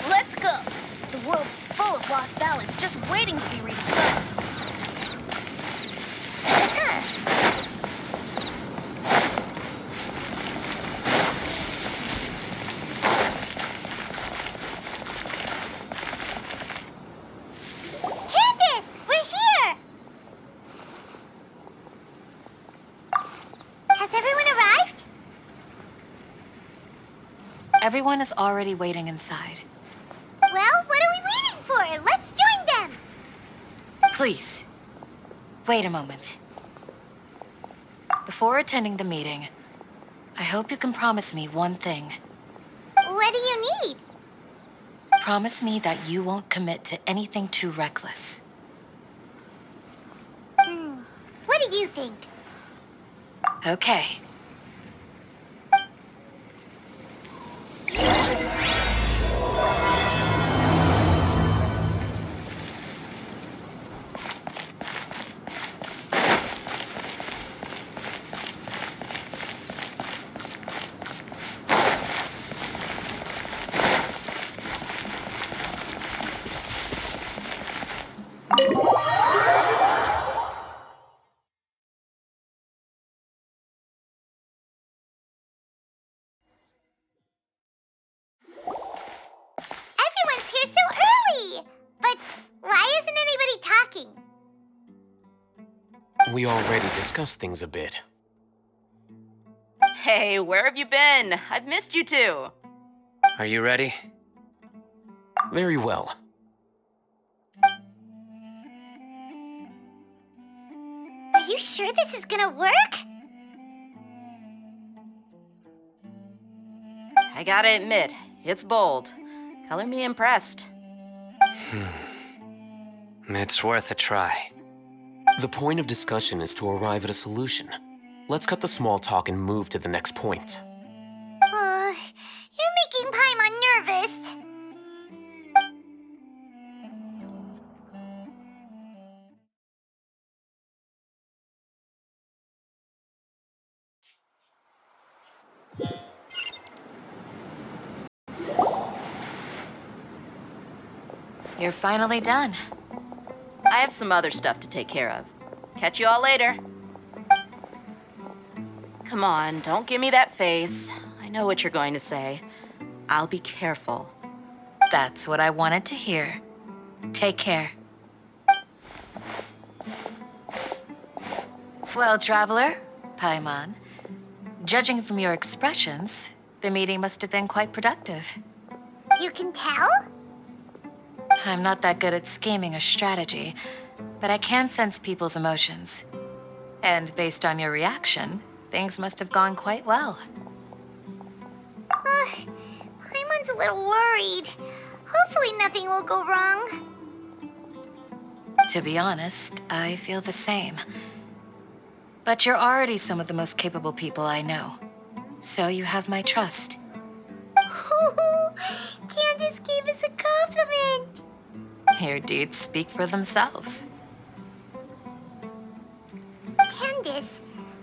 let's go. The world is full of lost ballads just waiting to be rediscovered. Candace, we're here! Has everyone arrived? Everyone is already waiting inside. Well, what are we waiting for? Let's join them! Please, wait a moment. Before attending the meeting, I hope you can promise me one thing. What do you need? Promise me that you won't commit to anything too reckless. What do you think? Okay. Everyone's here so early! But why isn't anybody talking? We already discussed things a bit. Hey, where have you been? I've missed you too. Are you ready? Very well. Are you sure this is gonna work? I gotta admit, it's bold. Color me impressed. It's worth a try. The point of discussion is to arrive at a solution. Let's cut the small talk and move to the next point. You're making Paimon nervous. You're finally done. I have some other stuff to take care of. Catch you all later. Come on, don't give me that face. I know what you're going to say. I'll be careful. That's what I wanted to hear. Take care. Well, traveler, Paimon, judging from your expressions, the meeting must have been quite productive. You can tell? I'm not that good at scheming or strategy, but I can sense people's emotions. And based on your reaction, things must have gone quite well. Paimon's a little worried. Hopefully nothing will go wrong. To be honest, I feel the same. But you're already some of the most capable people I know. So you have my trust. Candace gave us a compliment. Your deeds speak for themselves. Candace,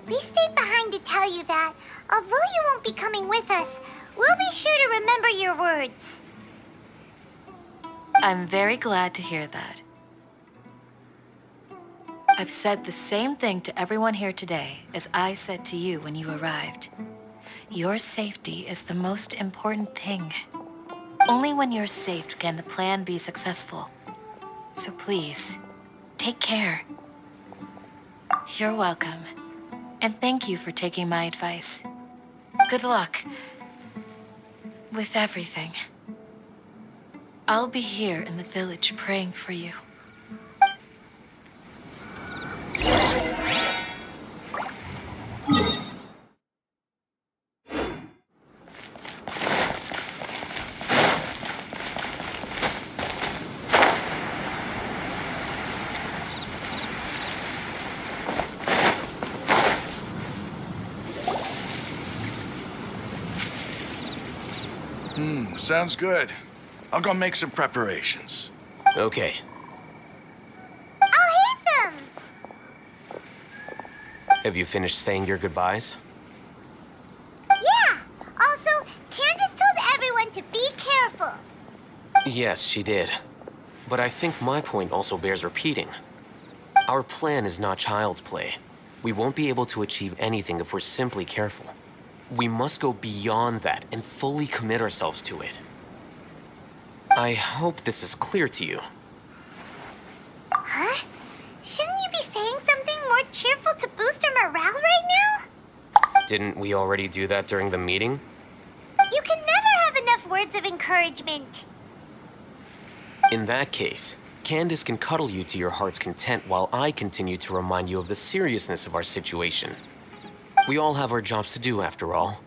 we stayed behind to tell you that, although you won't be coming with us, we'll be sure to remember your words. I'm very glad to hear that. I've said the same thing to everyone here today as I said to you when you arrived. Your safety is the most important thing. Only when you're safe can the plan be successful. So please, take care. You're welcome. And thank you for taking my advice. Good luck with everything. I'll be here in the village praying for you. Sounds good. I'll go make some preparations. Okay. I'll hit them! Have you finished saying your goodbyes? Yeah! Also, Candace told everyone to be careful. Yes, she did. But I think my point also bears repeating. Our plan is not child's play. We won't be able to achieve anything if we're simply careful. We must go beyond that and fully commit ourselves to it. I hope this is clear to you. Huh? Shouldn't you be saying something more cheerful to boost our morale right now? Didn't we already do that during the meeting? You can never have enough words of encouragement. In that case, Candace can cuddle you to your heart's content while I continue to remind you of the seriousness of our situation. We all have our jobs to do, after all.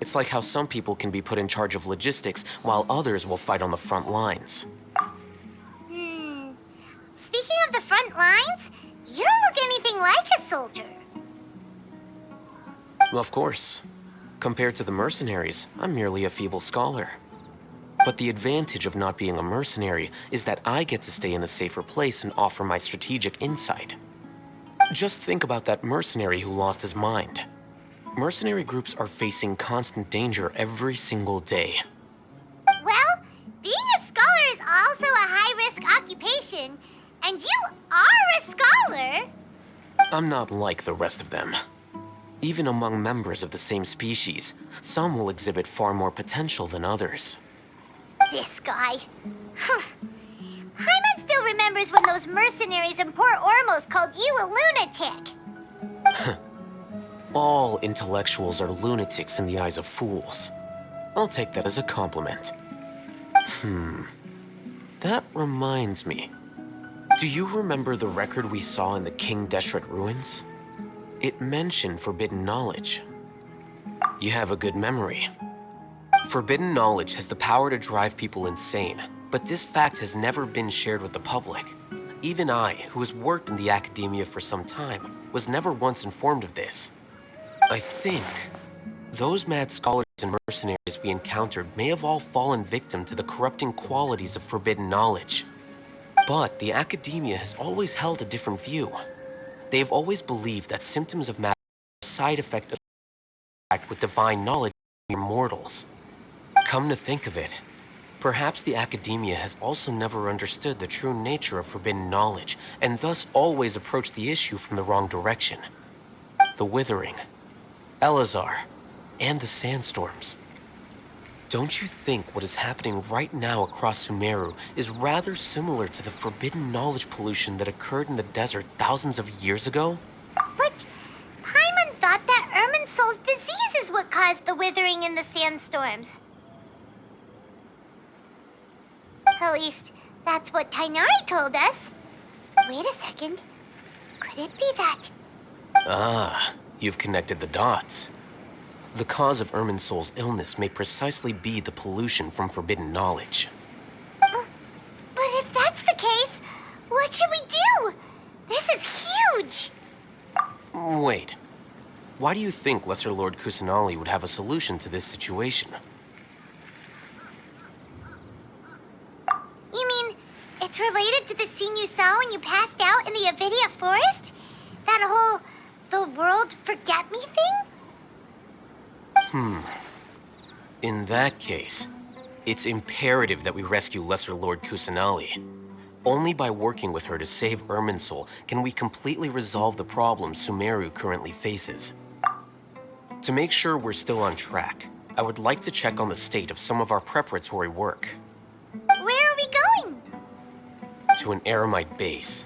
It's like how some people can be put in charge of logistics while others will fight on the front lines. Speaking of the front lines, you don't look anything like a soldier. Of course. Compared to the mercenaries, I'm merely a feeble scholar. But the advantage of not being a mercenary is that I get to stay in a safer place and offer my strategic insight. Just think about that mercenary who lost his mind. Mercenary groups are facing constant danger every single day. Well, being a scholar is also a high-risk occupation, and you are a scholar. I'm not like the rest of them. Even among members of the same species, some will exhibit far more potential than others. This guy. Paimon still remembers when those mercenaries in Port Ormos called you a lunatic. All intellectuals are lunatics in the eyes of fools. I'll take that as a compliment. That reminds me. Do you remember the record we saw in the King Deshret ruins? It mentioned forbidden knowledge. You have a good memory. Forbidden knowledge has the power to drive people insane, but this fact has never been shared with the public. Even I, who has worked in the academia for some time, was never once informed of this. I think those mad scholars and mercenaries we encountered may have all fallen victim to the corrupting qualities of forbidden knowledge. But the academia has always held a different view. They have always believed that symptoms of madness are a side effect of contact with divine knowledge of mere mortals. Come to think of it, perhaps the academia has also never understood the true nature of forbidden knowledge, and thus always approached the issue from the wrong direction. The Withering, Elazar, and the sandstorms. Don't you think what is happening right now across Sumeru is rather similar to the forbidden knowledge pollution that occurred in the desert thousands of years ago? But Paimon thought that Irminsul's disease is what caused the withering in the sandstorms. At least, that's what Tainari told us. Wait a second. Could it be that? Ah, you've connected the dots. The cause of Irminsul's illness may precisely be the pollution from forbidden knowledge. But if that's the case, what should we do? This is huge! Wait. Why do you think Lesser Lord Kusanali would have a solution to this situation? You mean, it's related to the scene you saw when you passed out in the Avidia forest? That whole, the world forget me thing? In that case, it's imperative that we rescue Lesser Lord Kusanali. Only by working with her to save Irminsul can we completely resolve the problems Sumeru currently faces. To make sure we're still on track, I would like to check on the state of some of our preparatory work. Where are we going? To an Eremite base.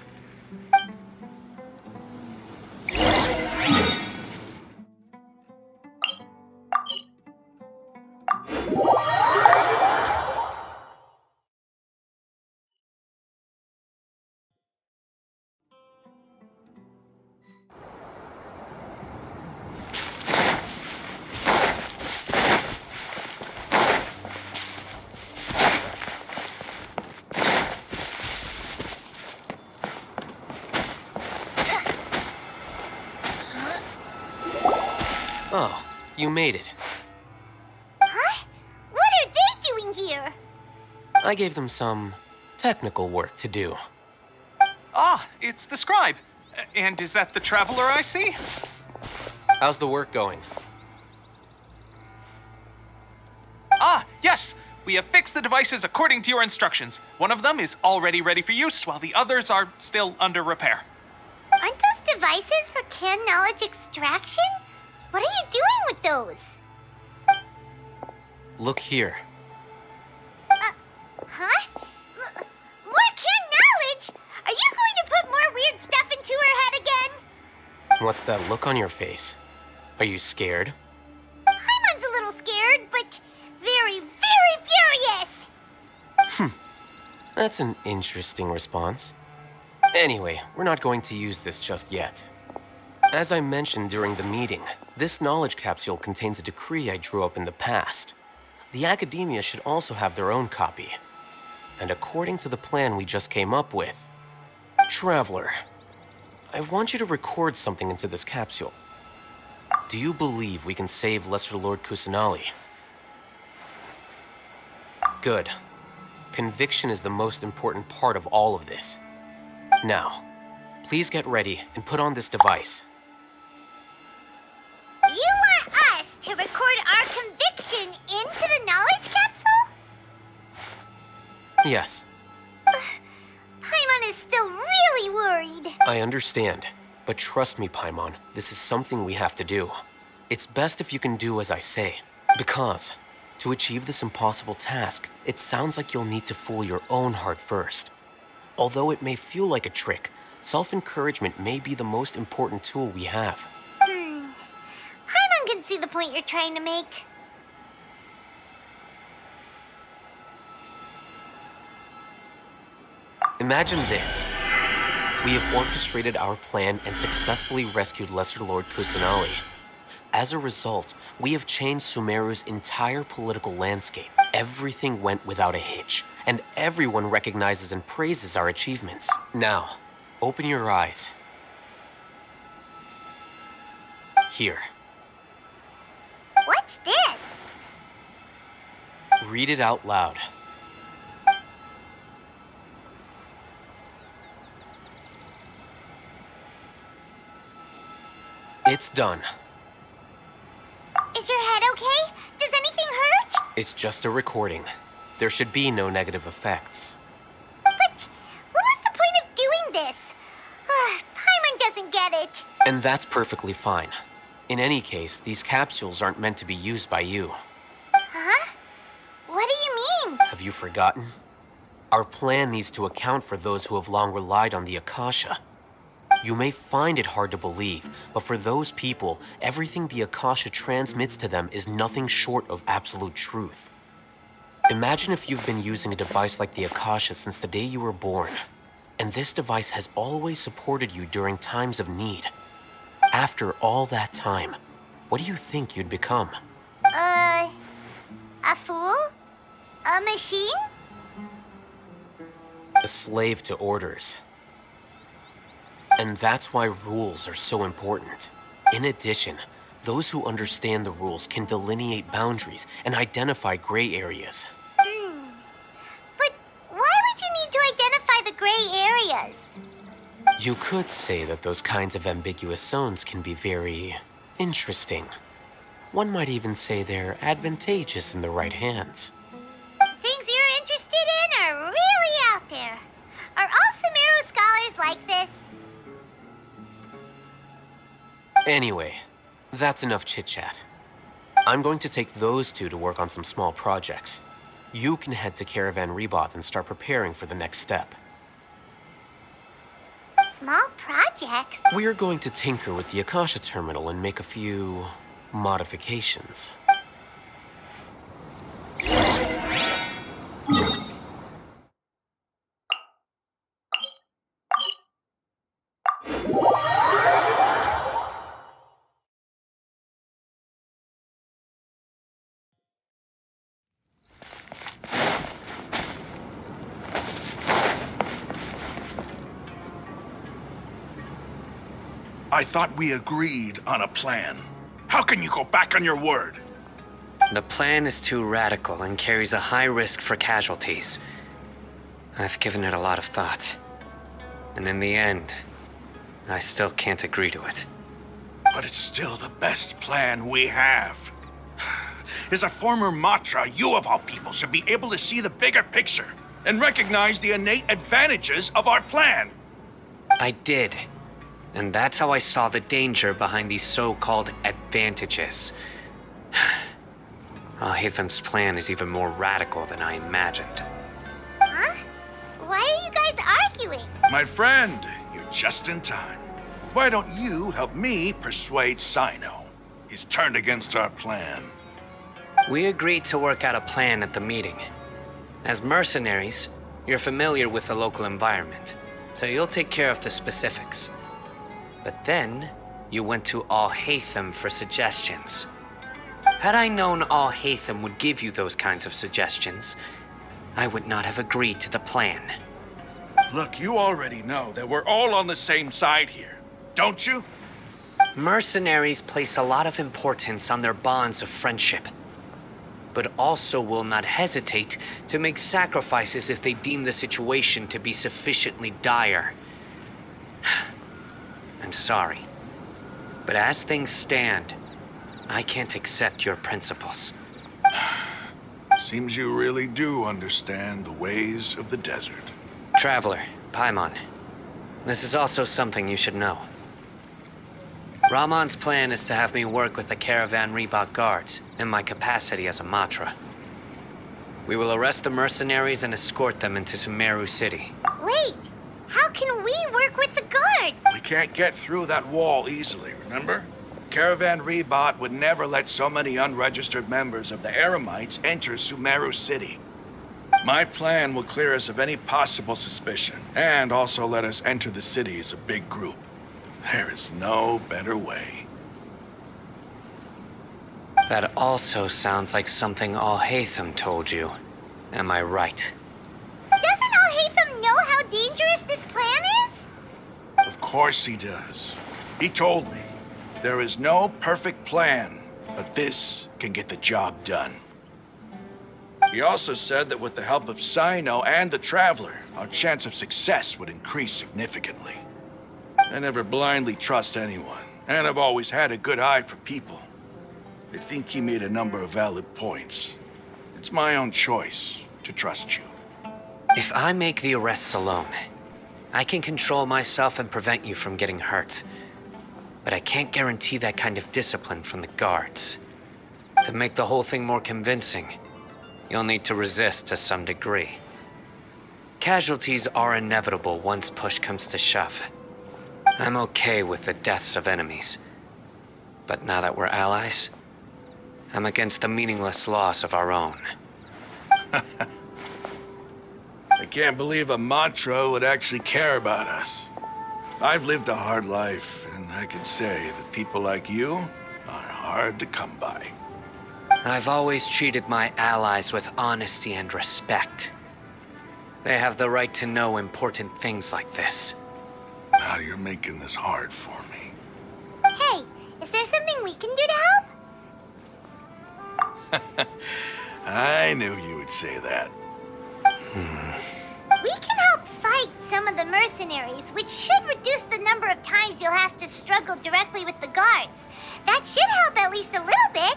Oh, you made it. Huh? What are they doing here? I gave them some technical work to do. Ah, it's the scribe. And is that the traveler I see? How's the work going? Ah, yes. We have fixed the devices according to your instructions. One of them is already ready for use, while the others are still under repair. Aren't those devices for canned knowledge extraction? What are you doing with those? Look here. Huh? More canned knowledge? Are you going to put more weird stuff into her head again? What's that look on your face? Are you scared? Paimon's a little scared, but very, very furious. That's an interesting response. Anyway, we're not going to use this just yet. As I mentioned during the meeting, this knowledge capsule contains a decree I drew up in the past. The academia should also have their own copy. And according to the plan we just came up with, Traveler, I want you to record something into this capsule. Do you believe we can save Lesser Lord Kusanali? Good. Conviction is the most important part of all of this. Now, please get ready and put on this device. You want us to record our conviction into the knowledge capsule? Yes, Paimon is still really worried. I understand. But trust me, Paimon, this is something we have to do. It's best if you can do as I say. Because, to achieve this impossible task, it sounds like you'll need to fool your own heart first. Although it may feel like a trick, self-encouragement may be the most important tool we have. Paimon can see the point you're trying to make. Imagine this. We have orchestrated our plan and successfully rescued Lesser Lord Kusanali. As a result, we have changed Sumeru's entire political landscape. Everything went without a hitch, and everyone recognizes and praises our achievements. Now, open your eyes. Here. What's this? Read it out loud. It's done. Is your head okay? Does anything hurt? It's just a recording. There should be no negative effects. But what was the point of doing this? Paimon doesn't get it. And that's perfectly fine. In any case, these capsules aren't meant to be used by you. Huh? What do you mean? Have you forgotten? Our plan needs to account for those who have long relied on the Akasha. You may find it hard to believe, but for those people, everything the Akasha transmits to them is nothing short of absolute truth. Imagine if you've been using a device like the Akasha since the day you were born, and this device has always supported you during times of need. After all that time, what do you think you'd become? A fool? A machine? A slave to orders. And that's why rules are so important. In addition, those who understand the rules can delineate boundaries and identify gray areas. But why would you need to identify the gray areas? You could say that those kinds of ambiguous zones can be very interesting. One might even say they're advantageous in the right hands. Things you're interested in are really out there. Are all sumeru scholars like this? Anyway, that's enough chit-chat. I'm going to take those two to work on some small projects. You can head to Caravan Rebot and start preparing for the next step. Small projects? We're going to tinker with the Akasha terminal and make a few modifications. I thought we agreed on a plan. How can you go back on your word? The plan is too radical and carries a high risk for casualties. I've given it a lot of thought. And in the end, I still can't agree to it. But it's still the best plan we have. As a former Matra, you of all people should be able to see the bigger picture and recognize the innate advantages of our plan. I did. And that's how I saw the danger behind these so-called advantages. Al-Haytham's plan is even more radical than I imagined. Huh? Why are you guys arguing? My friend, you're just in time. Why don't you help me persuade Sino? He's turned against our plan. We agreed to work out a plan at the meeting. As mercenaries, you're familiar with the local environment, so you'll take care of the specifics. But then, you went to Al-Haytham for suggestions. Had I known Al-Haytham would give you those kinds of suggestions, I would not have agreed to the plan. Look, you already know that we're all on the same side here, don't you? Mercenaries place a lot of importance on their bonds of friendship, but also will not hesitate to make sacrifices if they deem the situation to be sufficiently dire. I'm sorry, but as things stand, I can't accept your principles. Seems you really do understand the ways of the desert. Traveler, Paimon, this is also something you should know. Rahman's plan is to have me work with the Caravan Reebok guards in my capacity as a Matra. We will arrest the mercenaries and escort them into Sumeru City. Wait, how can we work with the guards? We can't get through that wall easily, remember? Caravan Reebok would never let so many unregistered members of the Eremites enter Sumeru City. My plan will clear us of any possible suspicion, and also let us enter the city as a big group. There is no better way. That also sounds like something Al-Haytham told you. Am I right? Doesn't Al-Haytham know how dangerous this plan is? Of course he does. He told me, there is no perfect plan, but this can get the job done. He also said that with the help of Sino and the Traveler, our chance of success would increase significantly. I never blindly trust anyone, and I've always had a good eye for people. I think he made a number of valid points. It's my own choice to trust you. If I make the arrests alone, I can control myself and prevent you from getting hurt. But I can't guarantee that kind of discipline from the guards. To make the whole thing more convincing, you'll need to resist to some degree. Casualties are inevitable once push comes to shove. I'm okay with the deaths of enemies. But now that we're allies, I'm against the meaningless loss of our own. I can't believe a Matra would actually care about us. I've lived a hard life, and I can say that people like you are hard to come by. I've always treated my allies with honesty and respect. They have the right to know important things like this. Now you're making this hard for me. Hey, is there something we can do to help? I knew you would say that. We can help fight some of the mercenaries, which should reduce the number of times you'll have to struggle directly with the guards. That should help at least a little bit.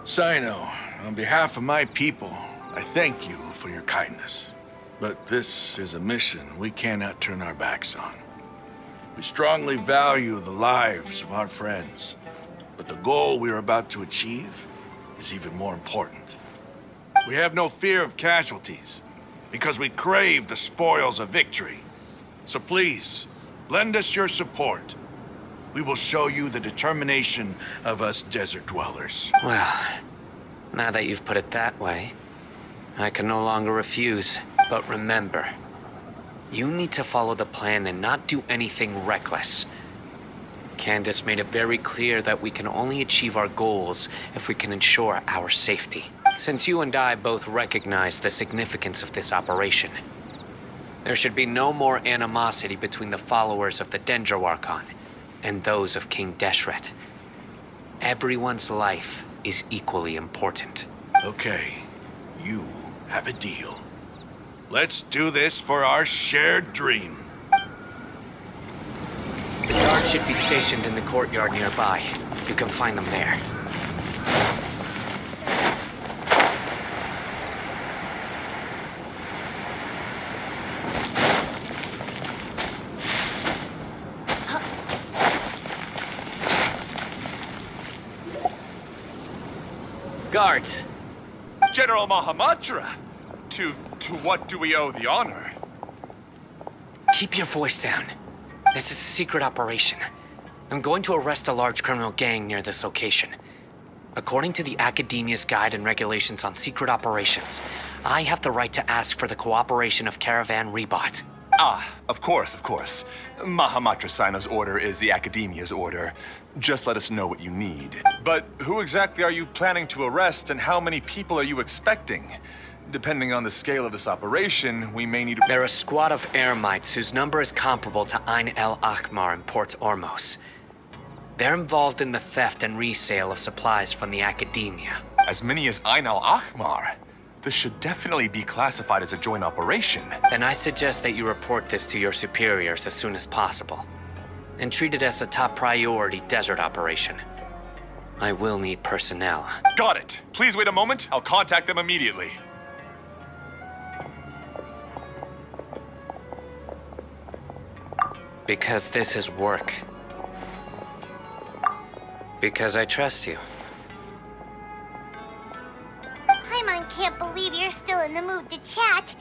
Sino, on behalf of my people, I thank you for your kindness. But this is a mission we cannot turn our backs on. We strongly value the lives of our friends, but the goal we are about to achieve is even more important. We have no fear of casualties, because we crave the spoils of victory. So please, lend us your support. We will show you the determination of us desert dwellers. Well, now that you've put it that way, I can no longer refuse. But remember, you need to follow the plan and not do anything reckless. Candace made it very clear that we can only achieve our goals if we can ensure our safety. Since you and I both recognize the significance of this operation, there should be no more animosity between the followers of the Dendro Archon and those of King Deshret. Everyone's life is equally important. Okay, you have a deal. Let's do this for our shared dream. The guards should be stationed in the courtyard nearby. You can find them there. Guards, General Mahamatra! To what do we owe the honor? keep your voice down. This is a secret operation. I'm going to arrest a large criminal gang near this location. According to the Academia's Guide and Regulations on Secret Operations, I have the right to ask for the cooperation of Caravan Rebot. Ah, of course, of course. Mahamatra Sino's order is the Academia's order. Just let us know what you need. But who exactly are you planning to arrest, and how many people are you expecting? Depending on the scale of this operation, we may need... They're a squad of Eremites whose number is comparable to Ain el Akhmar in Port Ormos. They're involved in the theft and resale of supplies from the Academia. As many as Ain al-Ahmar. This should definitely be classified as a joint operation. Then I suggest that you report this to your superiors as soon as possible, and treat it as a top priority desert operation. I will need personnel. Got it. Please wait a moment. I'll contact them immediately. Because this is work. Because I trust you. Paimon can't believe you're still in the mood to chat.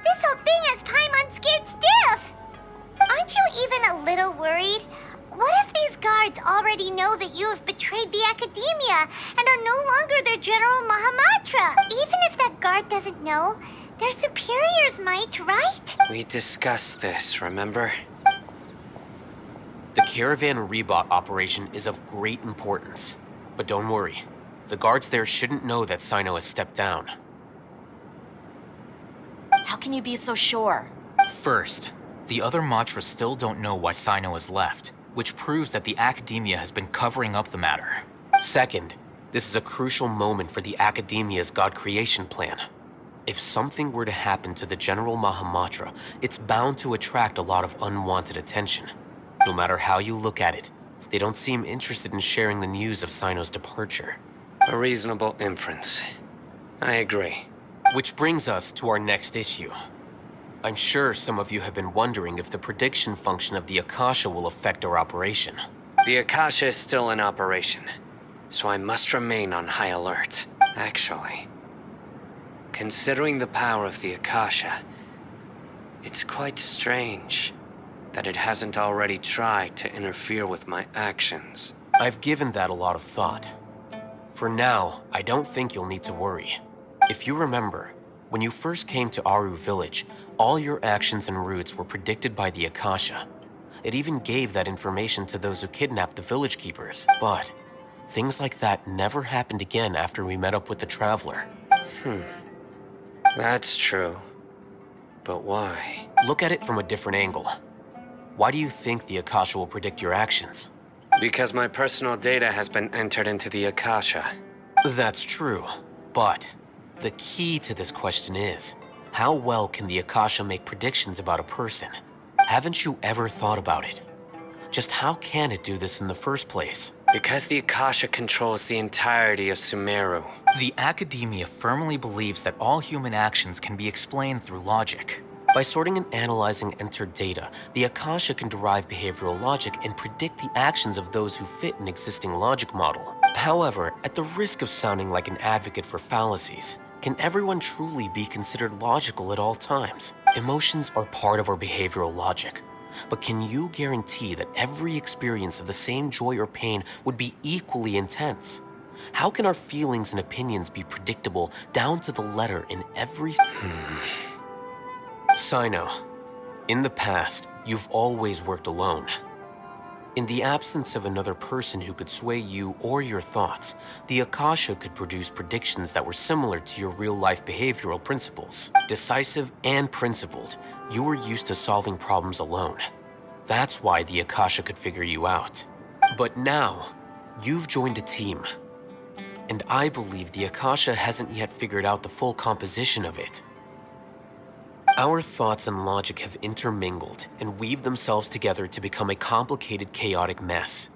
This whole thing has Paimon scared stiff. Aren't you even a little worried? What if these guards already know that you have betrayed the Academia and are no longer their General Mahamatra? Even if that guard doesn't know, their superiors might, right? We discussed this, remember? The Caravan Rebot operation is of great importance. But don't worry, the guards there shouldn't know that Sino has stepped down. How can you be so sure? First, the other Matras still don't know why Sino has left, which proves that the Academia has been covering up the matter. Second, this is a crucial moment for the Academia's God creation plan. If something were to happen to the General Mahamatra, it's bound to attract a lot of unwanted attention. No matter how you look at it, they don't seem interested in sharing the news of Sino's departure. A reasonable inference. I agree. Which brings us to our next issue. I'm sure some of you have been wondering if the prediction function of the Akasha will affect our operation. The Akasha is still in operation, so I must remain on high alert. Actually, considering the power of the Akasha, it's quite strange that it hasn't already tried to interfere with my actions. I've given that a lot of thought. For now, I don't think you'll need to worry. If you remember, when you first came to Aru Village, all your actions and routes were predicted by the Akasha. It even gave that information to those who kidnapped the village keepers. But things like that never happened again after we met up with the Traveler. That's true. But why? Look at it from a different angle. Why do you think the Akasha will predict your actions? Because my personal data has been entered into the Akasha. That's true, but the key to this question is, how well can the Akasha make predictions about a person? Haven't you ever thought about it? Just how can it do this in the first place? Because the Akasha controls the entirety of Sumeru. The Academia firmly believes that all human actions can be explained through logic. By sorting and analyzing entered data, the Akasha can derive behavioral logic and predict the actions of those who fit an existing logic model. However, at the risk of sounding like an advocate for fallacies, can everyone truly be considered logical at all times? Emotions are part of our behavioral logic. But can you guarantee that every experience of the same joy or pain would be equally intense? How can our feelings and opinions be predictable down to the letter in every... Sino, in the past, you've always worked alone. In the absence of another person who could sway you or your thoughts, the Akasha could produce predictions that were similar to your real-life behavioral principles. Decisive and principled, you were used to solving problems alone. That's why the Akasha could figure you out. But now, you've joined a team. And I believe the Akasha hasn't yet figured out the full composition of it. Our thoughts and logic have intermingled and weaved themselves together to become a complicated, chaotic mess.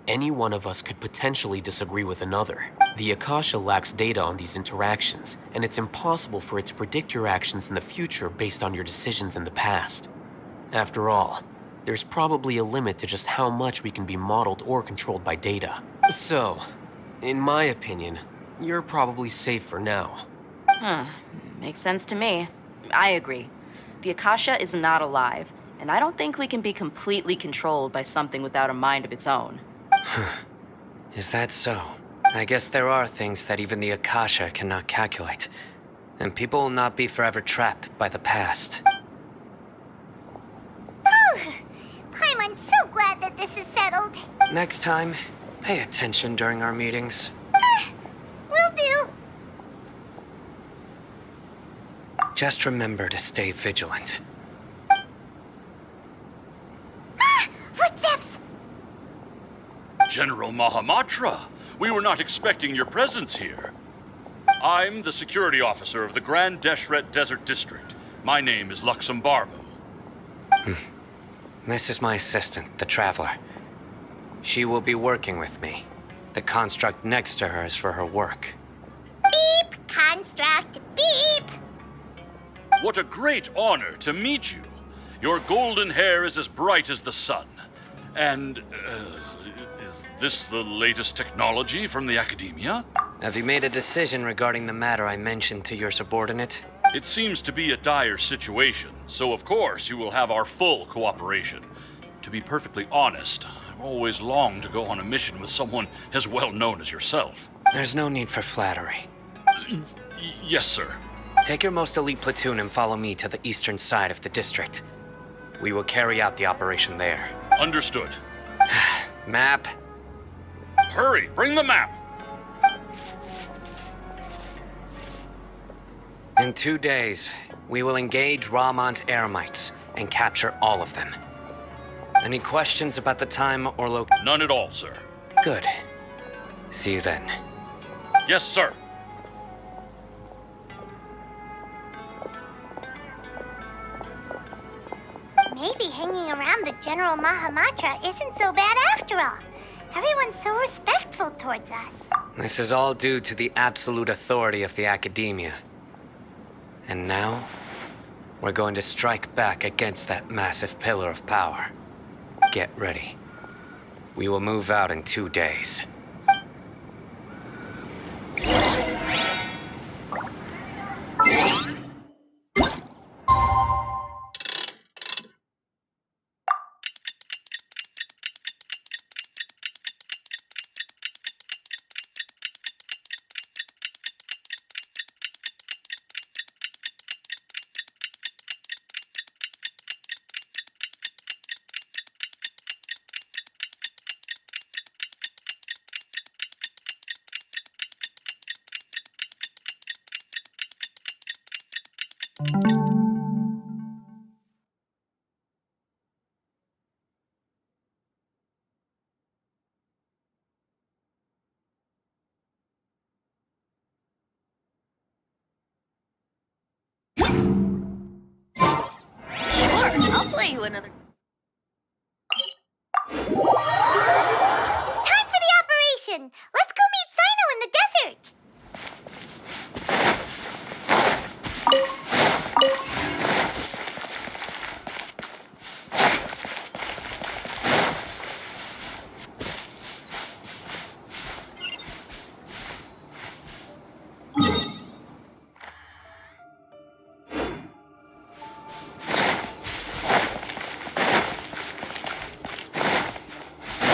Any one of us could potentially disagree with another. The Akasha lacks data on these interactions, and it's impossible for it to predict your actions in the future based on your decisions in the past. After all, there's probably a limit to just how much we can be modeled or controlled by data. So, in my opinion, you're probably safe for now. Huh. Makes sense to me. I agree. The Akasha is not alive, and I don't think we can be completely controlled by something without a mind of its own. Is that so? I guess there are things that even the Akasha cannot calculate. And people will not be forever trapped by the past. Whew. Paimon's so glad that this is settled. Next time, pay attention during our meetings. Will do. Just remember to stay vigilant. Footsteps! General Mahamatra, we were not expecting your presence here. I'm the security officer of the Grand Deshret Desert District. My name is Luxembarbo. This is my assistant, the Traveler. She will be working with me. The construct next to her is for her work. Beep! Construct, beep! What a great honor to meet you. Your golden hair is as bright as the sun. And, is this the latest technology from the Academia? Have you made a decision regarding the matter I mentioned to your subordinate? It seems to be a dire situation, so of course you will have our full cooperation. To be perfectly honest, I've always longed to go on a mission with someone as well known as yourself. There's no need for flattery. Yes, sir. Take your most elite platoon and follow me to the eastern side of the district. We will carry out the operation there. Understood. Map? Hurry, bring the map! In 2 days, we will engage Rahman's Eremites and capture all of them. Any questions about the time or location? None at all, sir. Good. See you then. Yes, sir. Maybe hanging around the General Mahamatra isn't so bad after all. Everyone's so respectful towards us. This is all due to the absolute authority of the Academia. And now, we're going to strike back against that massive pillar of power. Get ready. We will move out in 2 days. I'll play you another. Time for the operation! Let's go meet Sino in the desert!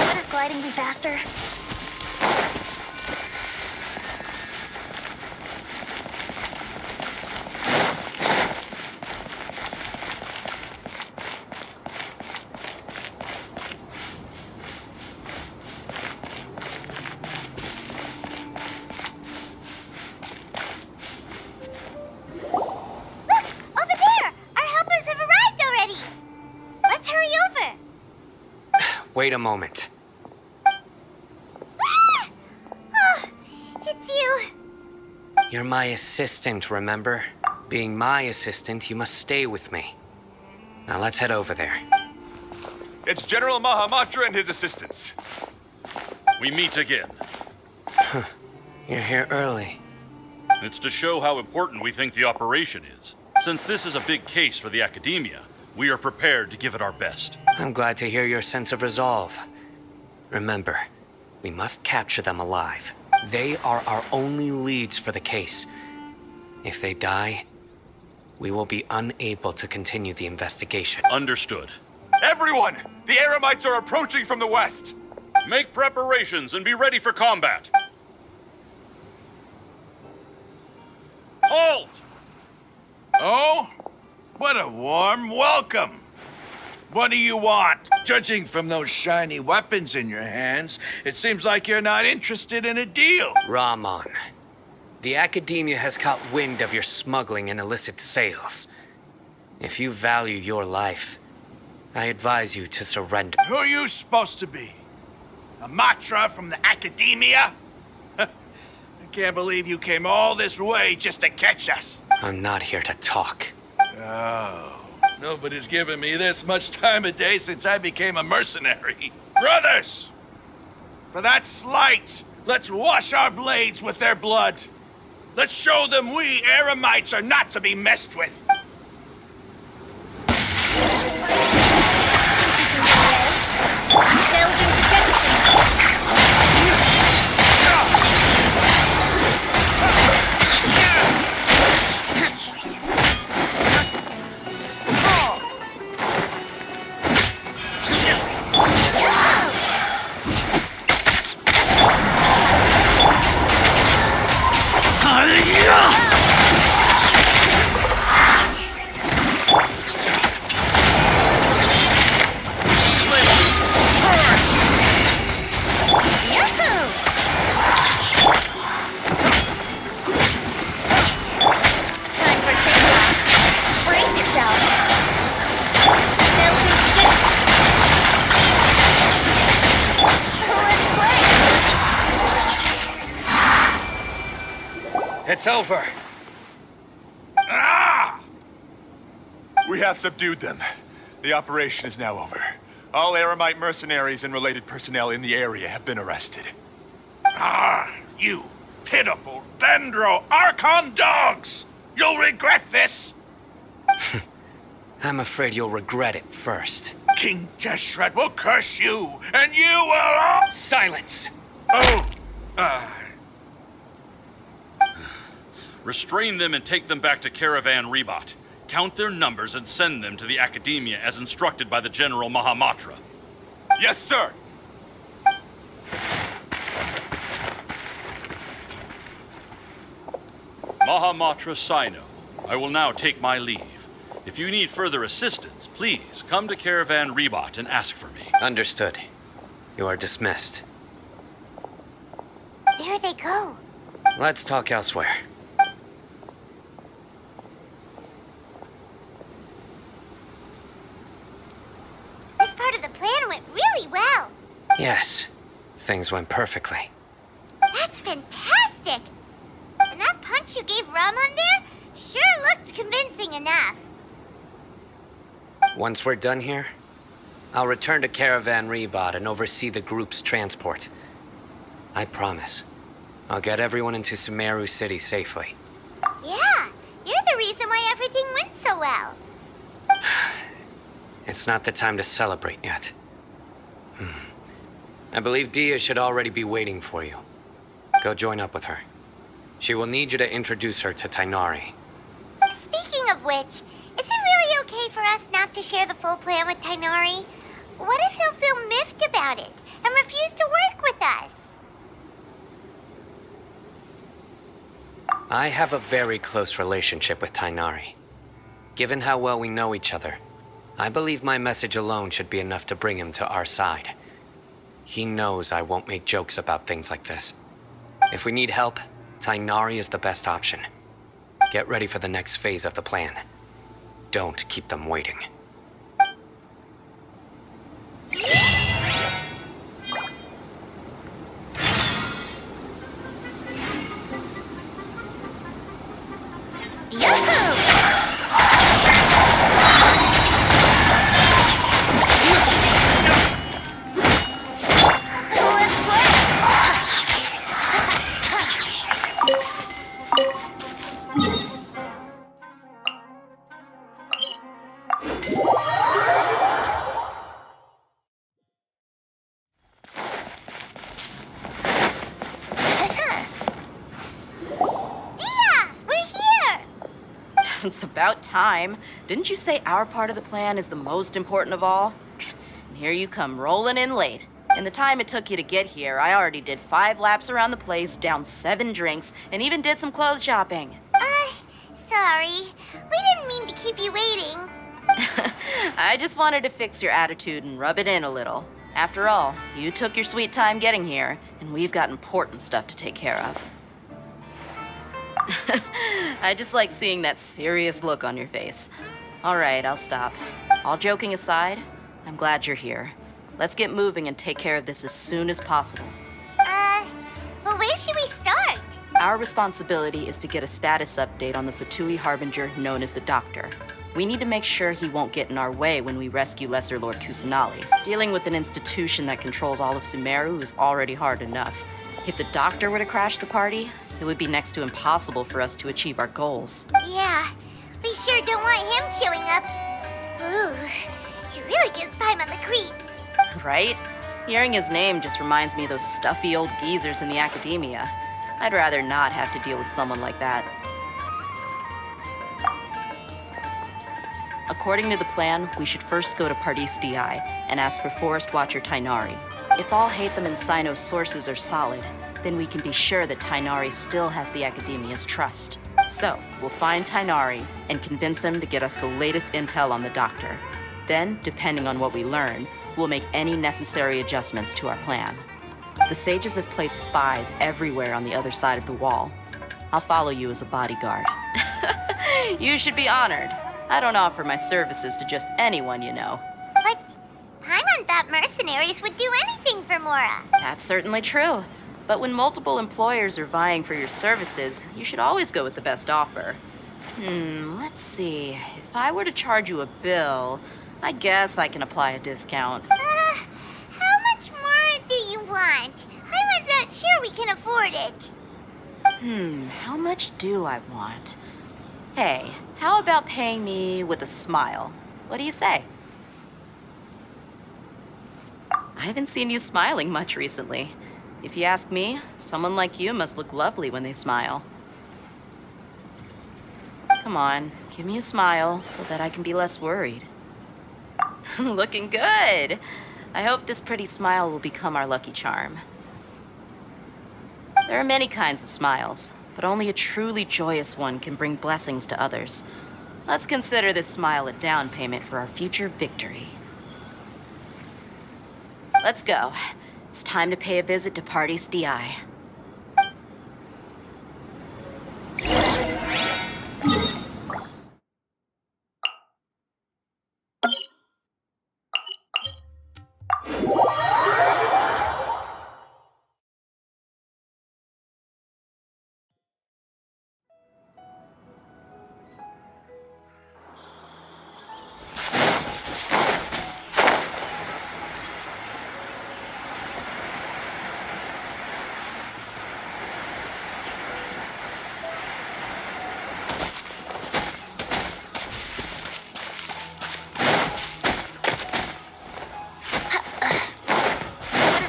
Wouldn't gliding be faster? Look! Over there! Our helpers have arrived already! Let's hurry over! Wait a moment. Ah! Oh, it's you. You're my assistant, remember? Being my assistant, you must stay with me. Now let's head over there. It's General Mahamatra and his assistants. We meet again. You're here early. It's to show how important we think the operation is. Since this is a big case for the Academia, we are prepared to give it our best. I'm glad to hear your sense of resolve. Remember, we must capture them alive. They are our only leads for the case. If they die, we will be unable to continue the investigation. Understood. Everyone! The Eremites are approaching from the west! Make preparations and be ready for combat. Halt! Oh? What a warm welcome! What do you want? Judging from those shiny weapons in your hands, it seems like you're not interested in a deal. Rahman, the Academia has caught wind of your smuggling and illicit sales. If you value your life, I advise you to surrender. Who are you supposed to be? A Matra from the Academia? I can't believe you came all this way just to catch us. I'm not here to talk. Oh, nobody's given me this much time of day since I became a mercenary. Brothers! For that slight, let's wash our blades with their blood. Let's show them we Eremites are not to be messed with. It's over. Ah! We have subdued them. The operation is now over. All Eremite mercenaries and related personnel in the area have been arrested. Ah, you pitiful Dendro Archon dogs! You'll regret this! I'm afraid you'll regret it first. King Deshret will curse you, and you will all... Silence! Oh, Restrain them and take them back to Caravan Rebot. Count their numbers and send them to the Academia as instructed by the General Mahamatra. Yes, sir! Mahamatra Sino, I will now take my leave. If you need further assistance, please come to Caravan Rebot and ask for me. Understood. You are dismissed. There they go. Let's talk elsewhere. This part of the plan went really well. Yes, things went perfectly. That's fantastic! And that punch you gave Ramon there sure looked convincing enough. Once we're done here, I'll return to Caravan Rebot and oversee the group's transport. I promise. I'll get everyone into Sumeru City safely. Yeah, you're the reason why everything went so well. It's not the time to celebrate yet. I believe Dia should already be waiting for you. Go join up with her. She will need you to introduce her to Tainari. Speaking of which, is it really okay for us not to share the full plan with Tainari? What if he'll feel miffed about it and refuse to work with us? I have a very close relationship with Tainari. Given how well we know each other, I believe my message alone should be enough to bring him to our side. He knows I won't make jokes about things like this. If we need help, Tainari is the best option. Get ready for the next phase of the plan. Don't keep them waiting. It's about time. Didn't you say our part of the plan is the most important of all? And here you come rolling in late. In the time it took you to get here, I already did 5 laps around the place, downed 7 drinks, and even did some clothes shopping. Sorry. We didn't mean to keep you waiting. I just wanted to fix your attitude and rub it in a little. After all, you took your sweet time getting here, and we've got important stuff to take care of. I just like seeing that serious look on your face. All right, I'll stop. All joking aside, I'm glad you're here. Let's get moving and take care of this as soon as possible. But where should we start? Our responsibility is to get a status update on the Fatui Harbinger known as the Doctor. We need to make sure he won't get in our way when we rescue Lesser Lord Kusanali. Dealing with an institution that controls all of Sumeru is already hard enough. If the Doctor were to crash the party, it would be next to impossible for us to achieve our goals. Yeah, we sure don't want him showing up. Ooh, he really gives Paimon the creeps. Right? Hearing his name just reminds me of those stuffy old geezers in the academia. I'd rather not have to deal with someone like that. According to the plan, we should first go to Pardis Di and ask for Forest Watcher Tainari. If all Hatham and Sino's sources are solid, then we can be sure that Tainari still has the Academia's trust. So, we'll find Tainari and convince him to get us the latest intel on the Doctor. Then, depending on what we learn, we'll make any necessary adjustments to our plan. The sages have placed spies everywhere on the other side of the wall. I'll follow you as a bodyguard. You should be honored. I don't offer my services to just anyone you know. But Paimon thought mercenaries would do anything for Mora. That's certainly true. But when multiple employers are vying for your services, you should always go with the best offer. Let's see. If I were to charge you a bill, I guess I can apply a discount. How much more do you want? I was not sure we can afford it. How much do I want? Hey, how about paying me with a smile? What do you say? I haven't seen you smiling much recently. If you ask me, someone like you must look lovely when they smile. Come on, give me a smile so that I can be less worried. Looking good! I hope this pretty smile will become our lucky charm. There are many kinds of smiles, but only a truly joyous one can bring blessings to others. Let's consider this smile a down payment for our future victory. Let's go. It's time to pay a visit to Pardis Di.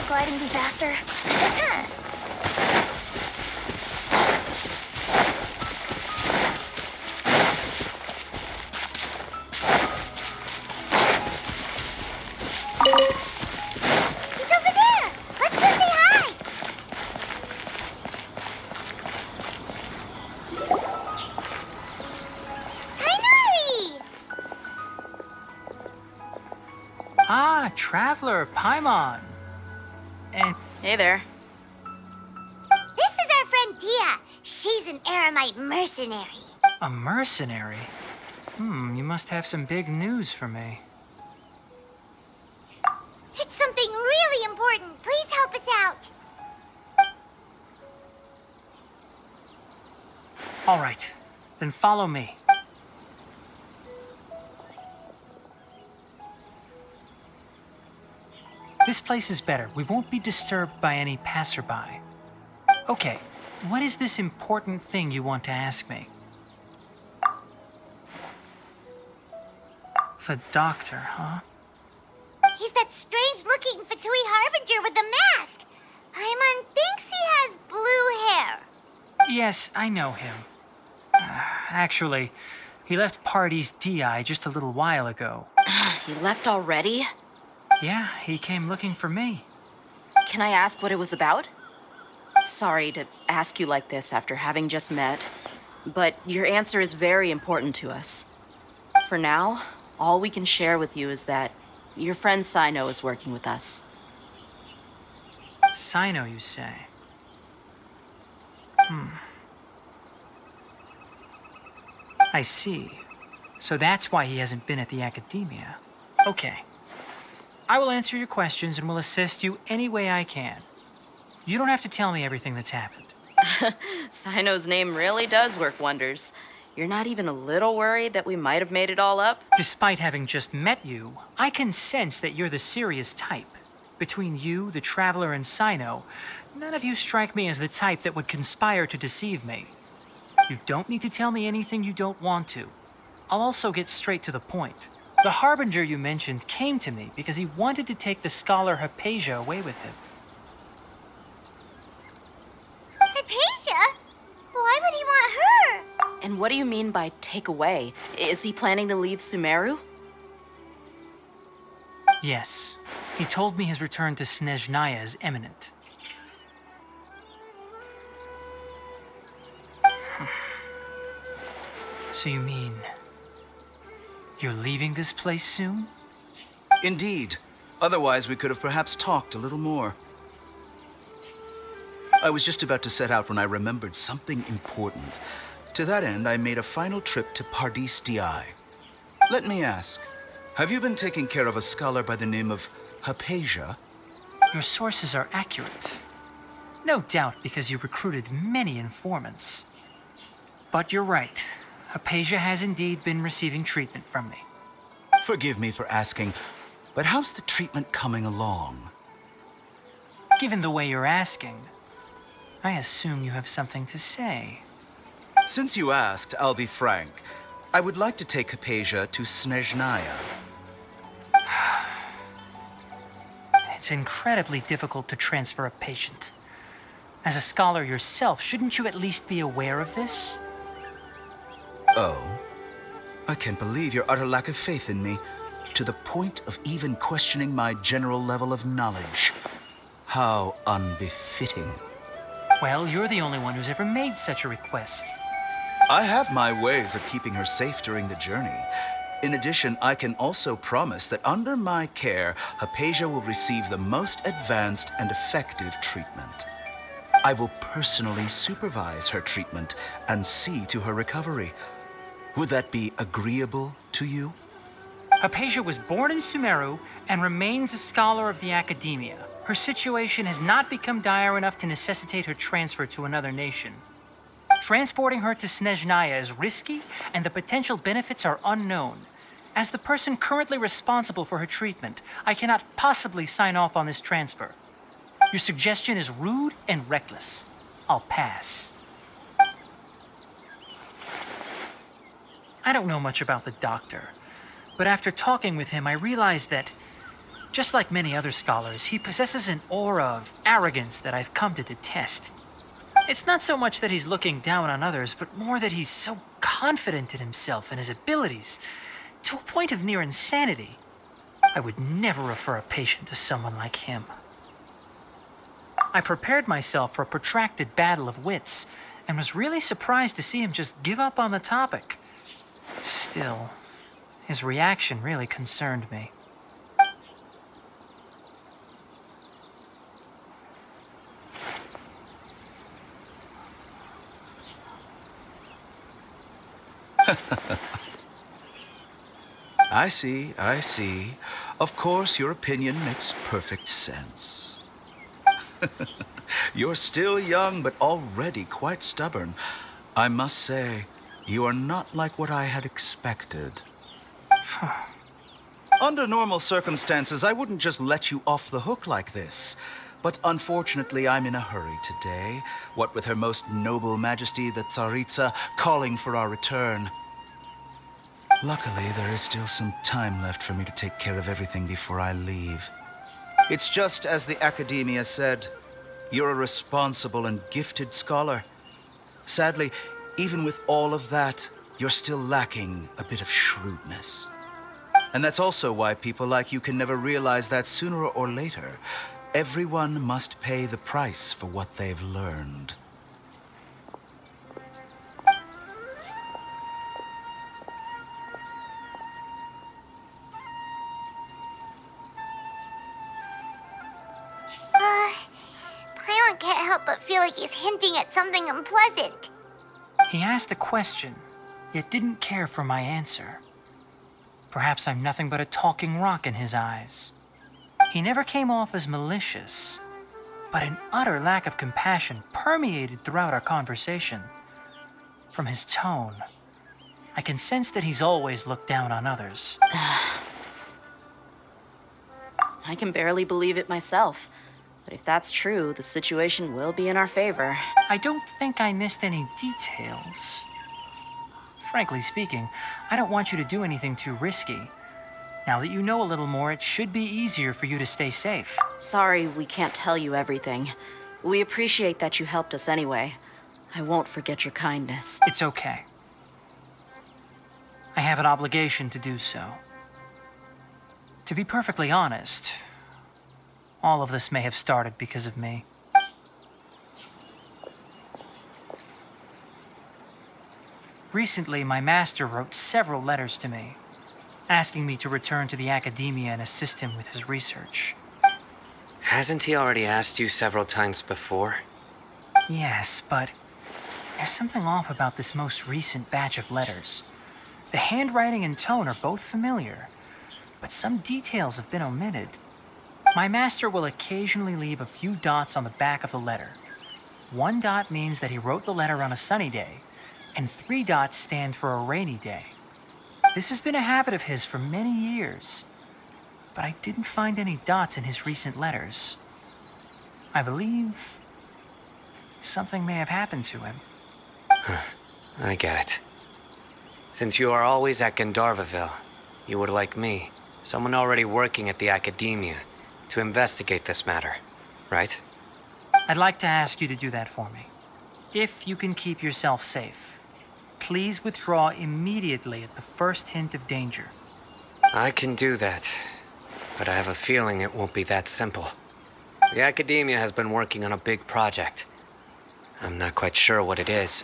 Gliding be faster. He's over there! Let's go say hi! Tainari! Ah, Traveler, Paimon. And Hey there. This is our friend Dia. She's an Aramite mercenary. a mercenary? You must have some big news for me. It's something really important. Please help us out. All right, then follow me. This place is better. We won't be disturbed by any passerby. Okay, what is this important thing you want to ask me? The doctor, huh? He's that strange-looking Fatui Harbinger with the mask. Paimon thinks he has blue hair. Yes, I know him. Actually, He left Party's DI just a little while ago. He left already? Yeah, he came looking for me. Can I ask what it was about? Sorry to ask you like this after having just met, but your answer is very important to us. For now, all we can share with you is that your friend Sino is working with us. Sino, you say? I see. So that's why he hasn't been at the academia. Okay. I will answer your questions and will assist you any way I can. You don't have to tell me everything that's happened. Sino's name really does work wonders. You're not even a little worried that we might have made it all up? Despite having just met you, I can sense that you're the serious type. Between you, the Traveler, and Sino, none of you strike me as the type that would conspire to deceive me. You don't need to tell me anything you don't want to. I'll also get straight to the point. The Harbinger you mentioned came to me because he wanted to take the scholar Hypatia away with him. Hypatia? Why would he want her? And what do you mean by take away? Is he planning to leave Sumeru? Yes. He told me his return to Snezhnaya is imminent. So you mean... you're leaving this place soon? Indeed. Otherwise, we could have perhaps talked a little more. I was just about to set out when I remembered something important. To that end, I made a final trip to Pardis DI. Let me ask, have you been taking care of a scholar by the name of Hypatia? Your sources are accurate. No doubt because you recruited many informants. But you're right. Hypatia has indeed been receiving treatment from me. Forgive me for asking, but how's the treatment coming along? Given the way you're asking, I assume you have something to say. Since you asked, I'll be frank. I would like to take Hypatia to Snezhnaya. It's incredibly difficult to transfer a patient. As a scholar yourself, shouldn't you at least be aware of this? Oh? I can't believe your utter lack of faith in me, to the point of even questioning my general level of knowledge. How unbefitting. Well, you're the only one who's ever made such a request. I have my ways of keeping her safe during the journey. In addition, I can also promise that under my care, Hypatia will receive the most advanced and effective treatment. I will personally supervise her treatment and see to her recovery. Would that be agreeable to you? Hypatia was born in Sumeru and remains a scholar of the academia. Her situation has not become dire enough to necessitate her transfer to another nation. Transporting her to Snezhnaya is risky, and the potential benefits are unknown. As the person currently responsible for her treatment, I cannot possibly sign off on this transfer. Your suggestion is rude and reckless. I'll pass. I don't know much about the doctor, but after talking with him, I realized that, just like many other scholars, he possesses an aura of arrogance that I've come to detest. It's not so much that he's looking down on others, but more that he's so confident in himself and his abilities, to a point of near insanity. I would never refer a patient to someone like him. I prepared myself for a protracted battle of wits, and was really surprised to see him just give up on the topic. Still, his reaction really concerned me. I see. Of course, your opinion makes perfect sense. You're still young, but already quite stubborn. I must say, you are not like what I had expected. Under normal circumstances, I wouldn't just let you off the hook like this. But unfortunately, I'm in a hurry today, what with Her Most Noble Majesty the Tsaritsa calling for our return. Luckily, there is still some time left for me to take care of everything before I leave. It's just as the Academia said, you're a responsible and gifted scholar. Sadly, even with all of that, you're still lacking a bit of shrewdness. And that's also why people like you can never realize that sooner or later, everyone must pay the price for what they've learned. Paimon can't help but feel like he's hinting at something unpleasant. He asked a question, yet didn't care for my answer. Perhaps I'm nothing but a talking rock in his eyes. He never came off as malicious, but an utter lack of compassion permeated throughout our conversation. From his tone, I can sense that he's always looked down on others. I can barely believe it myself. But if that's true, the situation will be in our favor. I don't think I missed any details. Frankly speaking, I don't want you to do anything too risky. Now that you know a little more, it should be easier for you to stay safe. Sorry we can't tell you everything. We appreciate that you helped us anyway. I won't forget your kindness. It's okay. I have an obligation to do so. To be perfectly honest, all of this may have started because of me. Recently, my master wrote several letters to me, asking me to return to the academia and assist him with his research. Hasn't he already asked you several times before? Yes, but there's something off about this most recent batch of letters. The handwriting and tone are both familiar, but some details have been omitted. My master will occasionally leave a few dots on the back of the letter. 1 dot means that he wrote the letter on a sunny day, and 3 dots stand for a rainy day. This has been a habit of his for many years, but I didn't find any dots in his recent letters. I believe something may have happened to him. I get it. Since you are always at Gandharvaville, you would like me, someone already working at the academia, to investigate this matter, right? I'd like to ask you to do that for me. If you can keep yourself safe, please withdraw immediately at the first hint of danger. I can do that, but I have a feeling it won't be that simple. The academia has been working on a big project. I'm not quite sure what it is,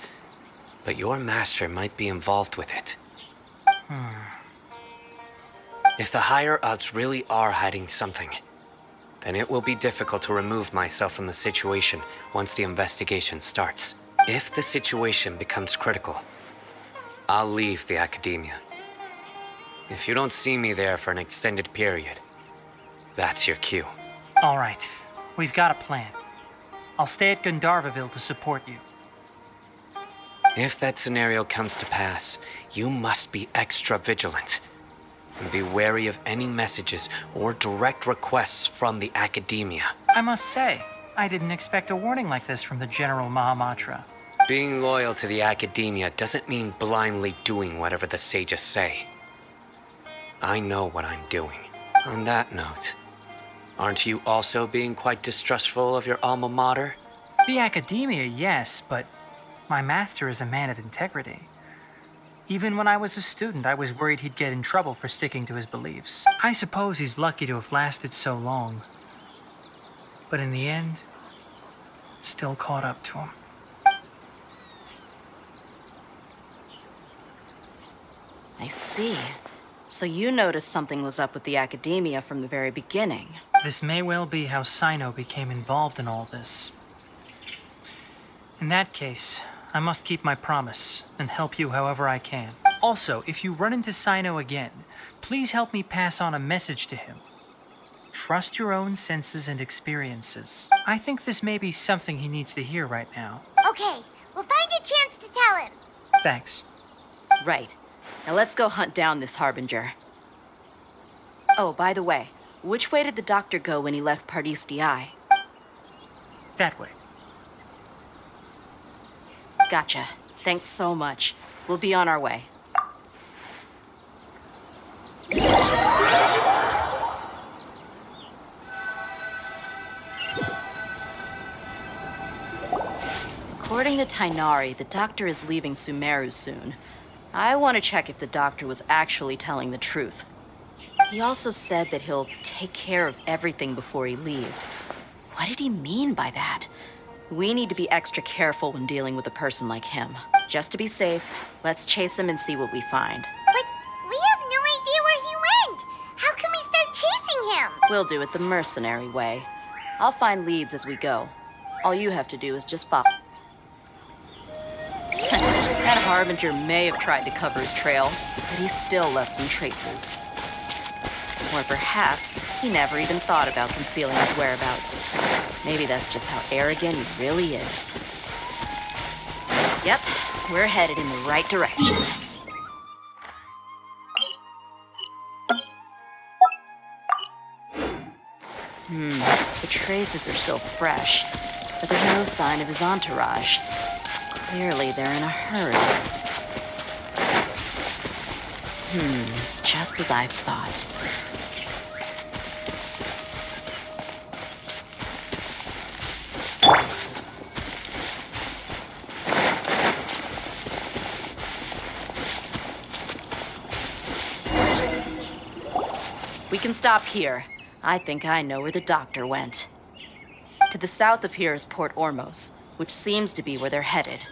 but your master might be involved with it. If the higher-ups really are hiding something, then it will be difficult to remove myself from the situation once the investigation starts. If the situation becomes critical, I'll leave the academia. If you don't see me there for an extended period, that's your cue. All right, we've got a plan. I'll stay at Gandharvaville to support you. If that scenario comes to pass, you must be extra vigilant. And be wary of any messages or direct requests from the academia. I must say, I didn't expect a warning like this from the General Mahamatra. Being loyal to the academia doesn't mean blindly doing whatever the sages say. I know what I'm doing. On that note, aren't you also being quite distrustful of your alma mater? The academia, yes, but my master is a man of integrity. Even when I was a student, I was worried he'd get in trouble for sticking to his beliefs. I suppose he's lucky to have lasted so long. But in the end, it still caught up to him. I see. So you noticed something was up with the academia from the very beginning. This may well be how Sino became involved in all this. In that case, I must keep my promise and help you however I can. Also, if you run into Sino again, please help me pass on a message to him. Trust your own senses and experiences. I think this may be something he needs to hear right now. Okay, we'll find a chance to tell him. Thanks. Right. Now let's go hunt down this Harbinger. Oh, by the way, which way did the doctor go when he left Pardis DI? That way. Gotcha. Thanks so much. We'll be on our way. According to Tainari, the doctor is leaving Sumeru soon. I want to check if the doctor was actually telling the truth. He also said that he'll take care of everything before he leaves. What did he mean by that? We need to be extra careful when dealing with a person like him. Just to be safe, let's chase him and see what we find. But we have no idea where he went. How can we start chasing him? We'll do it the mercenary way. I'll find leads as we go. All you have to do is just follow. That Harbinger may have tried to cover his trail, but he still left some traces. Or perhaps he never even thought about concealing his whereabouts. Maybe that's just how arrogant he really is. Yep, we're headed in the right direction. The traces are still fresh, but there's no sign of his entourage. Clearly, they're in a hurry. It's just as I thought. We can stop here. I think I know where the doctor went. To the south of here is Port Ormos, which seems to be where they're headed.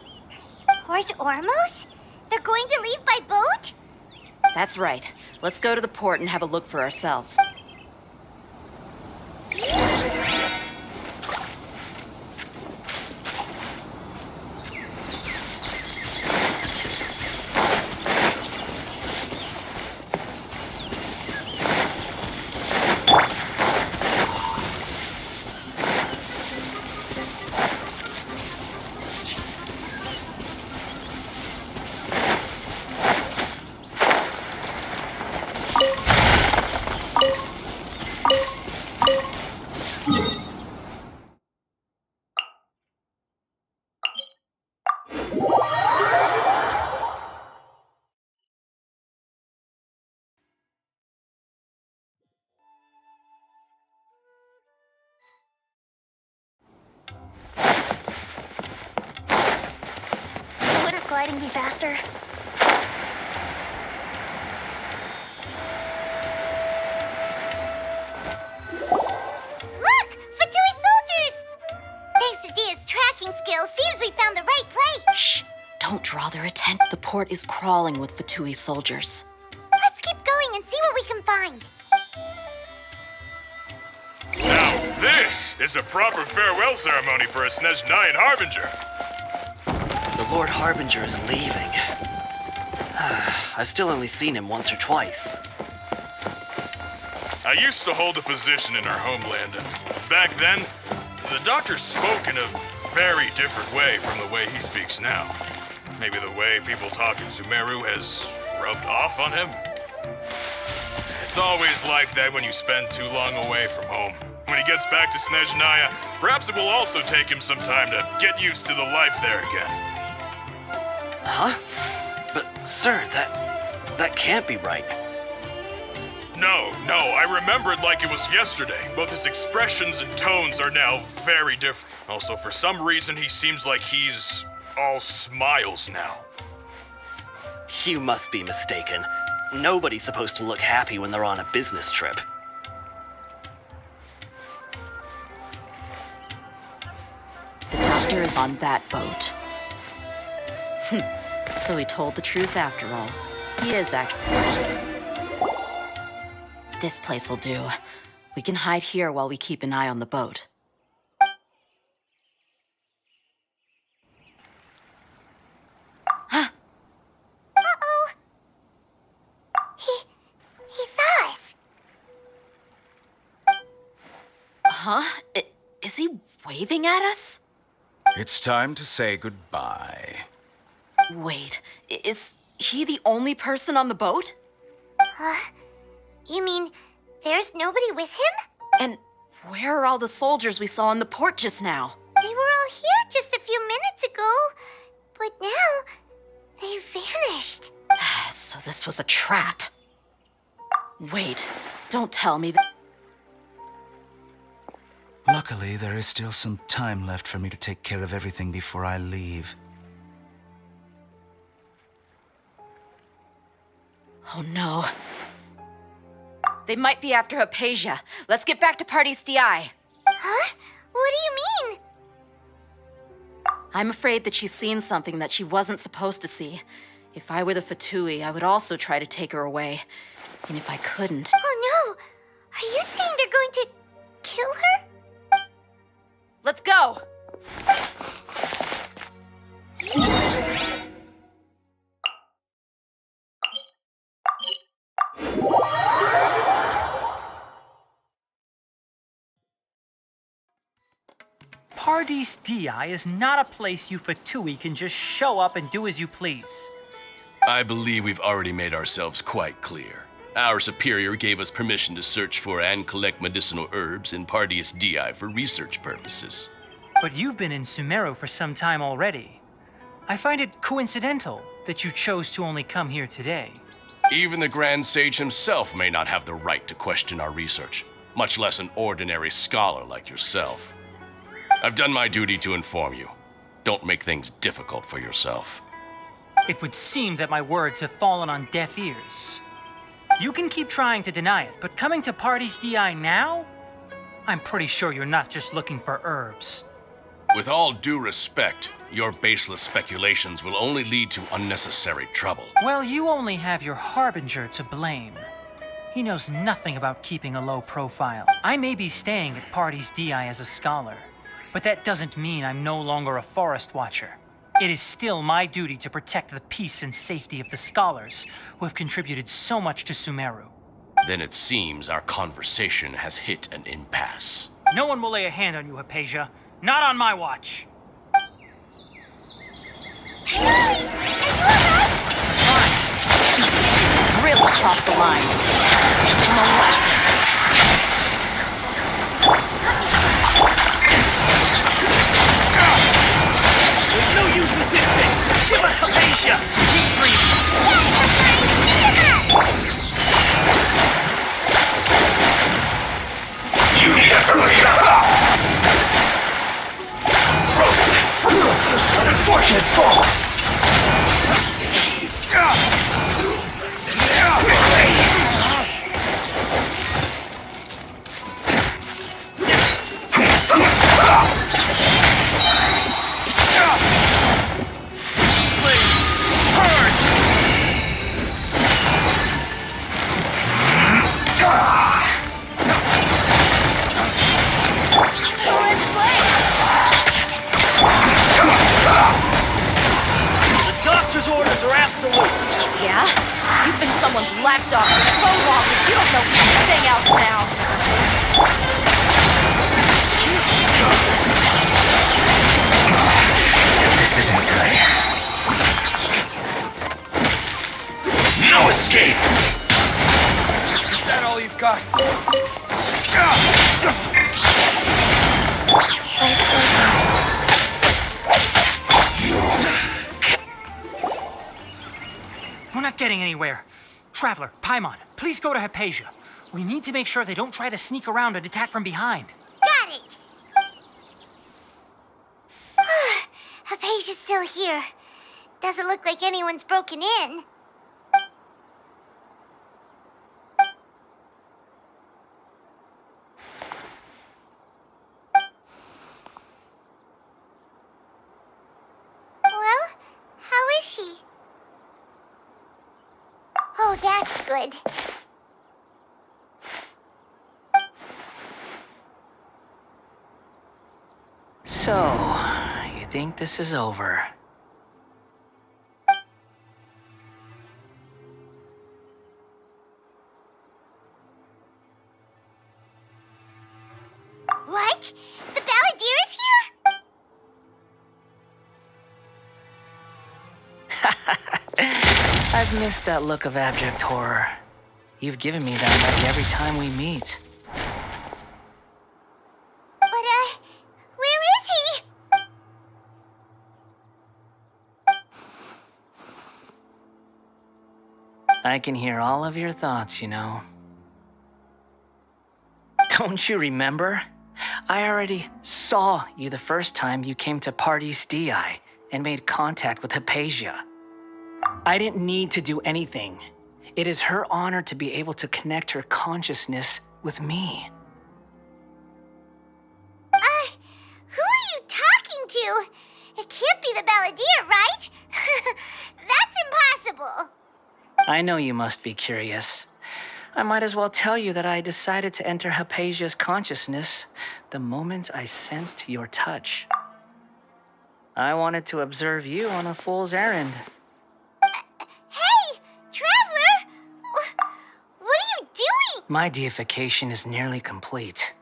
Port Ormos? They're going to leave by boat? That's right. Let's go to the port and have a look for ourselves. Wouldn't gliding be faster? Look! Fatui soldiers! Thanks to Dia's tracking skills, seems we found the right place. Shh! Don't draw their attention. The port is crawling with Fatui soldiers. Let's keep going and see what we can find. Now this is a proper farewell ceremony for a Snezhnayan Harbinger. The Lord Harbinger is leaving. I've still only seen him once or twice. I used to hold a position in our homeland, and back then, the doctor spoke in a very different way from the way he speaks now. Maybe the way people talk in Sumeru has rubbed off on him? It's always like that when you spend too long away from home. When he gets back to Snezhnaya, perhaps it will also take him some time to get used to the life there again. Huh? But, sir, that can't be right. No, I remember it like it was yesterday. Both his expressions and tones are now very different. Also, for some reason, he seems like he's all smiles now. You must be mistaken. Nobody's supposed to look happy when they're on a business trip. The doctor is on that boat. So he told the truth after all. He is actually... This place will do. We can hide here while we keep an eye on the boat. Uh-oh. He saw us. Huh? Is he waving at us? It's time to say goodbye. Wait, is he the only person on the boat? You mean there's nobody with him? And where are all the soldiers we saw in the port just now? They were all here just a few minutes ago, but now they vanished. So this was a trap. Wait, don't tell me that... Luckily, there is still some time left for me to take care of everything before I leave. Oh no. They might be after Hypatia. Let's get back to Party's DI. Huh? What do you mean? I'm afraid that she's seen something that she wasn't supposed to see. If I were the Fatui, I would also try to take her away. And if I couldn't... Oh no! Are you saying they're going to kill her? Let's go! Party's DI is not a place you Fatui can just show up and do as you please. I believe we've already made ourselves quite clear. Our superior gave us permission to search for and collect medicinal herbs in Pardeus DI for research purposes. But you've been in Sumeru for some time already. I find it coincidental that you chose to only come here today. Even the Grand Sage himself may not have the right to question our research, much less an ordinary scholar like yourself. I've done my duty to inform you. Don't make things difficult for yourself. It would seem that my words have fallen on deaf ears. You can keep trying to deny it, but coming to Party's DI now? I'm pretty sure you're not just looking for herbs. With all due respect, your baseless speculations will only lead to unnecessary trouble. Well, you only have your Harbinger to blame. He knows nothing about keeping a low profile. I may be staying at Party's DI as a scholar, but that doesn't mean I'm no longer a forest watcher. It is still my duty to protect the peace and safety of the scholars who have contributed so much to Sumeru. Then it seems our conversation has hit an impasse. No one will lay a hand on you, Hypatia. Not on my watch. Fine. Really crossed the line. Molesting. There's no use resisting! Give us Hypatia! Keep dreaming! You need a hurry up! An unfortunate fall! Orders are absolute. Yeah? You've been someone's lapdog for so long that you don't know anything else now. This isn't good. No escape! Is that all you've got? We're not getting anywhere. Traveler, Paimon, please go to Hypatia. We need to make sure they don't try to sneak around and attack from behind. Got it! Hypatia's still here. Doesn't look like anyone's broken in. Well, how is she? Oh, that's good. So, you think this is over? What? The Balladeer is here? I've missed that look of abject horror. You've given me that like every time we meet. But, where is he? I can hear all of your thoughts, you know. Don't you remember? I already saw you the first time you came to Party's DI and made contact with Hypatia. I didn't need to do anything. It is her honor to be able to connect her consciousness with me. Who are you talking to? It can't be the Balladeer, right? That's impossible. I know you must be curious. I might as well tell you that I decided to enter Hypatia's consciousness the moment I sensed your touch. I wanted to observe you on a fool's errand. Hey, Traveler! What are you doing? My deification is nearly complete.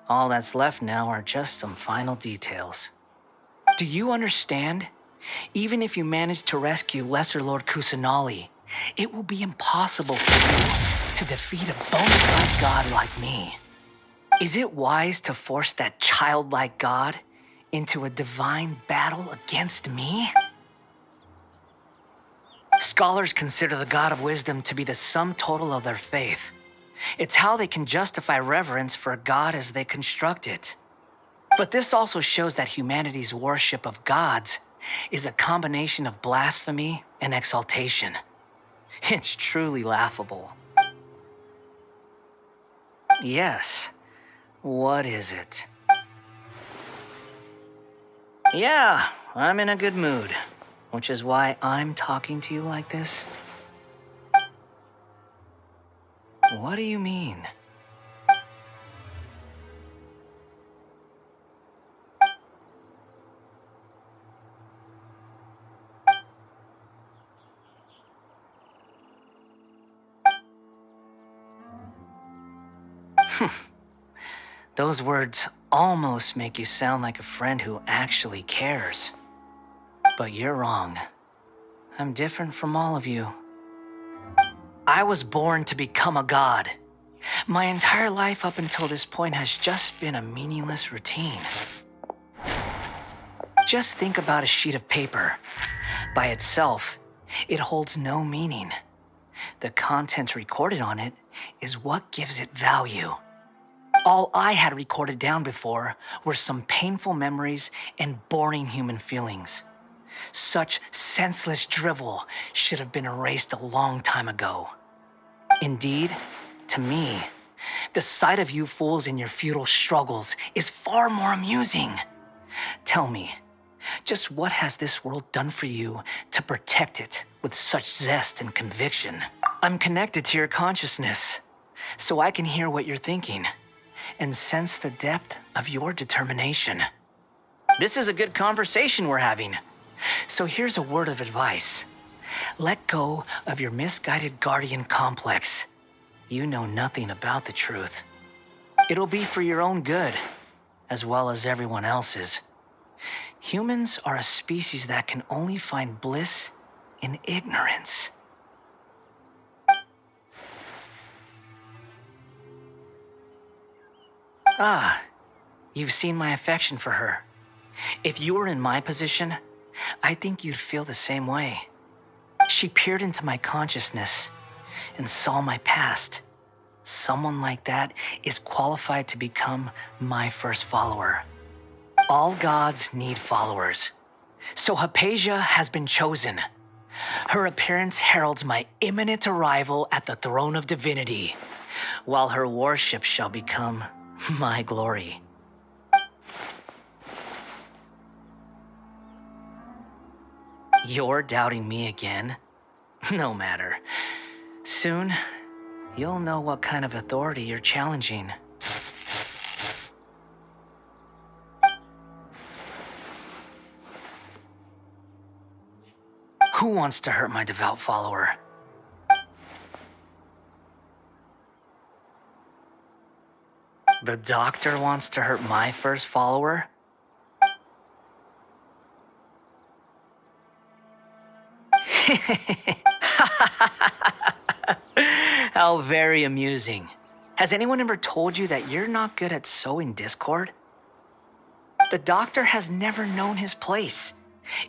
All that's left now are just some final details. Do you understand? Even if you manage to rescue Lesser Lord Kusanali, it will be impossible for you to defeat a bona fide god like me. Is it wise to force that childlike god into a divine battle against me? Scholars consider the God of Wisdom to be the sum total of their faith. It's how they can justify reverence for a god as they construct it. But this also shows that humanity's worship of gods is a combination of blasphemy and exaltation. It's truly laughable. Yes. What is it? Yeah, I'm in a good mood, which is why I'm talking to you like this. What do you mean? Those words almost make you sound like a friend who actually cares. But you're wrong. I'm different from all of you. I was born to become a god. My entire life up until this point has just been a meaningless routine. Just think about a sheet of paper. By itself, it holds no meaning. The content recorded on it is what gives it value. All I had recorded down before were some painful memories and boring human feelings. Such senseless drivel should have been erased a long time ago. Indeed, to me, the sight of you fools in your futile struggles is far more amusing. Tell me, just what has this world done for you to protect it with such zest and conviction? I'm connected to your consciousness, so I can hear what you're thinking and sense the depth of your determination. This is a good conversation we're having. So here's a word of advice. Let go of your misguided guardian complex. You know nothing about the truth. It'll be for your own good, as well as everyone else's. Humans are a species that can only find bliss in ignorance. Ah, you've seen my affection for her. If you were in my position, I think you'd feel the same way. She peered into my consciousness and saw my past. Someone like that is qualified to become my first follower. All gods need followers. So Hypatia has been chosen. Her appearance heralds my imminent arrival at the throne of divinity, while her worship shall become my glory. You're doubting me again? No matter. Soon, you'll know what kind of authority you're challenging. Who wants to hurt my devout follower? The doctor wants to hurt my first follower? How very amusing. Has anyone ever told you that you're not good at sowing discord? The doctor has never known his place.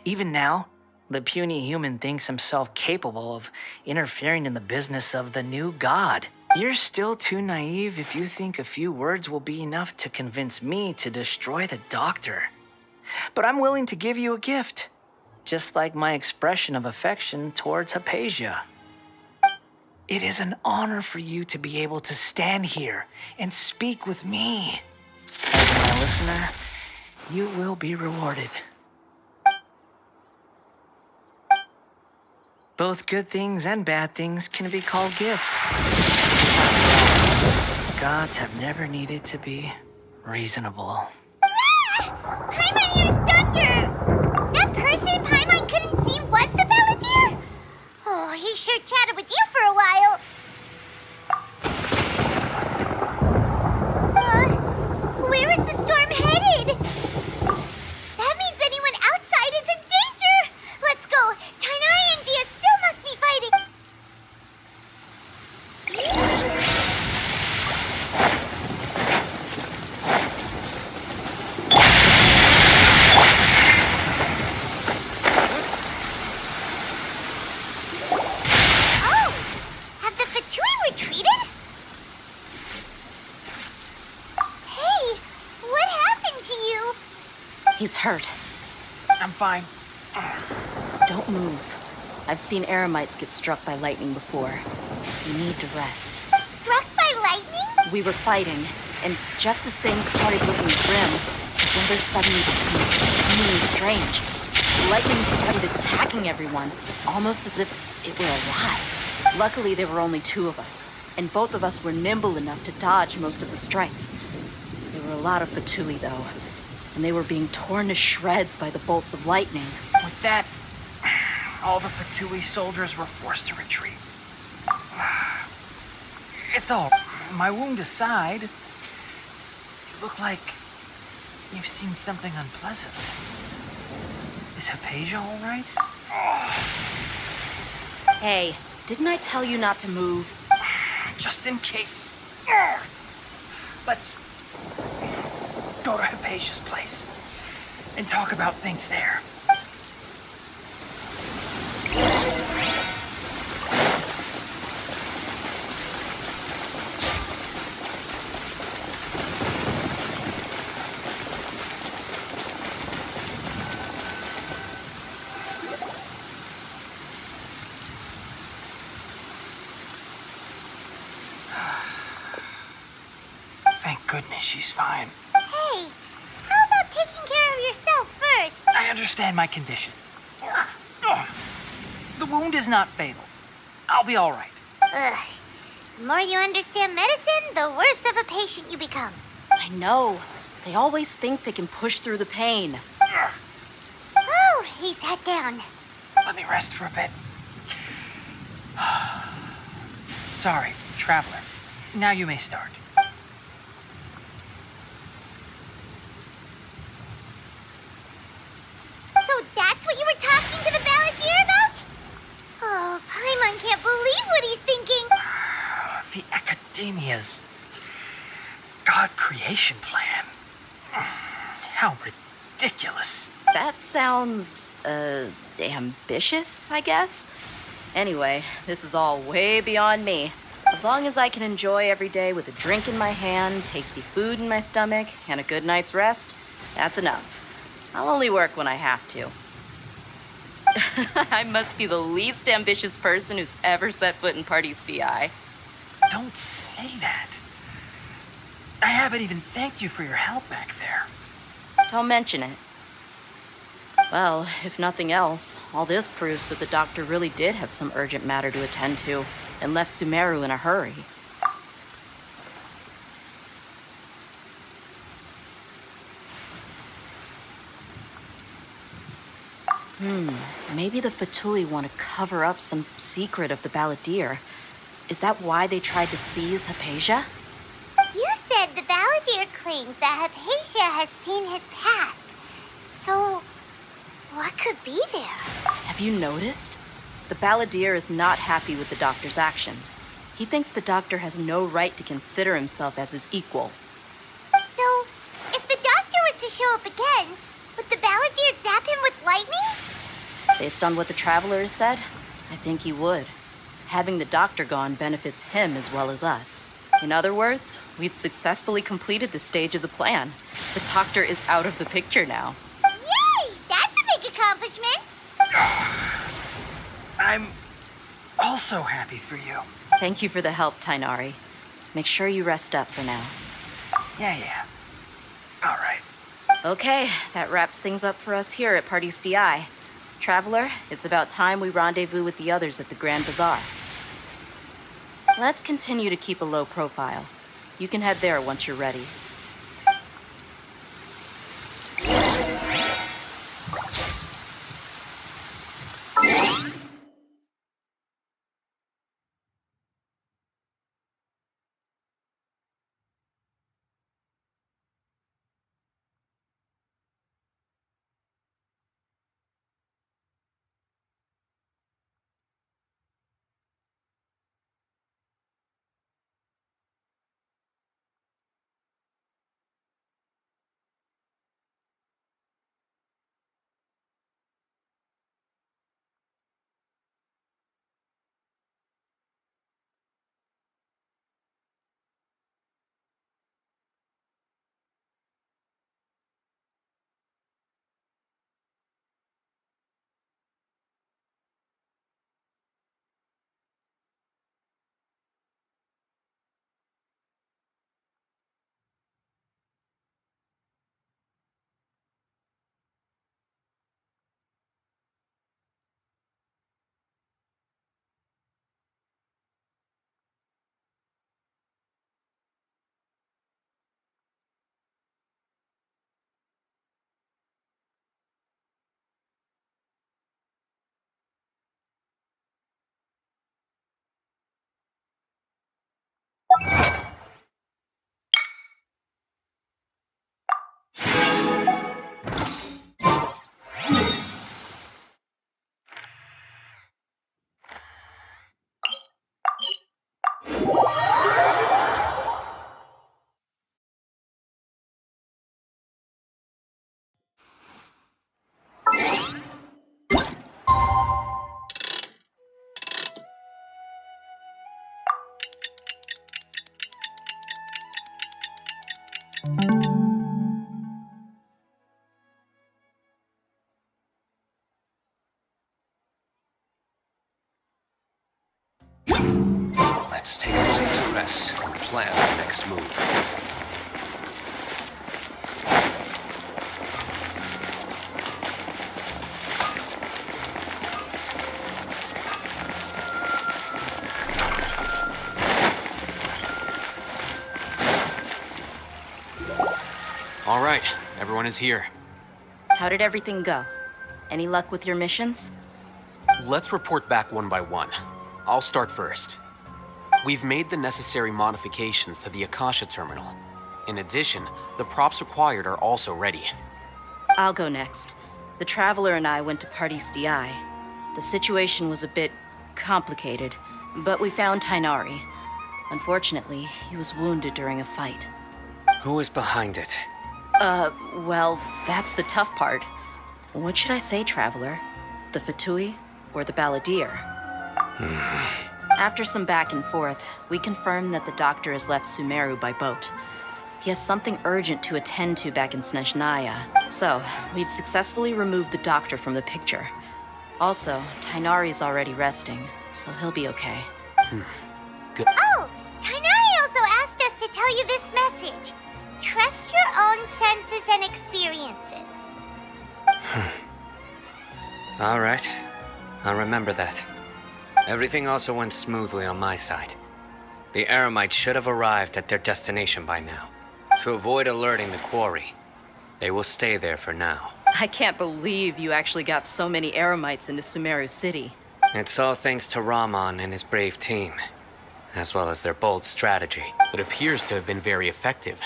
Even now, the puny human thinks himself capable of interfering in the business of the new god. You're still too naive if you think a few words will be enough to convince me to destroy the doctor. But I'm willing to give you a gift, just like my expression of affection towards Hypatia. It is an honor for you to be able to stand here and speak with me. As my listener, you will be rewarded. Both good things and bad things can be called gifts. Gods have never needed to be reasonable. Paimon hears thunder! That person Paimon couldn't see was the Balladeer? Oh, he sure chatted with you for a while. Where is the storm headed? That means anyone outside is in danger! Let's go! Tainari and Dia still must be fighting! Oh! Have the Fatui retreated? Hey! What happened to you? He's hurt. I'm fine. Don't move. I've seen eremites get struck by lightning before. You need to rest. Struck by lightning? We were fighting, and just as things started looking grim, the weather suddenly became extremely strange. The lightning started attacking everyone, almost as if it were alive. Luckily, there were only two of us, and both of us were nimble enough to dodge most of the strikes. There were a lot of Fatui, though, and they were being torn to shreds by the bolts of lightning. With that, all the Fatui soldiers were forced to retreat. It's all. My wound aside, you look like you've seen something unpleasant. Is Hypatia all right? Hey, didn't I tell you not to move? Just in case. Let's go to Hypatia's place and talk about things there. Thank goodness she's fine. Hey, how about taking care of yourself first? I understand my condition. The wound is not fatal. I'll be all right. Ugh. The more you understand medicine, the worse of a patient you become. I know. They always think they can push through the pain. Oh, he sat down. Let me rest for a bit. Sorry, traveler. Now you may start. So that's what you were talking to the Balladeer about? Oh, Paimon can't believe what he's thinking. The Academia's God creation plan. How ridiculous. That sounds, ambitious, I guess? Anyway, this is all way beyond me. As long as I can enjoy every day with a drink in my hand, tasty food in my stomach, and a good night's rest, that's enough. I'll only work when I have to. I must be the least ambitious person who's ever set foot in Party SDI. Don't say that. I haven't even thanked you for your help back there. Don't mention it. Well, if nothing else, all this proves that the doctor really did have some urgent matter to attend to and left Sumeru in a hurry. Maybe the Fatui want to cover up some secret of the Balladeer. Is that why they tried to seize Hypatia? You said the Balladeer claimed that Hypatia has seen his past. So, what could be there? Have you noticed? The Balladeer is not happy with the doctor's actions. He thinks the doctor has no right to consider himself as his equal. So, if the doctor was to show up again, would the Balladeer zap him with lightning? Based on what the Traveler has said, I think he would. Having the doctor gone benefits him as well as us. In other words, we've successfully completed this stage of the plan. The doctor is out of the picture now. Yay! That's a big accomplishment! I'm also happy for you. Thank you for the help, Tainari. Make sure you rest up for now. Yeah. All right. Okay, that wraps things up for us here at Party's DI. Traveler, it's about time we rendezvous with the others at the Grand Bazaar. Let's continue to keep a low profile. You can head there once you're ready. Let's take a moment to rest and plan the next move. All right, everyone is here. How did everything go? Any luck with your missions? Let's report back one by one. I'll start first. We've made the necessary modifications to the Akasha terminal. In addition, the props required are also ready. I'll go next. The Traveler and I went to Party's DI. The situation was a bit complicated, but we found Tainari. Unfortunately, he was wounded during a fight. Who is behind it? Well, that's the tough part. What should I say, Traveler? The Fatui or the Balladeer? After some back and forth, we confirmed that the doctor has left Sumeru by boat. He has something urgent to attend to back in Snezhnaya. So, we've successfully removed the doctor from the picture. Also, Tainari's already resting, so he'll be okay. Good. Oh, Tainari also asked us to tell you this message. Trust your own senses and experiences. All right. I'll remember that. Everything also went smoothly on my side. The Eremites should have arrived at their destination by now. To avoid alerting the quarry, they will stay there for now. I can't believe you actually got so many Eremites into Sumeru City. It's all thanks to Rahman and his brave team, as well as their bold strategy. It appears to have been very effective.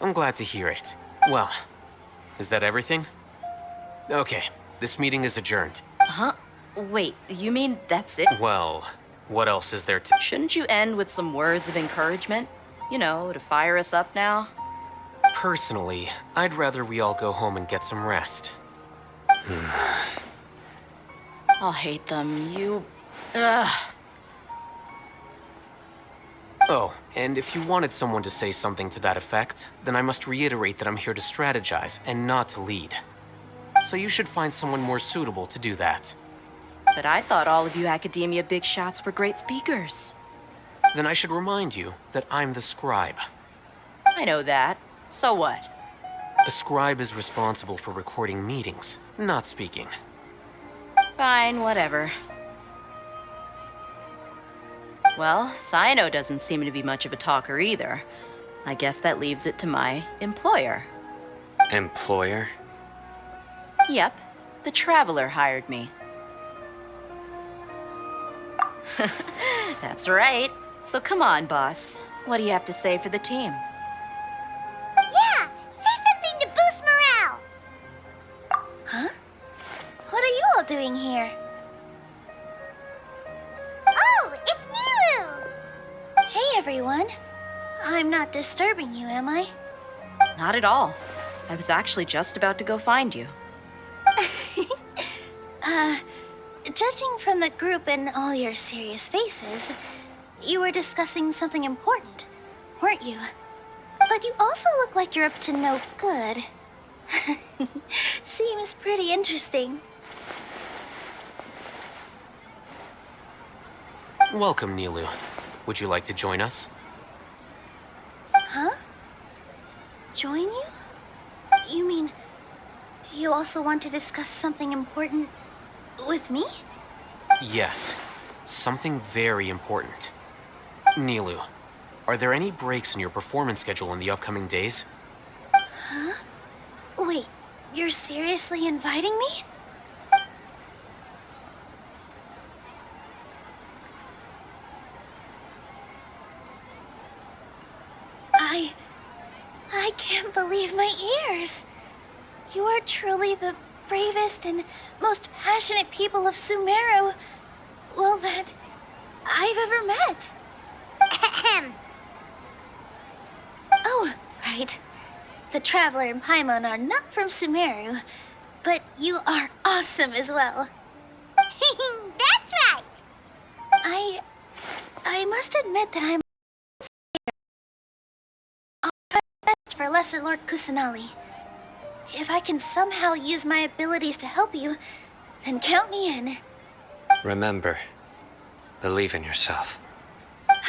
I'm glad to hear it. Well, is that everything? Okay, this meeting is adjourned. Huh? Wait, you mean that's it? Well, what else is there to... Shouldn't you end with some words of encouragement? You know, to fire us up now? Personally, I'd rather we all go home and get some rest. I'll hate them. Ugh. Oh, and if you wanted someone to say something to that effect, then I must reiterate that I'm here to strategize and not to lead. So you should find someone more suitable to do that. But I thought all of you academia big shots were great speakers. Then I should remind you that I'm the scribe. I know that. So what? A scribe is responsible for recording meetings, not speaking. Fine, whatever. Well, Sino doesn't seem to be much of a talker either. I guess that leaves it to my employer. Employer? Yep, the Traveler hired me. That's right. So come on, boss. What do you have to say for the team? Yeah, say something to boost morale. Huh? What are you all doing here? Oh, it's Nilu! Hey, everyone. I'm not disturbing you, am I? Not at all. I was actually just about to go find you. Judging from the group and all your serious faces, you were discussing something important, weren't you? But you also look like you're up to no good. Seems pretty interesting. Welcome, Nilu. Would you like to join us? Huh? Join you? You mean you also want to discuss something important with me? Yes, something very important. Nilu, are there any breaks in your performance schedule in the upcoming days? Huh? Wait, you're seriously inviting me? I can't believe my ears. You are truly the bravest and most passionate people of Sumeru, well, that I've ever met. Ahem. Oh, right. The Traveler and Paimon are not from Sumeru, but you are awesome as well. That's right. I must admit that I'm for Lesser Lord Kusanali. If I can somehow use my abilities to help you, then count me in. Remember, believe in yourself.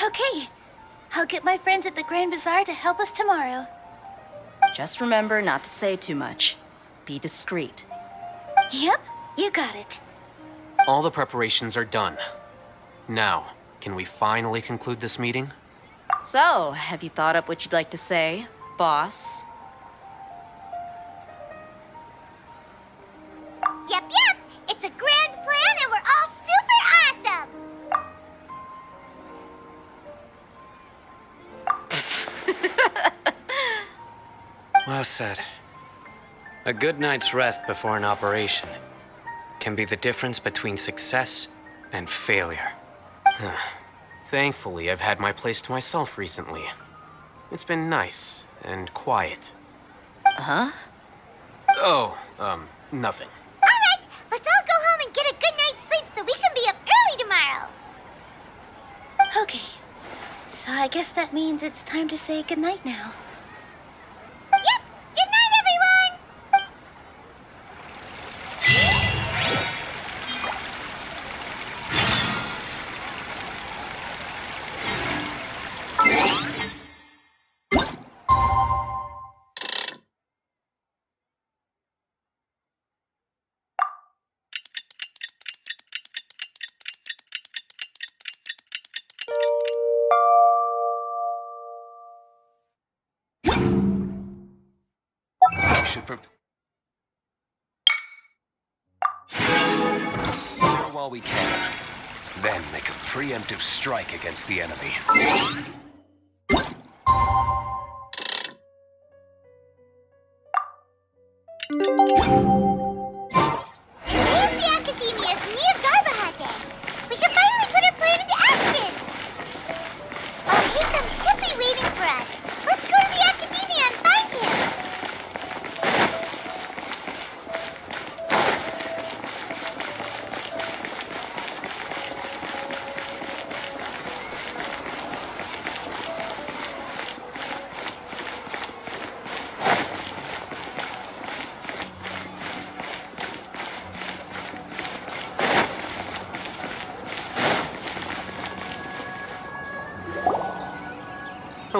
Okay. I'll get my friends at the Grand Bazaar to help us tomorrow. Just remember not to say too much. Be discreet. Yep, you got it. All the preparations are done. Now, can we finally conclude this meeting? So, have you thought up what you'd like to say, boss? Yep. It's a grand plan and we're all super awesome. Well said. A good night's rest before an operation can be the difference between success and failure. Thankfully, I've had my place to myself recently. It's been nice and quiet. Huh? Oh, nothing. Alright, let's all go home and get a good night's sleep so we can be up early tomorrow. Okay, so I guess that means it's time to say goodnight now. Yep, good night, everyone! Should while we can. Then make a preemptive strike against the enemy. Here's the Academia's near Garbahate. We can finally put our plan into action. Oh, Hitham should be waiting for us. Let's go to the Academia and find him.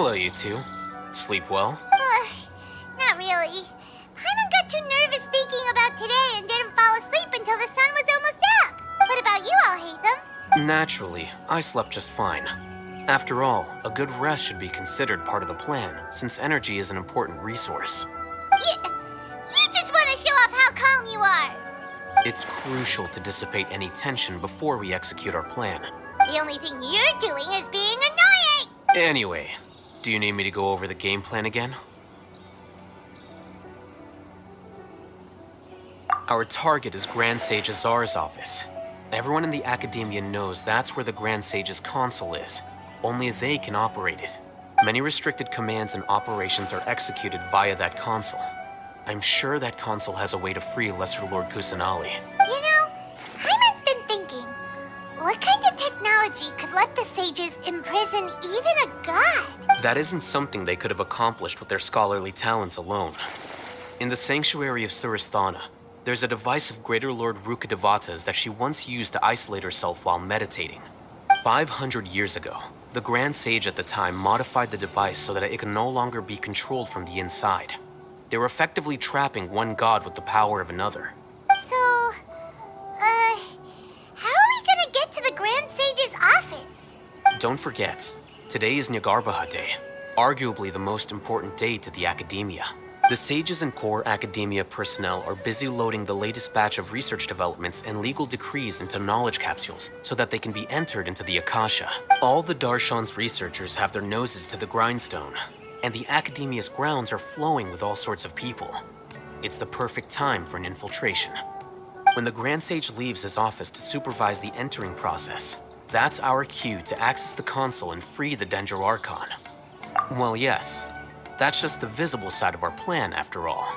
Hello, you two. Sleep well? Not really. Paimon got too nervous thinking about today and didn't fall asleep until the sun was almost up. What about you, Alhaitham? Naturally, I slept just fine. After all, a good rest should be considered part of the plan, since energy is an important resource. You just want to show off how calm you are. It's crucial to dissipate any tension before we execute our plan. The only thing you're doing is being annoying. Anyway, do you need me to go over the game plan again? Our target is Grand Sage Azar's office. Everyone in the Academia knows that's where the Grand Sage's console is. Only they can operate it. Many restricted commands and operations are executed via that console. I'm sure that console has a way to free Lesser Lord Kusanali. You know, Paimon's been thinking, what kind of technology could let the sages imprison even a god? That isn't something they could have accomplished with their scholarly talents alone. In the Sanctuary of Suristhana, there's a device of Greater Lord Rukkhadevata's that she once used to isolate herself while meditating. 500 years ago, the Grand Sage at the time modified the device so that it could no longer be controlled from the inside. They were effectively trapping one god with the power of another. So, how are we gonna get to the Grand Sage's office? Don't forget, today is Nyagarbha Day, arguably the most important day to the Academia. The sages and core Academia personnel are busy loading the latest batch of research developments and legal decrees into knowledge capsules so that they can be entered into the Akasha. All the Darshan's researchers have their noses to the grindstone, and the Academia's grounds are flowing with all sorts of people. It's the perfect time for an infiltration. When the Grand Sage leaves his office to supervise the entering process, that's our cue to access the console and free the Dendro Archon. Well, yes. That's just the visible side of our plan, after all.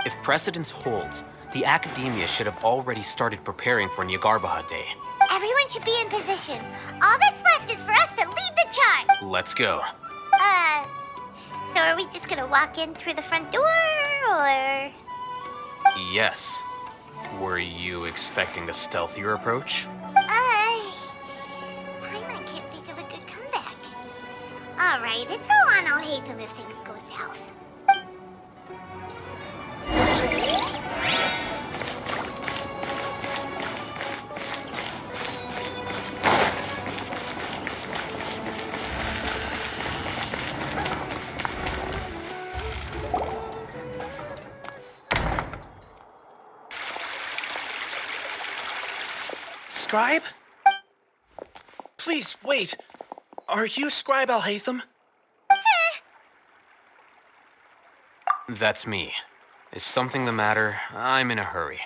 If precedence holds, the Academia should have already started preparing for Nyagarbha Day. Everyone should be in position. All that's left is for us to lead the charge. Let's go. So are we just gonna walk in through the front door, or...? Yes. Were you expecting a stealthier approach? Paimon can't think of a good comeback. Alright, it's all on Alhaitham if things go south. Scribe? Please, wait. Are you Scribe Alhaitham? That's me. Is something the matter? I'm in a hurry.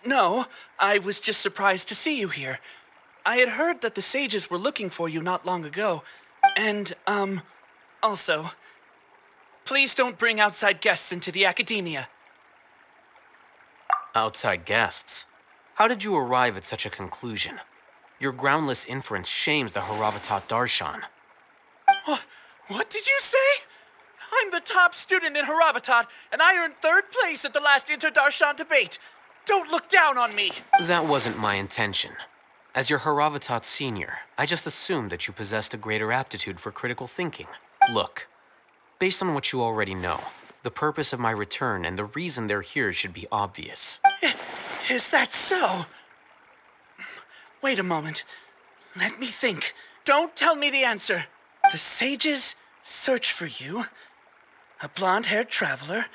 No. I was just surprised to see you here. I had heard that the sages were looking for you not long ago. And, also, please don't bring outside guests into the Academia. Outside guests? How did you arrive at such a conclusion? Your groundless inference shames the Haravatat Darshan. What did you say? I'm the top student in Haravatat, and I earned 3rd place at the last Inter-Darshan debate. Don't look down on me. That wasn't my intention. As your Haravatat senior, I just assumed that you possessed a greater aptitude for critical thinking. Look, based on what you already know, the purpose of my return and the reason they're here should be obvious. Is that so? Wait a moment. Let me think. Don't tell me the answer. The sages search for you. A blonde-haired traveler.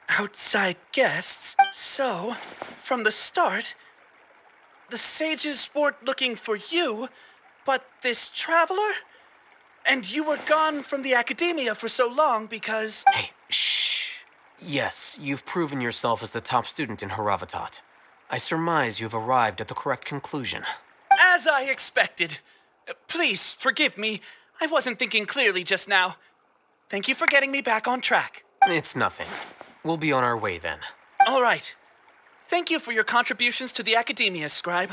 Outside guests. So, from the start, the sages weren't looking for you, but this traveler? And you were gone from the Academia for so long because... Hey, shh. Yes, you've proven yourself as the top student in Haravatat. I surmise you've arrived at the correct conclusion. As I expected. Please, forgive me. I wasn't thinking clearly just now. Thank you for getting me back on track. It's nothing. We'll be on our way then. All right. Thank you for your contributions to the Academia, Scribe.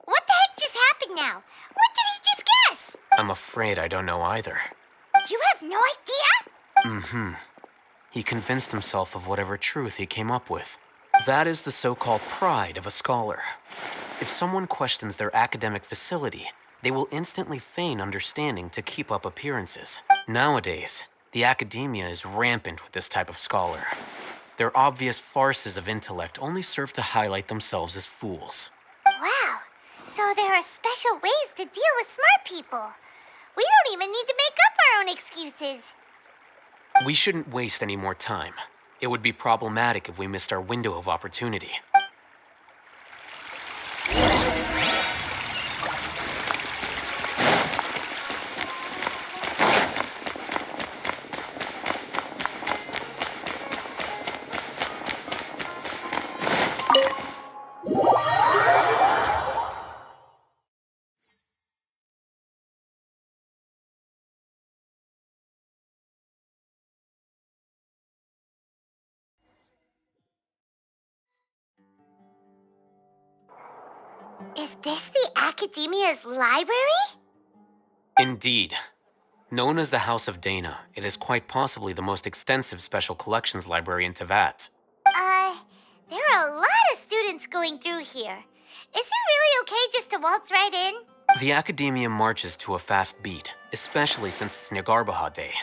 What the heck just happened now? What did he just guess? I'm afraid I don't know either. You have no idea? Mm-hmm. He convinced himself of whatever truth he came up with. That is the so-called pride of a scholar. If someone questions their academic facility, they will instantly feign understanding to keep up appearances. Nowadays, the academia is rampant with this type of scholar. Their obvious farces of intellect only serve to highlight themselves as fools. Wow, so there are special ways to deal with smart people. We don't even need to make up our own excuses. We shouldn't waste any more time. It would be problematic if we missed our window of opportunity. Is this the Academia's library? Indeed. Known as the House of Dana, it is quite possibly the most extensive special collections library in Teyvat. There are a lot of students going through here. Is it really okay just to waltz right in? The Academia marches to a fast beat, especially since it's Nyargarbaha Day.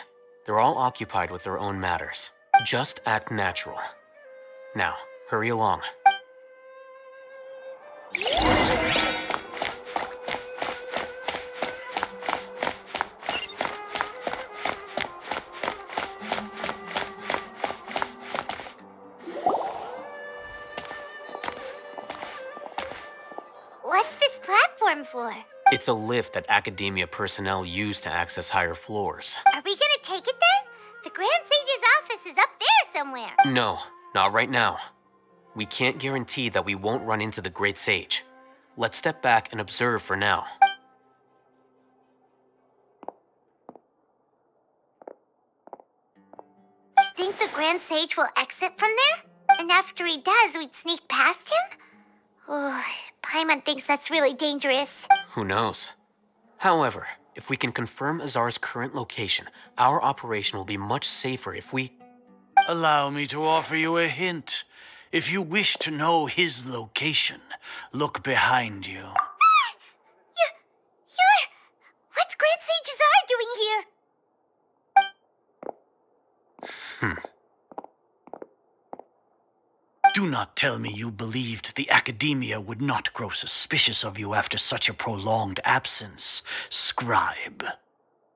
They're all occupied with their own matters. Just act natural. Now, hurry along. What's this platform for? It's a lift that Academia personnel use to access higher floors. Are we gonna take it then? The Grand Sage's office is up there somewhere. No, not right now. We can't guarantee that we won't run into the Great Sage. Let's step back and observe for now. You think the Grand Sage will exit from there? And after he does, we'd sneak past him? Oh, Paimon thinks that's really dangerous. Who knows? However, if we can confirm Azar's current location, our operation will be much safer if we... Allow me to offer you a hint. If you wish to know his location, look behind you. What's Grand Sage Azar doing here? Do not tell me you believed the Academia would not grow suspicious of you after such a prolonged absence, scribe.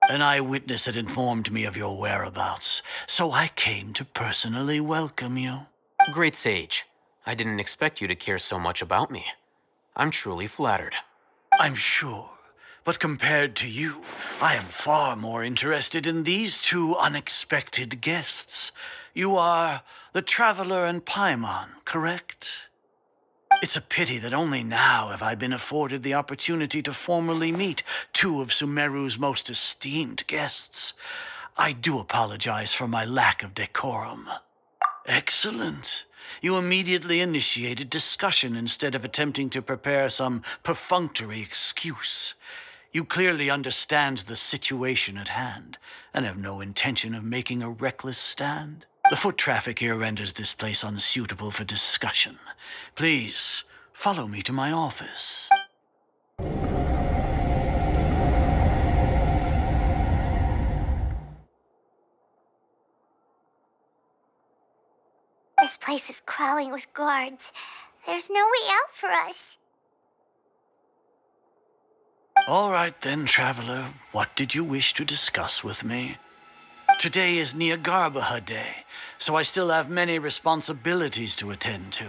An eyewitness had informed me of your whereabouts, so I came to personally welcome you. Great Sage, I didn't expect you to care so much about me. I'm truly flattered. I'm sure, but compared to you, I am far more interested in these two unexpected guests. You are the Traveler and Paimon, correct? It's a pity that only now have I been afforded the opportunity to formally meet two of Sumeru's most esteemed guests. I do apologize for my lack of decorum. Excellent. You immediately initiated discussion instead of attempting to prepare some perfunctory excuse. You clearly understand the situation at hand and have no intention of making a reckless stand. The foot traffic here renders this place unsuitable for discussion. Please, follow me to my office. This place is crawling with guards. There's no way out for us. All right then, Traveler. What did you wish to discuss with me? Today is Nyargarbaha Day, so I still have many responsibilities to attend to.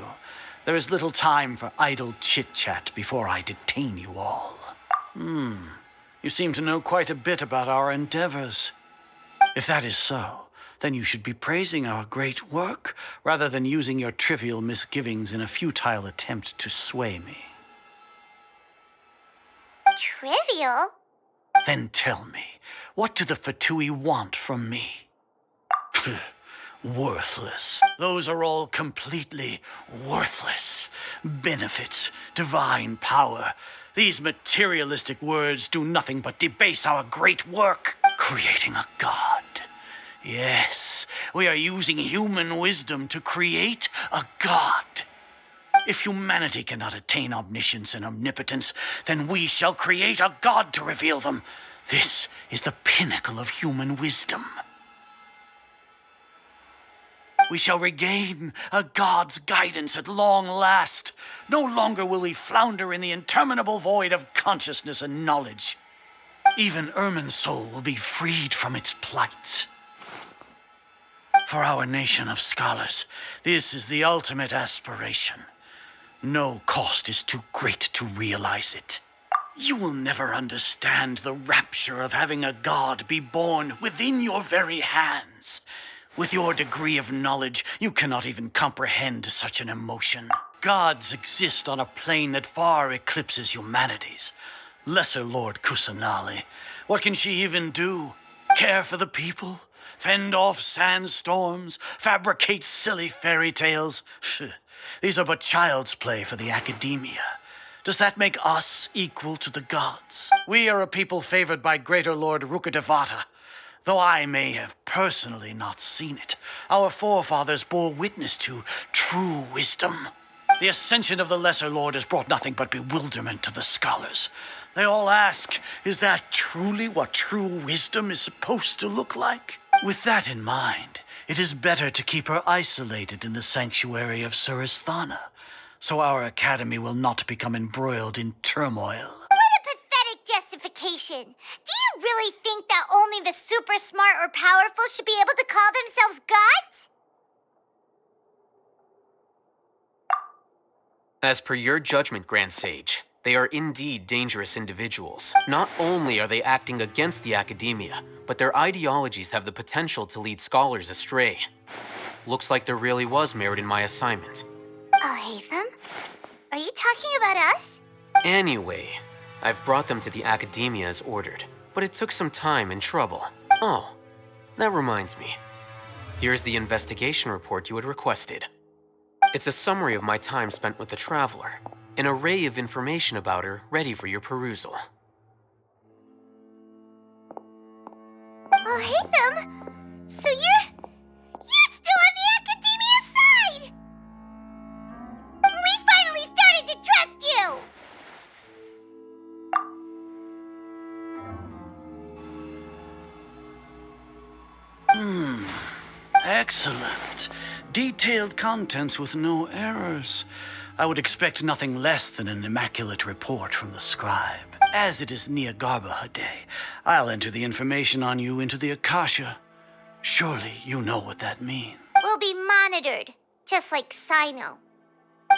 There is little time for idle chit-chat before I detain you all. You seem to know quite a bit about our endeavors. If that is so, then you should be praising our great work rather than using your trivial misgivings in a futile attempt to sway me. Trivial? Then tell me, what do the Fatui want from me? Worthless. Those are all completely worthless. Benefits, divine power. These materialistic words do nothing but debase our great work. Creating a god. Yes, we are using human wisdom to create a god. If humanity cannot attain omniscience and omnipotence, then we shall create a god to reveal them. This is the pinnacle of human wisdom. We shall regain a god's guidance at long last. No longer will we flounder in the interminable void of consciousness and knowledge. Even Ermin's soul will be freed from its plight. For our nation of scholars, this is the ultimate aspiration. No cost is too great to realize it. You will never understand the rapture of having a god be born within your very hands. With your degree of knowledge, you cannot even comprehend such an emotion. Gods exist on a plane that far eclipses humanity's. Lesser Lord Kusanali, what can she even do? Care for the people? Fend off sandstorms? Fabricate silly fairy tales? These are but child's play for the academia. Does that make us equal to the gods? We are a people favored by Greater Lord Rukadevata. Though I may have personally not seen it, our forefathers bore witness to true wisdom. The ascension of the Lesser Lord has brought nothing but bewilderment to the scholars. They all ask, is that truly what true wisdom is supposed to look like? With that in mind, it is better to keep her isolated in the sanctuary of Surasthana, so our academy will not become embroiled in turmoil. What a pathetic justification. Do you really think that only the super smart or powerful should be able to call themselves gods? As per your judgment, Grand Sage, they are indeed dangerous individuals. Not only are they acting against the academia, but their ideologies have the potential to lead scholars astray. Looks like there really was merit in my assignment. Oh, Hatham? Are you talking about us? Anyway, I've brought them to the academia as ordered, but it took some time and trouble. Oh, that reminds me. Here's the investigation report you had requested. It's a summary of my time spent with the Traveler. An array of information about her ready for your perusal. Oh, Hatham! So you're still on the academia side! We finally started to trust you! Excellent. Detailed contents with no errors. I would expect nothing less than an immaculate report from the scribe. As it is Niagarbha Day, I'll enter the information on you into the Akasha. Surely you know what that means. We'll be monitored, just like Sino.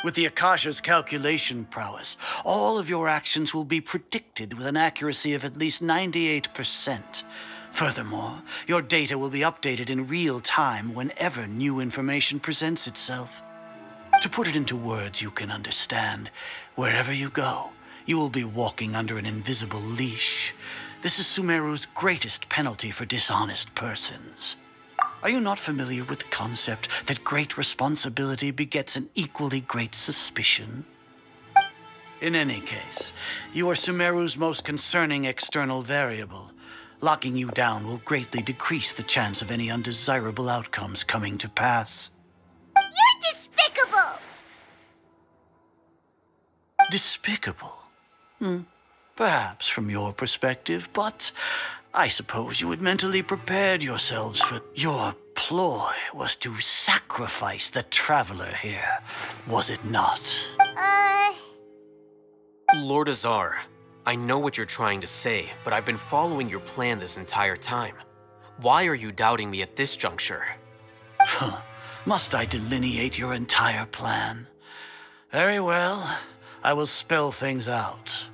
With the Akasha's calculation prowess, all of your actions will be predicted with an accuracy of at least 98%. Furthermore, your data will be updated in real time whenever new information presents itself. To put it into words you can understand, wherever you go, you will be walking under an invisible leash. This is Sumeru's greatest penalty for dishonest persons. Are you not familiar with the concept that great responsibility begets an equally great suspicion? In any case, you are Sumeru's most concerning external variable. Locking you down will greatly decrease the chance of any undesirable outcomes coming to pass. You're despicable! Despicable? Perhaps from your perspective, but I suppose you had mentally prepared yourselves for... Your ploy was to sacrifice the Traveler here, was it not? Lord Azar, I know what you're trying to say, but I've been following your plan this entire time. Why are you doubting me at this juncture? Must I delineate your entire plan? Very well. I will spell things out.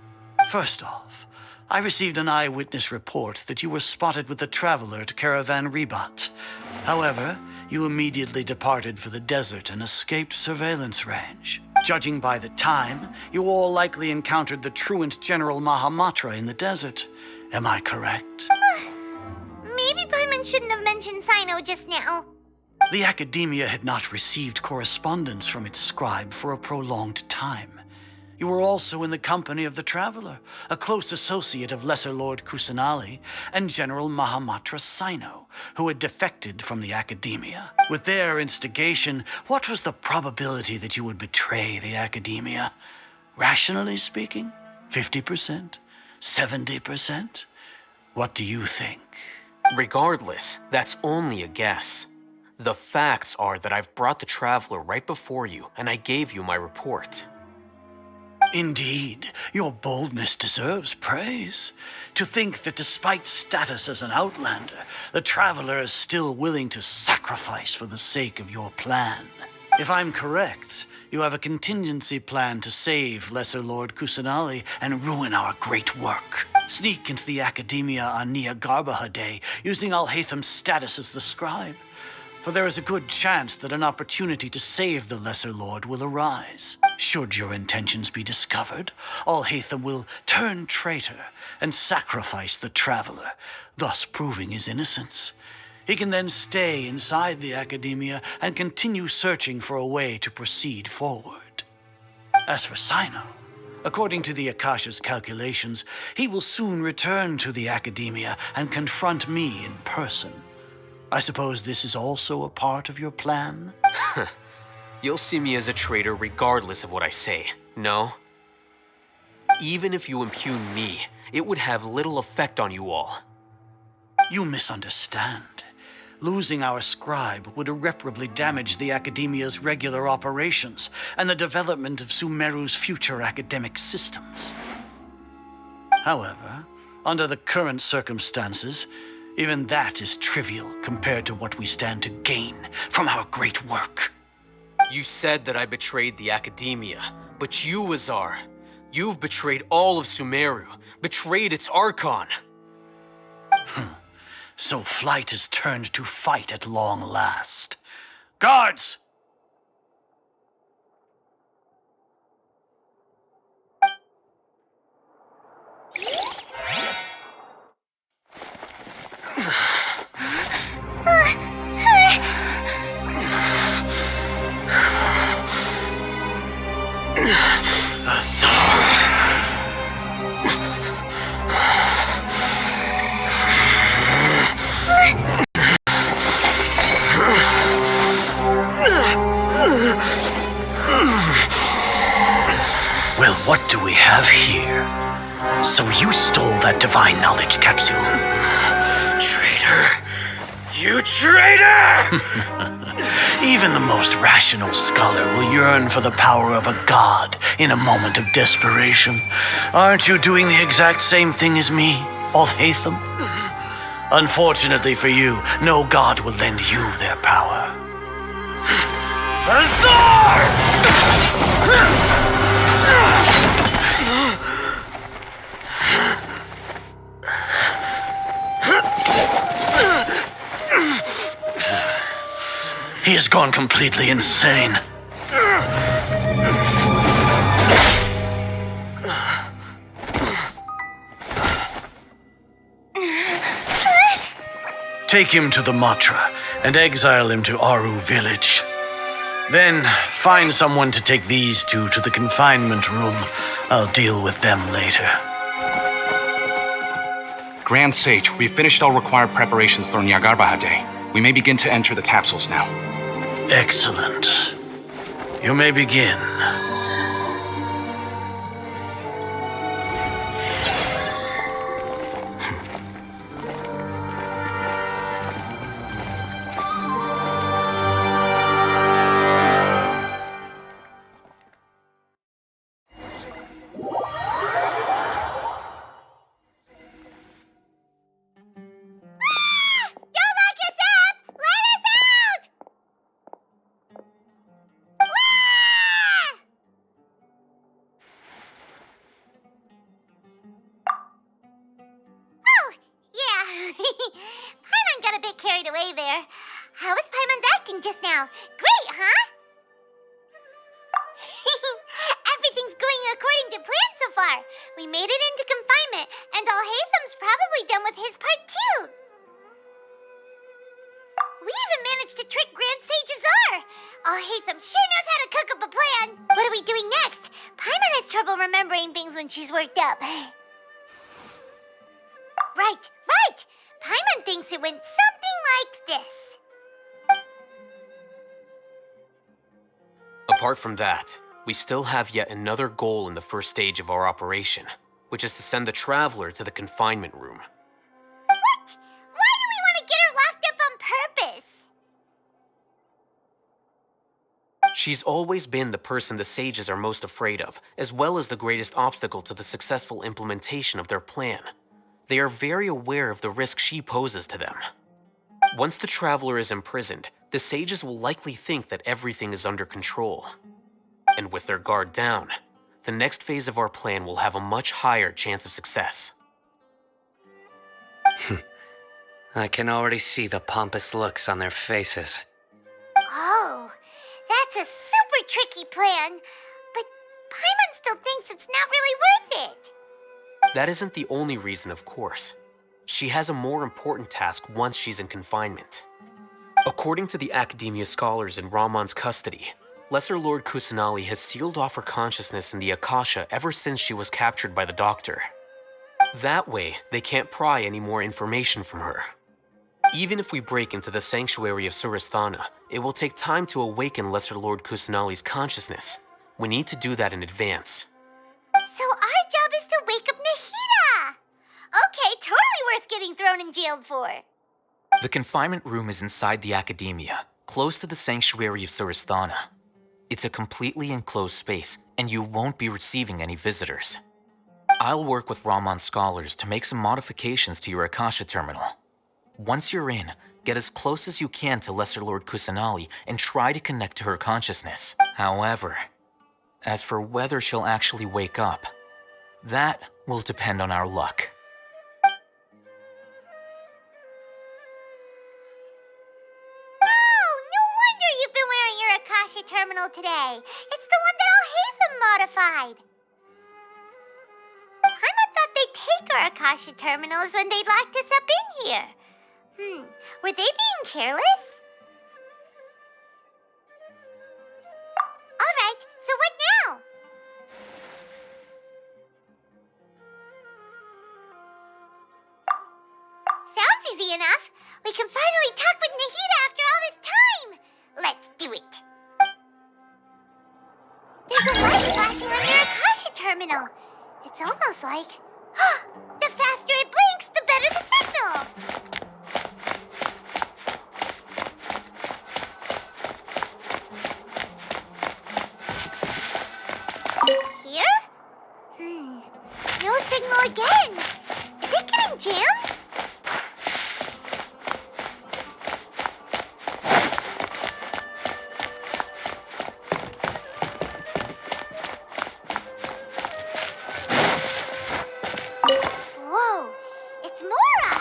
First off, I received an eyewitness report that you were spotted with the Traveler at Caravan Ribat. However, you immediately departed for the desert and escaped surveillance range. Judging by the time, you all likely encountered the truant General Mahamatra in the desert. Am I correct? Maybe Paimon shouldn't have mentioned Sino just now. The academia had not received correspondence from its scribe for a prolonged time. You were also in the company of the Traveler, a close associate of Lesser Lord Kusanali and General Mahamatra Sino, who had defected from the Academia. With their instigation, what was the probability that you would betray the Academia? Rationally speaking, 50%? 70%? What do you think? Regardless, that's only a guess. The facts are that I've brought the Traveler right before you, and I gave you my report. Indeed, your boldness deserves praise. To think that despite status as an outlander, the Traveler is still willing to sacrifice for the sake of your plan. If I'm correct, you have a contingency plan to save Lesser Lord Kusanali and ruin our great work. Sneak into the Academia on Nia Garbaha Day, using Alhaitham's status as the scribe. For there is a good chance that an opportunity to save the Lesser Lord will arise. Should your intentions be discovered, Alhaitham will turn traitor and sacrifice the Traveler, thus proving his innocence. He can then stay inside the Academia and continue searching for a way to proceed forward. As for Sino, according to the Akasha's calculations, he will soon return to the Academia and confront me in person. I suppose this is also a part of your plan? You'll see me as a traitor regardless of what I say, no? Even if you impugn me, it would have little effect on you all. You misunderstand. Losing our scribe would irreparably damage the Academia's regular operations and the development of Sumeru's future academic systems. However, under the current circumstances, even that is trivial compared to what we stand to gain from our great work. You said that I betrayed the Academia, but you, Azar, you've betrayed all of Sumeru, betrayed its archon. So flight has turned to fight at long last. Guards! Well, what do we have here? So you stole that divine knowledge capsule? Traitor! You traitor! Even the most rational scholar will yearn for the power of a god in a moment of desperation. Aren't you doing the exact same thing as me, Alhaitham? Unfortunately for you, no god will lend you their power. Azar! He has gone completely insane. Take him to the Matra and exile him to Aru village. Then find someone to take these two to the confinement room. I'll deal with them later. Grand Sage, we've finished all required preparations for Nyagarbha Day. We may begin to enter the capsules now. Excellent. You may begin. Paimon got a bit carried away there. How was Paimon acting just now? Great, huh? Everything's going according to plan so far. We made it into confinement, and Alhaitham's probably done with his part too. We even managed to trick Grand Sage Azar. Alhaitham sure knows how to cook up a plan. What are we doing next? Paimon has trouble remembering things when she's worked up. Right. Paimon thinks it went something like this. Apart from that, we still have yet another goal in the first stage of our operation, which is to send the Traveler to the confinement room. What? Why do we want to get her locked up on purpose? She's always been the person the sages are most afraid of, as well as the greatest obstacle to the successful implementation of their plan. They are very aware of the risk she poses to them. Once the Traveler is imprisoned, the sages will likely think that everything is under control. And with their guard down, the next phase of our plan will have a much higher chance of success. I can already see the pompous looks on their faces. Oh, that's a super tricky plan. But Paimon still thinks it's not really worth it. That isn't the only reason, of course. She has a more important task once she's in confinement. According to the Academia scholars in Ramon's custody, Lesser Lord Kusanali has sealed off her consciousness in the Akasha ever since she was captured by the Doctor. That way, they can't pry any more information from her. Even if we break into the sanctuary of Surasthana, it will take time to awaken Lesser Lord Kusanali's consciousness. We need to do that in advance. So our job is to wake up Nahida! Okay, totally worth getting thrown in jail for. The confinement room is inside the Academia, close to the sanctuary of Surasthana. It's a completely enclosed space, and you won't be receiving any visitors. I'll work with Ramon's scholars to make some modifications to your Akasha terminal. Once you're in, get as close as you can to Lesser Lord Kusanali and try to connect to her consciousness. However, as for whether she'll actually wake up, that will depend on our luck. No wonder you've been wearing your Akasha terminal today. It's the one that Al-Haytham modified. Paimon thought they'd take our Akasha terminals when they locked us up in here. Were they being careless? Alright, so what now? Sounds easy enough. We can finally talk with Nahida after all this time. Let's do it. There's a light flashing on your Akasha terminal. It's almost like... the faster it blinks, the better the signal. Here? No signal again. Is it getting jammed? Whoa, it's Mora!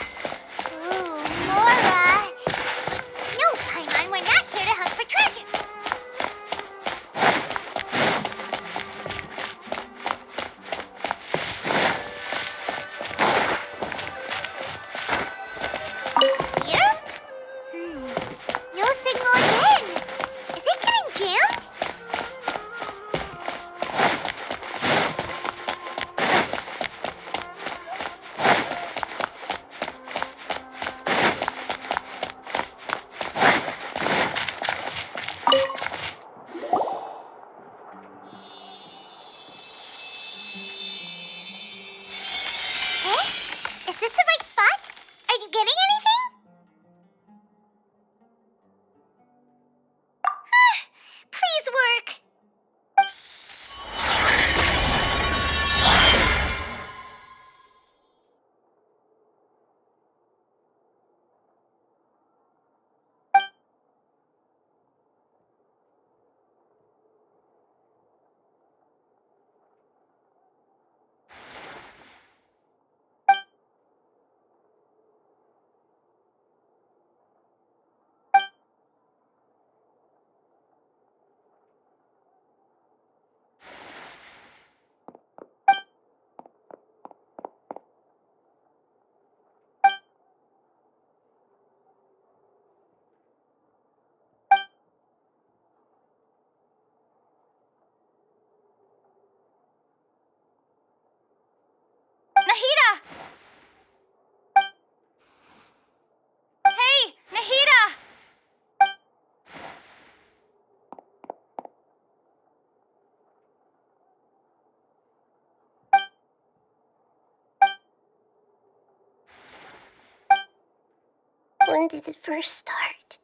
When did it first start?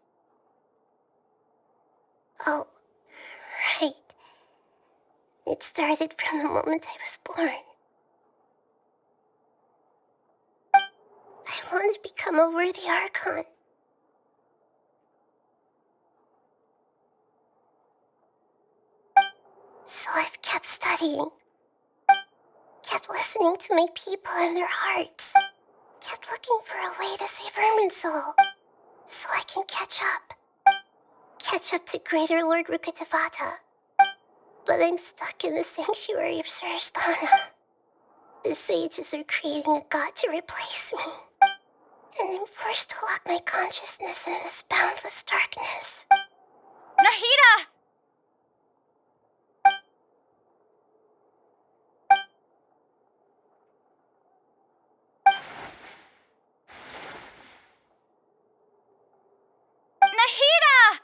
Oh, right. It started from the moment I was born. I want to become a worthy archon. So I've kept studying. Kept listening to my people and their hearts. Kept looking for a way to save Irminsul. So I can catch up. Catch up to Greater Lord Rukkhadevata. But I'm stuck in the sanctuary of Surasthana. The sages are creating a god to replace me. And I'm forced to lock my consciousness in this boundless darkness. Nahida! Nahida!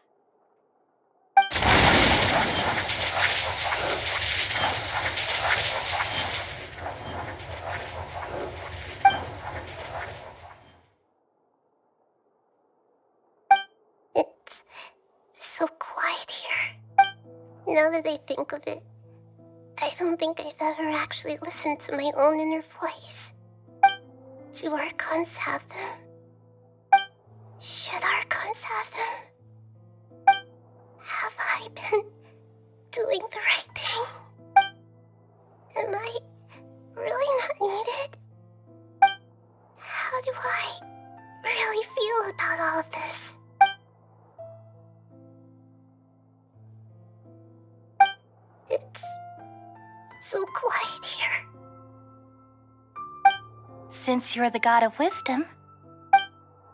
It's so quiet here. Now that I think of it, I don't think I've ever actually listened to my own inner voice. Do archons have them? Should archons have them? Have I been doing the right thing? Am I really not needed? How do I really feel about all of this? It's so quiet here. Since you're the god of wisdom,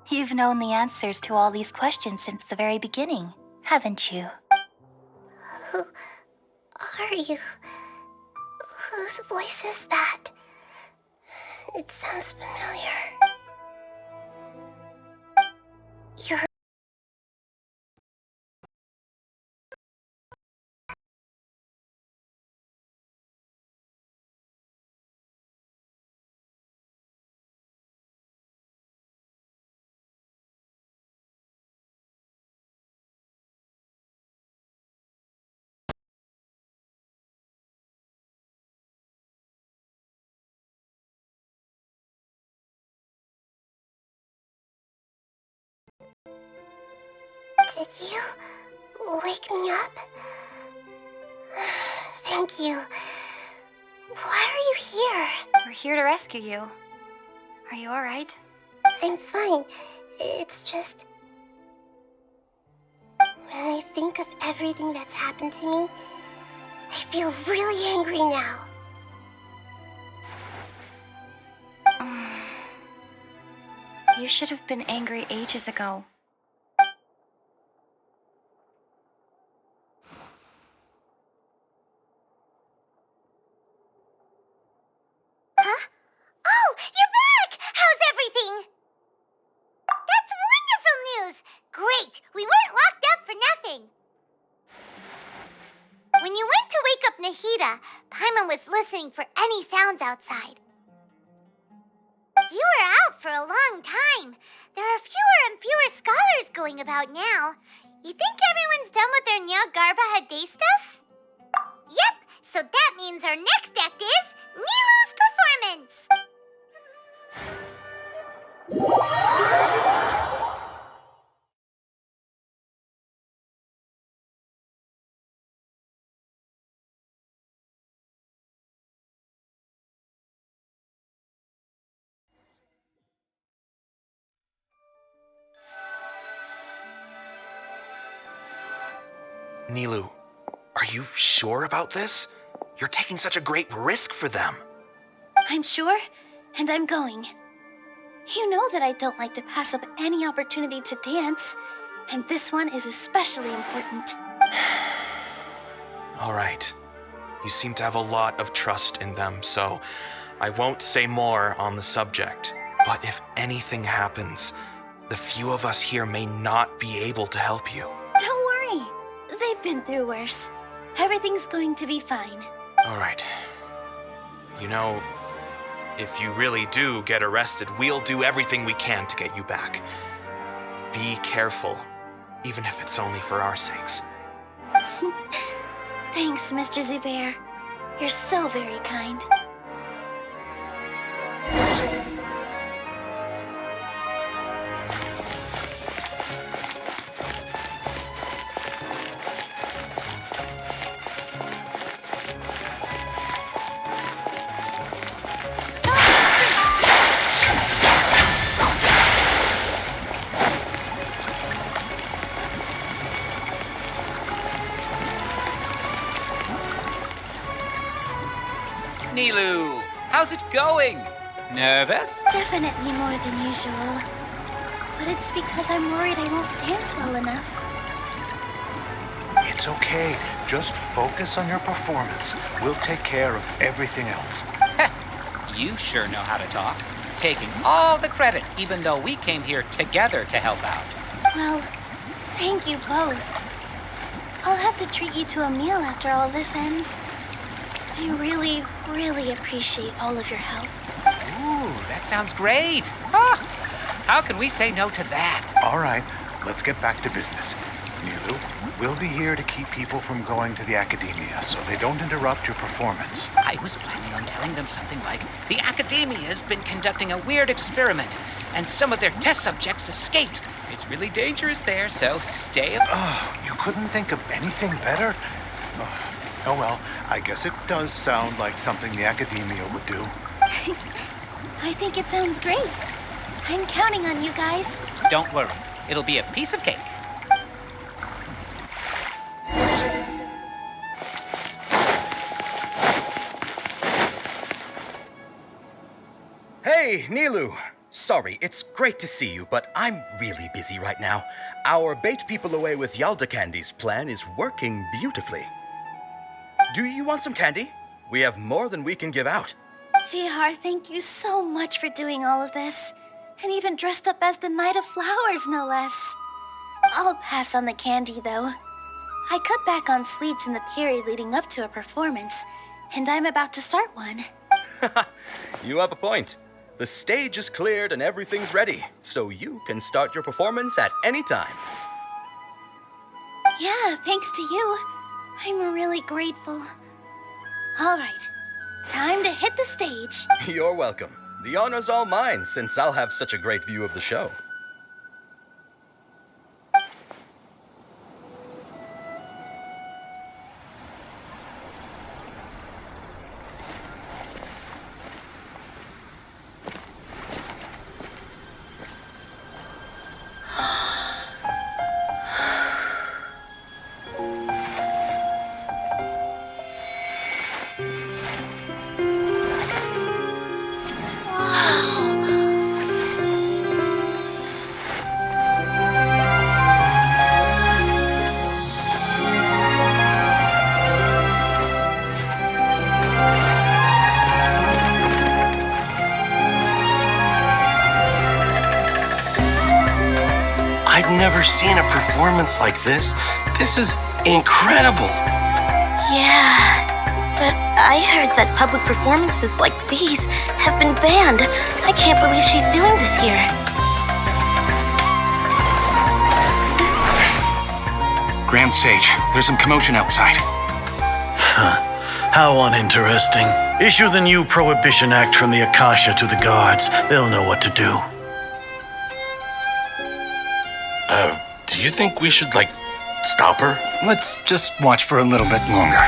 you've known the answers to all these questions since the very beginning, haven't you? Who are you? Whose voice is that? It sounds familiar. You're... Did you wake me up? Thank you. Why are you here? We're here to rescue you. Are you alright? I'm fine. It's just... when I think of everything that's happened to me, I feel really angry now. You should have been angry ages ago. Huh? Oh, you're back! How's everything? That's wonderful news! Great! We weren't locked up for nothing! When you went to wake up Nahida, Paimon was listening for any sounds outside. You were out for a long time. There are fewer and fewer scholars going about now. You think everyone's done with their Nyagarbha day stuff? Yep, so that means our next act is Nilu's performance! Nilu, are you sure about this? You're taking such a great risk for them. I'm sure, and I'm going. You know that I don't like to pass up any opportunity to dance, and this one is especially important. All right. You seem to have a lot of trust in them, so I won't say more on the subject. But if anything happens, the few of us here may not be able to help you. Don't worry. They've been through worse. Everything's going to be fine. All right. You know, if you really do get arrested, we'll do everything we can to get you back. be careful, even if it's only for our sakes. Thanks, Mr. Zubair. You're so very kind. Nilu, how's it going? Nervous? Definitely more than usual. But it's because I'm worried I won't dance well enough. It's okay. Just focus on your performance. We'll take care of everything else. You sure know how to talk. Taking all the credit, even though we came here together to help out. Well, thank you both. I'll have to treat you to a meal after all this ends. I really, really appreciate all of your help. Ooh, that sounds great. Ah, how can we say no to that? All right, let's get back to business. Nilu, we'll be here to keep people from going to the academia so they don't interrupt your performance. I was planning on telling them something like, the academia's been conducting a weird experiment, and some of their test subjects escaped. It's really dangerous there, so stay. Oh, you couldn't think of anything better? Oh well, I guess it does sound like something the academia would do. I think it sounds great. I'm counting on you guys. Don't worry, it'll be a piece of cake. Hey, Nilu! Sorry, it's great to see you, but I'm really busy right now. Our Bait People Away with Yalda Candies plan is working beautifully. Do you want some candy? We have more than we can give out. Vihar, thank you so much for doing all of this. And even dressed up as the Knight of Flowers, no less. I'll pass on the candy, though. I cut back on sweets in the period leading up to a performance, and I'm about to start one. You have a point. The stage is cleared and everything's ready, so you can start your performance at any time. Yeah, thanks to you. I'm really grateful. All right, time to hit the stage. You're welcome. The honor's all mine, since I'll have such a great view of the show. I've never seen a performance like this. This is incredible. Yeah, but I heard that public performances like these have been banned. I can't believe she's doing this here. Grand Sage, there's some commotion outside. How uninteresting. Issue the new Prohibition Act from the Akasha to the guards. They'll know what to do. Do you think we should, stop her? Let's just watch for a little bit longer.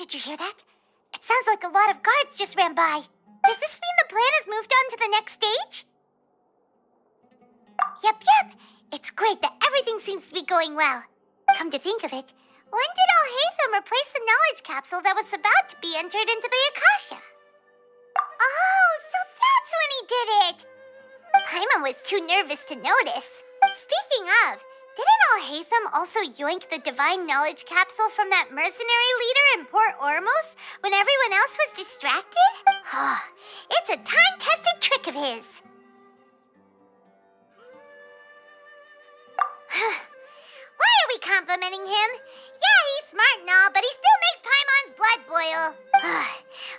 Did you hear that? It sounds like a lot of guards just ran by. Does this mean the plan has moved on to the next stage? Yep. It's great that everything seems to be going well. Come to think of it, when did Alhaitham replace the knowledge capsule that was about to be entered into the Akasha? Oh, so that's when he did it! Paimon was too nervous to notice. Speaking of, didn't Alhaitham also yoink the divine knowledge capsule from that mercenary leader in Port Ormos when everyone else was distracted? It's a time-tested trick of his. Why are we complimenting him? Yeah, he's smart and all, but he still makes Paimon's blood boil.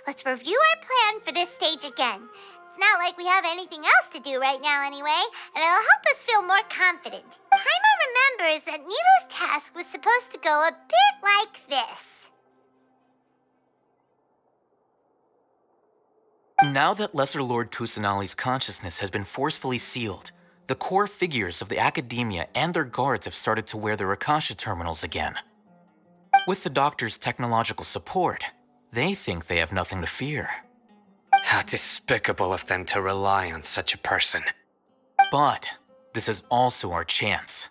Let's review our plan for this stage again. It's not like we have anything else to do right now anyway, and it'll help us feel more confident. Paimon remembers that Nilu's task was supposed to go a bit like this. Now that Lesser Lord Kusanali's consciousness has been forcefully sealed, the core figures of the academia and their guards have started to wear their Akasha terminals again. With the doctor's technological support, they think they have nothing to fear. How despicable of them to rely on such a person. But this is also our chance.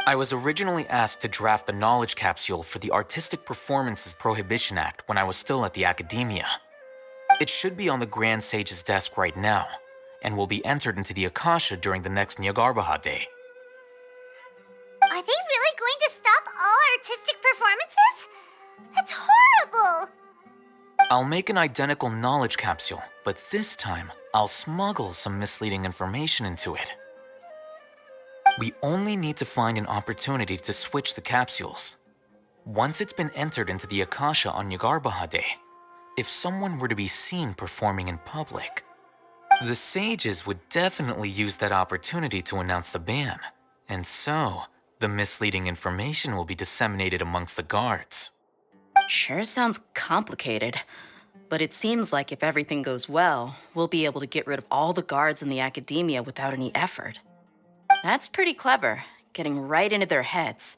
I was originally asked to draft the knowledge capsule for the Artistic Performances Prohibition Act when I was still at the academia. It should be on the Grand Sage's desk right now, and will be entered into the Akasha during the next Nyagarbha Day. Are they really going to stop all artistic performances? That's horrible! I'll make an identical knowledge capsule, but this time, I'll smuggle some misleading information into it. We only need to find an opportunity to switch the capsules. Once it's been entered into the Akasha on Nyagarbha Day, if someone were to be seen performing in public, the sages would definitely use that opportunity to announce the ban, and so the misleading information will be disseminated amongst the guards. Sure sounds complicated, but it seems like if everything goes well, we'll be able to get rid of all the guards in the academia without any effort. That's pretty clever, getting right into their heads.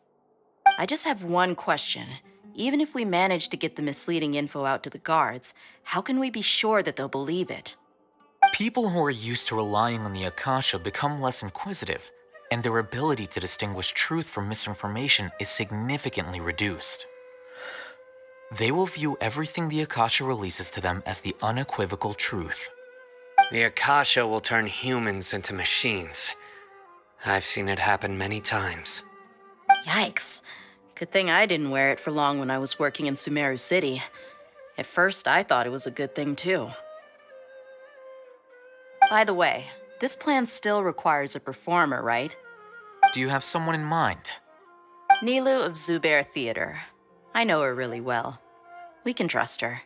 I just have one question. Even if we manage to get the misleading info out to the guards, how can we be sure that they'll believe it? People who are used to relying on the Akasha become less inquisitive, and their ability to distinguish truth from misinformation is significantly reduced. They will view everything the Akasha releases to them as the unequivocal truth. The Akasha will turn humans into machines. I've seen it happen many times. Yikes. Good thing I didn't wear it for long when I was working in Sumeru City. At first, I thought it was a good thing too. By the way, this plan still requires a performer, right? Do you have someone in mind? Nilu of Zubair Theater. I know her really well. We can trust her.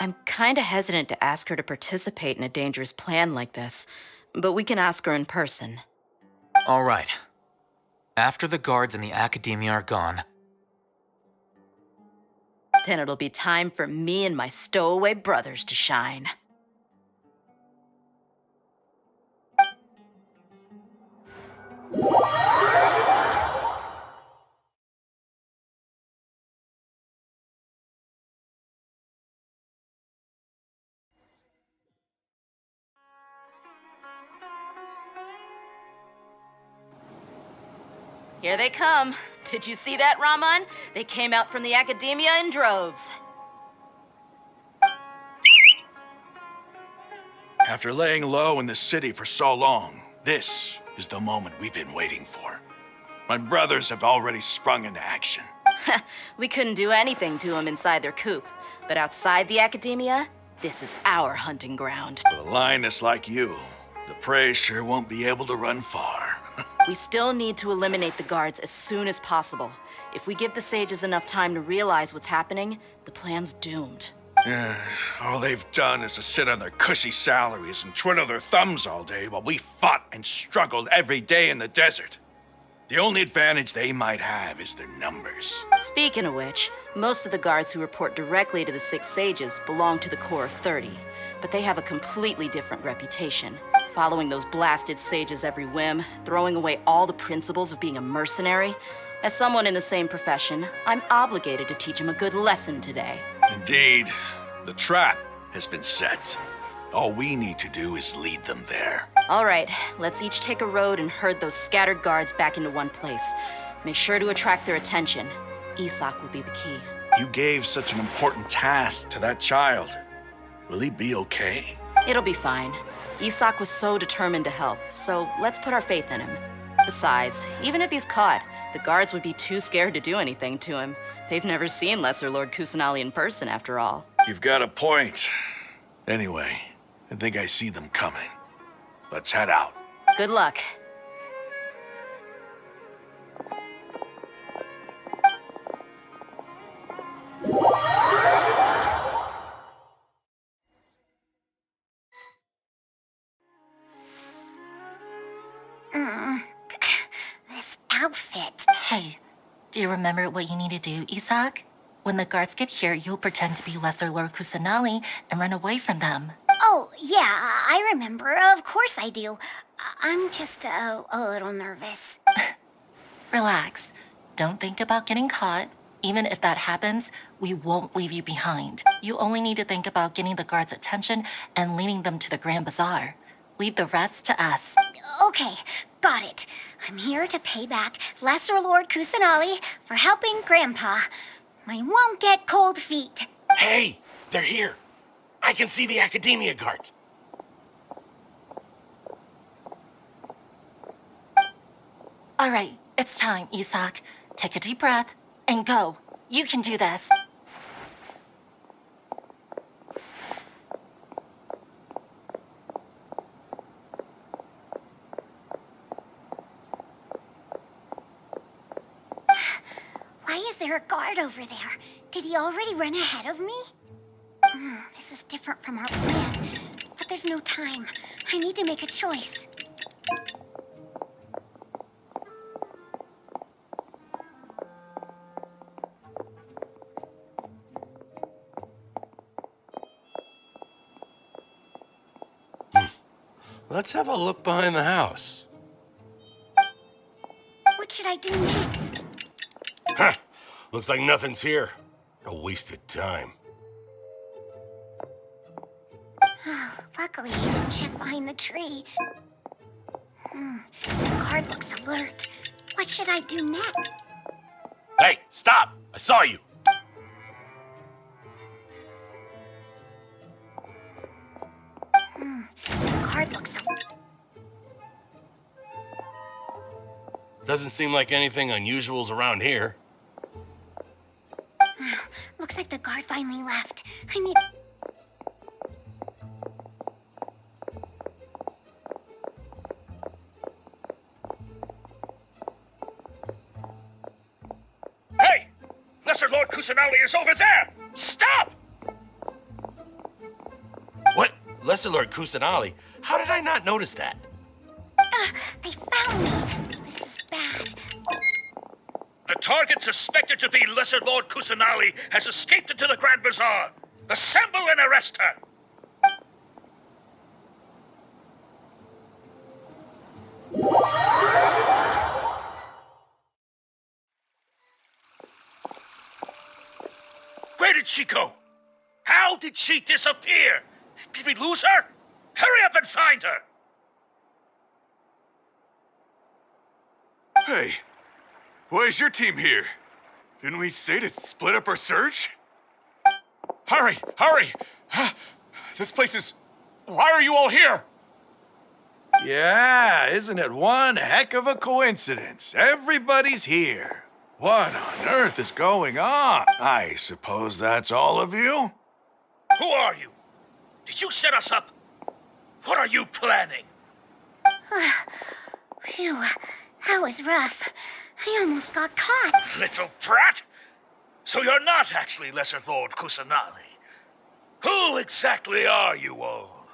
I'm kinda hesitant to ask her to participate in a dangerous plan like this, but we can ask her in person. All right. After the guards and the academia are gone, then it'll be time for me and my stowaway brothers to shine. Here they come. Did you see that, Raman? They came out from the academia in droves. After laying low in the city for so long, this is the moment we've been waiting for. My brothers have already sprung into action. We couldn't do anything to them inside their coop, but outside the academia, this is our hunting ground. With a lioness like you, the prey sure won't be able to run far. We still need to eliminate the guards as soon as possible. If we give the sages enough time to realize what's happening, the plan's doomed. All they've done is to sit on their cushy salaries and twiddle their thumbs all day while we fought and struggled every day in the desert. The only advantage they might have is their numbers. Speaking of which, most of the guards who report directly to the 6 sages belong to the Corps of 30, but they have a completely different reputation. Following those blasted sages every whim, throwing away all the principles of being a mercenary, As someone in the same profession, I'm obligated to teach him a good lesson today. Indeed. The trap has been set. All we need to do is lead them there. All right, let's each take a road and herd those scattered guards back into one place. Make sure to attract their attention. Isak will be the key. You gave such an important task to that child. Will he be okay? It'll be fine. Isak was so determined to help, so let's put our faith in him. Besides, even if he's caught, the guards would be too scared to do anything to him. They've never seen Lesser Lord Kusanali in person, after all. You've got a point. Anyway, I think I see them coming. Let's head out. Good luck. This outfit. Hey, do you remember what you need to do, Isak? When the guards get here, you'll pretend to be Lesser Lord Kusanali and run away from them. Oh, yeah, I remember. Of course I do. I'm just a little nervous. Relax. Don't think about getting caught. Even if that happens, we won't leave you behind. You only need to think about getting the guards' attention and leading them to the Grand Bazaar. Leave the rest to us. Okay, got it. I'm here to pay back Lesser Lord Kusanali for helping Grandpa. I won't get cold feet. Hey, they're here. I can see the Academia guards. All right, it's time, Isak. Take a deep breath and go. You can do this. Why is there a guard over there? Did he already run ahead of me? This is different from our plan, but there's no time. I need to make a choice. Let's have a look behind the house. What should I do next? Huh. Looks like nothing's here. A wasted time. Luckily, you didn't check behind the tree. The guard looks alert. What should I do next? Hey, stop! I saw you! The guard looks alert. Doesn't seem like anything unusual's around here. Looks like the guard finally left. I need... Hey! Lesser Lord Kusanali is over there! Stop! What? Lesser Lord Kusanali? How did I not notice that? They found me. This is bad. The target suspected to be Lesser Lord Kusanali has escaped into the Grand Bazaar. Assemble and arrest her! Where did she go? How did she disappear? Did we lose her? Hurry up and find her! Hey, why is your team here? Didn't we say to split up our search? Hurry, hurry! This place is... Why are you all here? Yeah, isn't it one heck of a coincidence? Everybody's here. What on earth is going on? I suppose that's all of you? Who are you? Did you set us up? What are you planning? Phew, that was rough. I almost got caught. Little brat! So you're not actually Lesser Lord Kusanali. Who exactly are you all?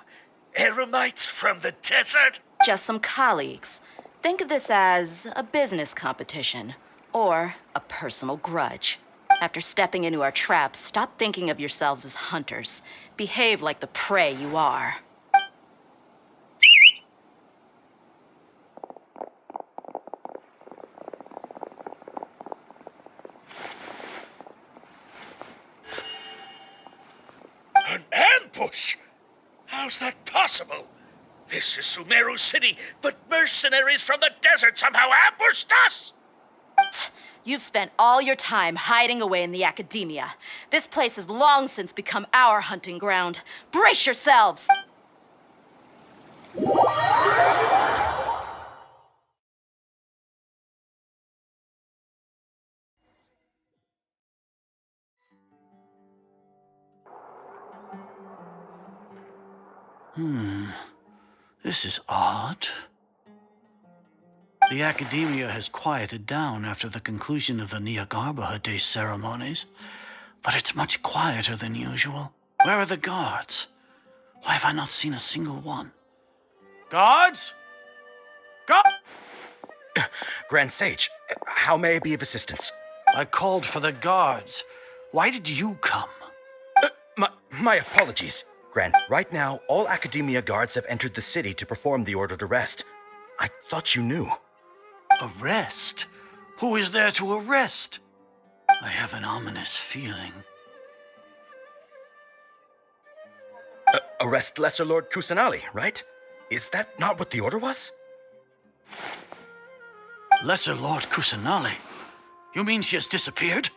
Eremites from the desert? Just some colleagues. Think of this as a business competition or a personal grudge. After stepping into our traps, stop thinking of yourselves as hunters. Behave like the prey you are. ambush? How's that possible? This is Sumeru City, but mercenaries from the desert somehow ambushed us! You've spent all your time hiding away in the academia. This place has long since become our hunting ground. Brace yourselves! This is odd. The academia has quieted down after the conclusion of the Niagarbaha Day ceremonies, but it's much quieter than usual. Where are the guards? Why have I not seen a single one? Guards? Grand Sage, how may I be of assistance? I called for the guards. Why did you come? My apologies. Grand, right now, all Academia guards have entered the city to perform the ordered arrest. I thought you knew. Arrest? Who is there to arrest? I have an ominous feeling. Arrest Lesser Lord Kusanali, right? Is that not what the order was? Lesser Lord Kusanali? You mean she has disappeared?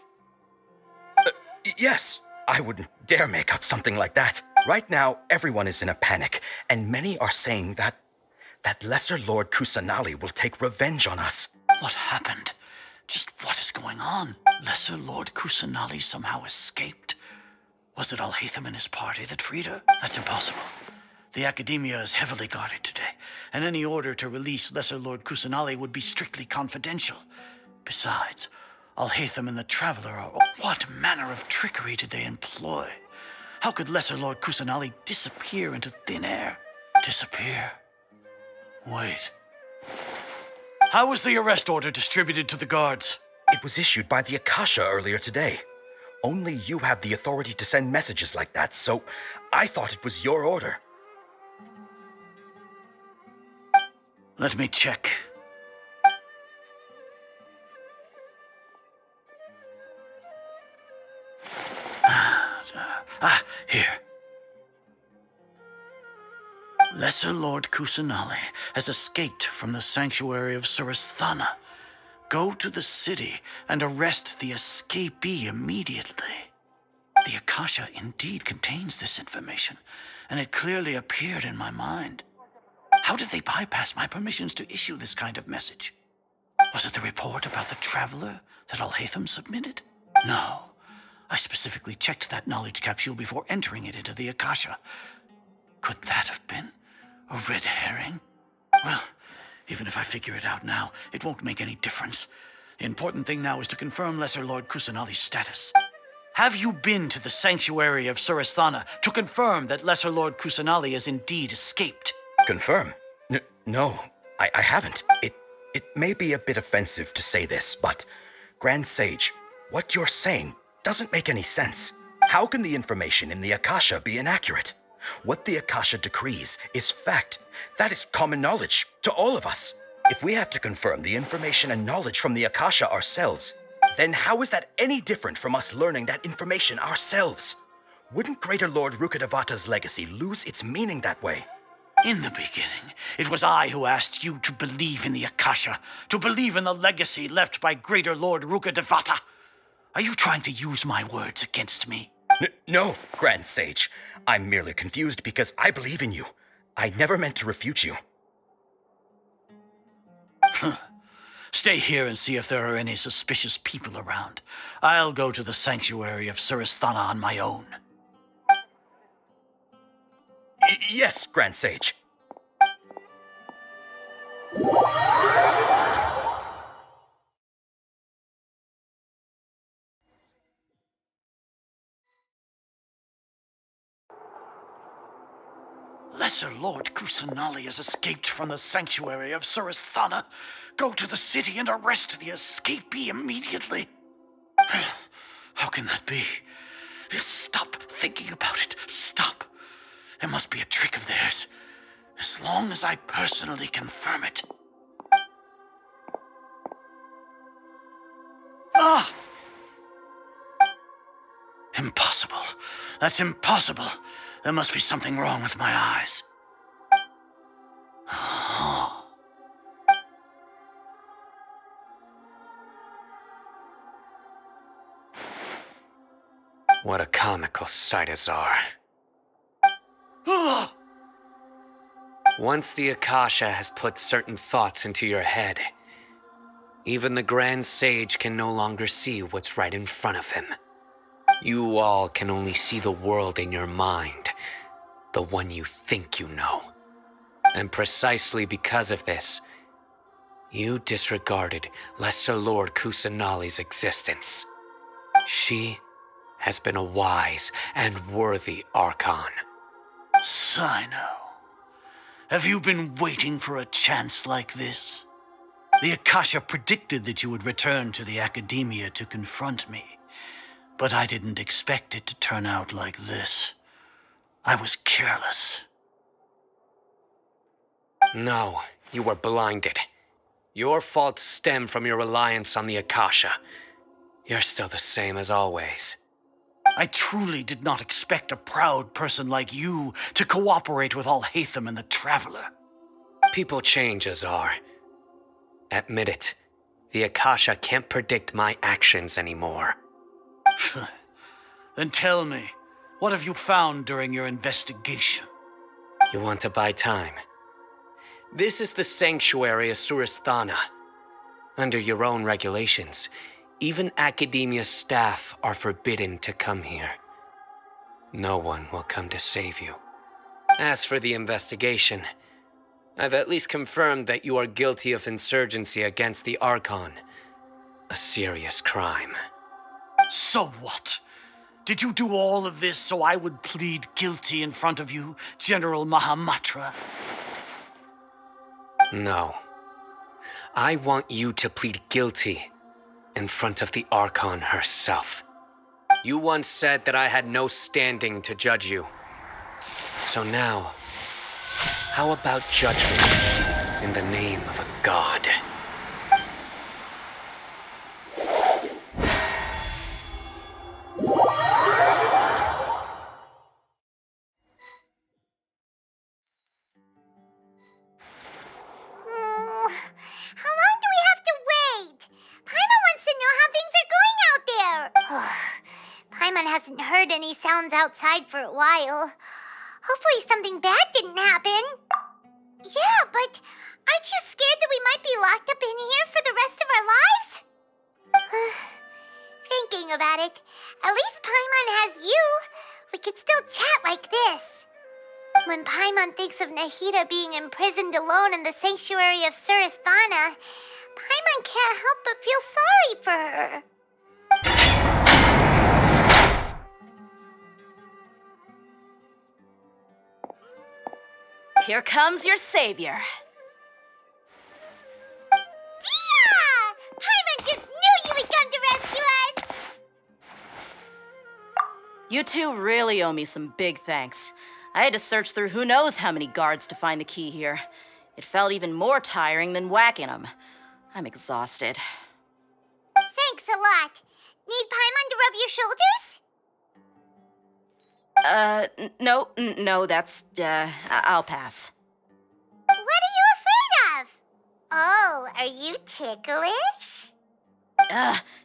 Yes. I wouldn't dare make up something like that. Right now, everyone is in a panic, and many are saying that Lesser Lord Kusanali will take revenge on us. What happened? Just what is going on? Lesser Lord Kusanali somehow escaped? Was it Alhaitham and his party that freed her? That's impossible. The Academia is heavily guarded today, and any order to release Lesser Lord Kusanali would be strictly confidential. Besides, Alhaitham and the Traveler are... What manner of trickery did they employ? How could Lesser Lord Kusanali disappear into thin air? Disappear? Wait. How was the arrest order distributed to the guards? It was issued by the Akasha earlier today. Only you have the authority to send messages like that, so I thought it was your order. Let me check. Here. Lesser Lord Kusanali has escaped from the sanctuary of Surasthana. Go to the city and arrest the escapee immediately. The Akasha indeed contains this information, and it clearly appeared in my mind. How did they bypass my permissions to issue this kind of message? Was it the report about the Traveler that Alhaitham submitted? No. I specifically checked that knowledge capsule before entering it into the Akasha. Could that have been a red herring? Well, even if I figure it out now, it won't make any difference. The important thing now is to confirm Lesser Lord Kusanali's status. Have you been to the sanctuary of Surasthana to confirm that Lesser Lord Kusanali has indeed escaped? Confirm? No, I haven't. It may be a bit offensive to say this, but Grand Sage, what you're saying doesn't make any sense. How can the information in the Akasha be inaccurate? What the Akasha decrees is fact. That is common knowledge to all of us. If we have to confirm the information and knowledge from the Akasha ourselves, then how is that any different from us learning that information ourselves? Wouldn't Greater Lord Rukkhadevata's legacy lose its meaning that way? In the beginning, it was I who asked you to believe in the Akasha, to believe in the legacy left by Greater Lord Rukkhadevata. Are you trying to use my words against me? No, Grand Sage. I'm merely confused because I believe in you. I never meant to refute you. Stay here and see if there are any suspicious people around. I'll go to the sanctuary of Surasthana on my own. Yes, Grand Sage. Lesser Lord Kusanali has escaped from the sanctuary of Surasthana. Go to the city and arrest the escapee immediately. How can that be? Stop thinking about it. Stop. It must be a trick of theirs. As long as I personally confirm it. Ah! Impossible. That's impossible. There must be something wrong with my eyes. What a comical sight, Azar. Once the Akasha has put certain thoughts into your head, even the Grand Sage can no longer see what's right in front of him. You all can only see the world in your mind, the one you think you know. And precisely because of this, you disregarded Lesser Lord Kusanali's existence. She has been a wise and worthy archon. Sino, have you been waiting for a chance like this? The Akasha predicted that you would return to the Academia to confront me, but I didn't expect it to turn out like this. I was careless. No, you were blinded. Your faults stem from your reliance on the Akasha. You're still the same as always. I truly did not expect a proud person like you to cooperate with Alhaitham and the Traveler. People change, Azar. Admit it. The Akasha can't predict my actions anymore. Then tell me, what have you found during your investigation? You want to buy time? This is the sanctuary of Surasthana. Under your own regulations, even Academia staff are forbidden to come here. No one will come to save you. As for the investigation, I've at least confirmed that you are guilty of insurgency against the Archon. A serious crime. So what? Did you do all of this so I would plead guilty in front of you, General Mahamatra? No. I want you to plead guilty in front of the Archon herself. You once said that I had no standing to judge you. So now, how about judgment in the name of a god? How long do we have to wait? Paimon wants to know how things are going out there. Paimon hasn't heard any sounds outside for a while. Hopefully something bad didn't happen. Yeah, but aren't you scared that we might be locked up in here for the rest of our lives? Thinking about it, at least Paimon has you. We could still chat like this. When Paimon thinks of Nahida being imprisoned alone in the sanctuary of Surasthana, Paimon can't help but feel sorry for her. Here comes your savior. Yeah! Paimon just knew you would come to rescue us! You two really owe me some big thanks. I had to search through who knows how many guards to find the key here. It felt even more tiring than whacking them. I'm exhausted. Thanks a lot. Need Paimon to rub your shoulders? No, that's, I'll pass. What are you afraid of? Oh, are you ticklish?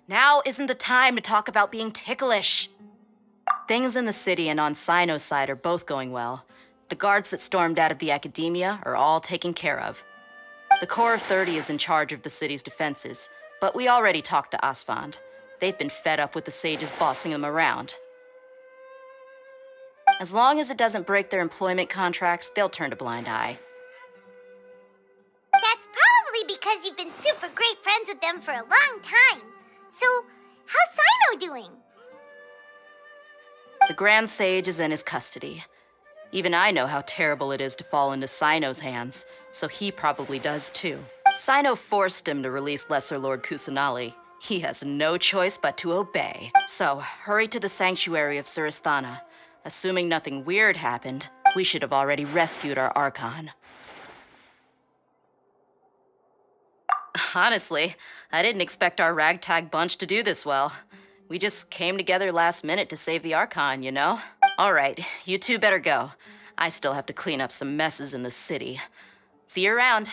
Now isn't the time to talk about being ticklish. Things in the city and on Sino's side are both going well. The guards that stormed out of the Academia are all taken care of. The Corps of 30 is in charge of the city's defenses, but we already talked to Asfand. They've been fed up with the sages bossing them around. As long as it doesn't break their employment contracts, they'll turn a blind eye. That's probably because you've been super great friends with them for a long time. So, how's Sino doing? The Grand Sage is in his custody. Even I know how terrible it is to fall into Sino's hands, so he probably does too. Sino forced him to release Lesser Lord Kusanali. He has no choice but to obey. So, hurry to the sanctuary of Surasthana. Assuming nothing weird happened, we should have already rescued our Archon. Honestly, I didn't expect our ragtag bunch to do this well. We just came together last minute to save the Archon, you know? All right, you two better go. I still have to clean up some messes in the city. See you around.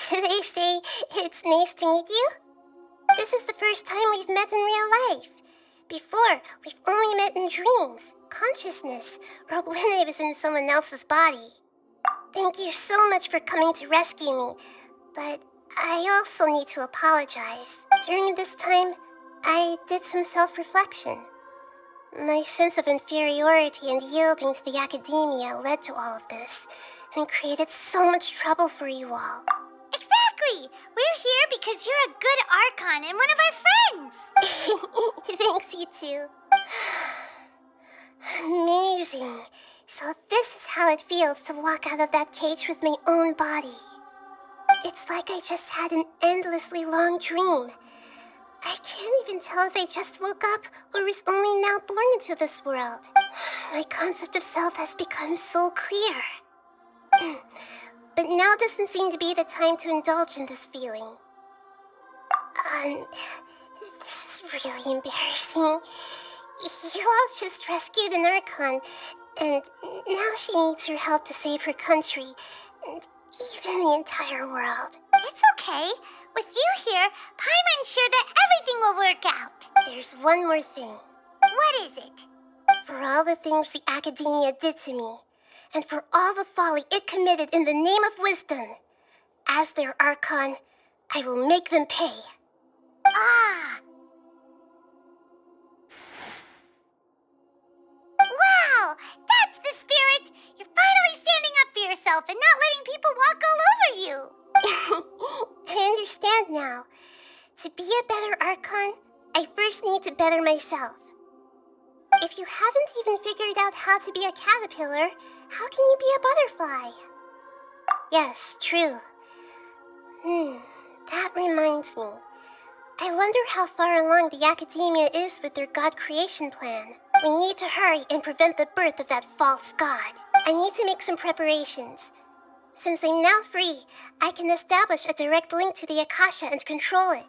Should I say it's nice to meet you? This is the first time we've met in real life. Before, we've only met in dreams, consciousness, or when I was in someone else's body. Thank you so much for coming to rescue me, but I also need to apologize. During this time, I did some self-reflection. My sense of inferiority and yielding to the academia led to all of this, and created so much trouble for you all. Exactly! We're here because you're a good archon and one of our friends! Thanks, you two. Amazing. So this is how it feels to walk out of that cage with my own body. It's like I just had an endlessly long dream. I can't even tell if I just woke up or was only now born into this world. My concept of self has become so clear. But now doesn't seem to be the time to indulge in this feeling. This is really embarrassing. You all just rescued an archon, and now she needs your help to save her country, and even the entire world. It's okay. With you here, Paimon's sure that everything will work out. There's one more thing. What is it? For all the things the academia did to me, and for all the folly it committed in the name of wisdom, as their archon, I will make them pay. Ah! Wow! That's the spirit! You're finally standing up for yourself and not letting people walk all over you! I understand now. To be a better archon, I first need to better myself. If you haven't even figured out how to be a caterpillar, how can you be a butterfly? Yes, true. That reminds me. I wonder how far along the academia is with their god creation plan. We need to hurry and prevent the birth of that false god. I need to make some preparations. Since I'm now free, I can establish a direct link to the Akasha and control it.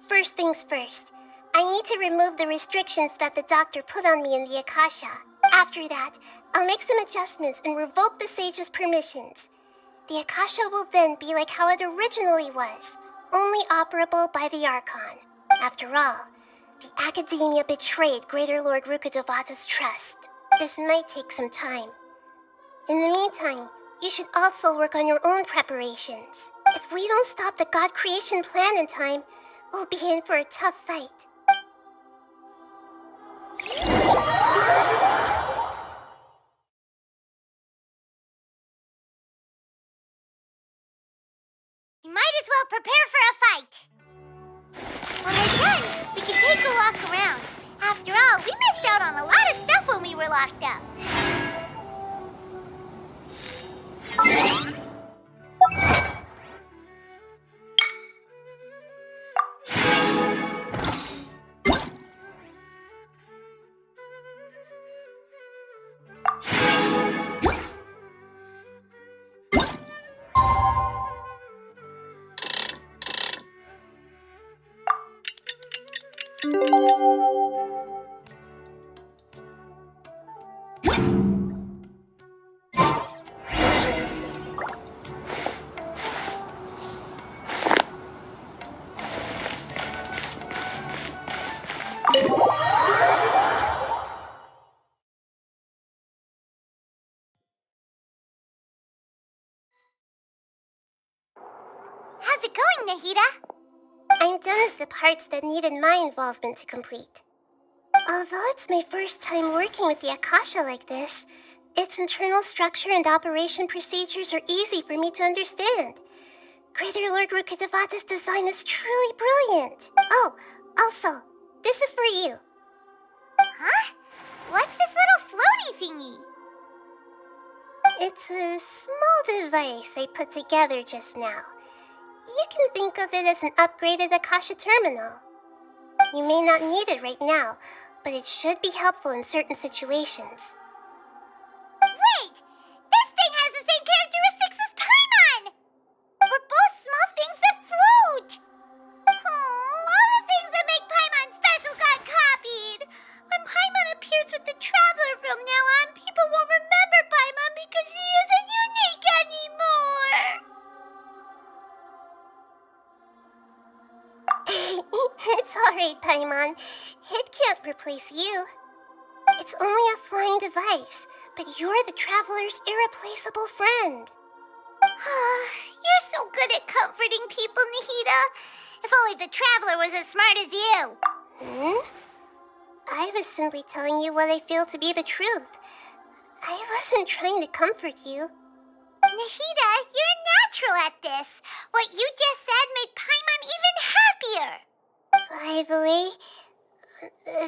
First things first, I need to remove the restrictions that the doctor put on me in the Akasha. After that, I'll make some adjustments and revoke the sage's permissions. The Akasha will then be like how it originally was, only operable by the Archon. After all, the academia betrayed Greater Lord Rukkhadevata's trust. This might take some time. In the meantime, you should also work on your own preparations. If we don't stop the god creation plan in time, we'll be in for a tough fight. You might as well prepare for a fight. When we're done, we can take a walk around. After all, we missed out on a lot of stuff when we were locked up. How's it going, Nahida? I'm done with the parts that needed my involvement to complete. Although it's my first time working with the Akasha like this, its internal structure and operation procedures are easy for me to understand. Greater Lord Rukkhadevata's design is truly brilliant. Oh, also, this is for you. Huh? What's this little floaty thingy? It's a small device I put together just now. You can think of it as an upgraded Akasha terminal. You may not need it right now, but it should be helpful in certain situations. Wait! This thing has the same characteristics as Paimon! We're both small things that float! Oh, all the things that make Paimon special got copied! When Paimon appears with the Traveler from now on, people won't remember Paimon because she isn't unique anymore! It's alright, Paimon. It can't replace you. It's only a flying device, but you're the Traveler's irreplaceable friend. You're so good at comforting people, Nahida. If only the Traveler was as smart as you. I was simply telling you what I feel to be the truth. I wasn't trying to comfort you. Nahida, you're natural at this. What you just said made Paimon even happier. By the way,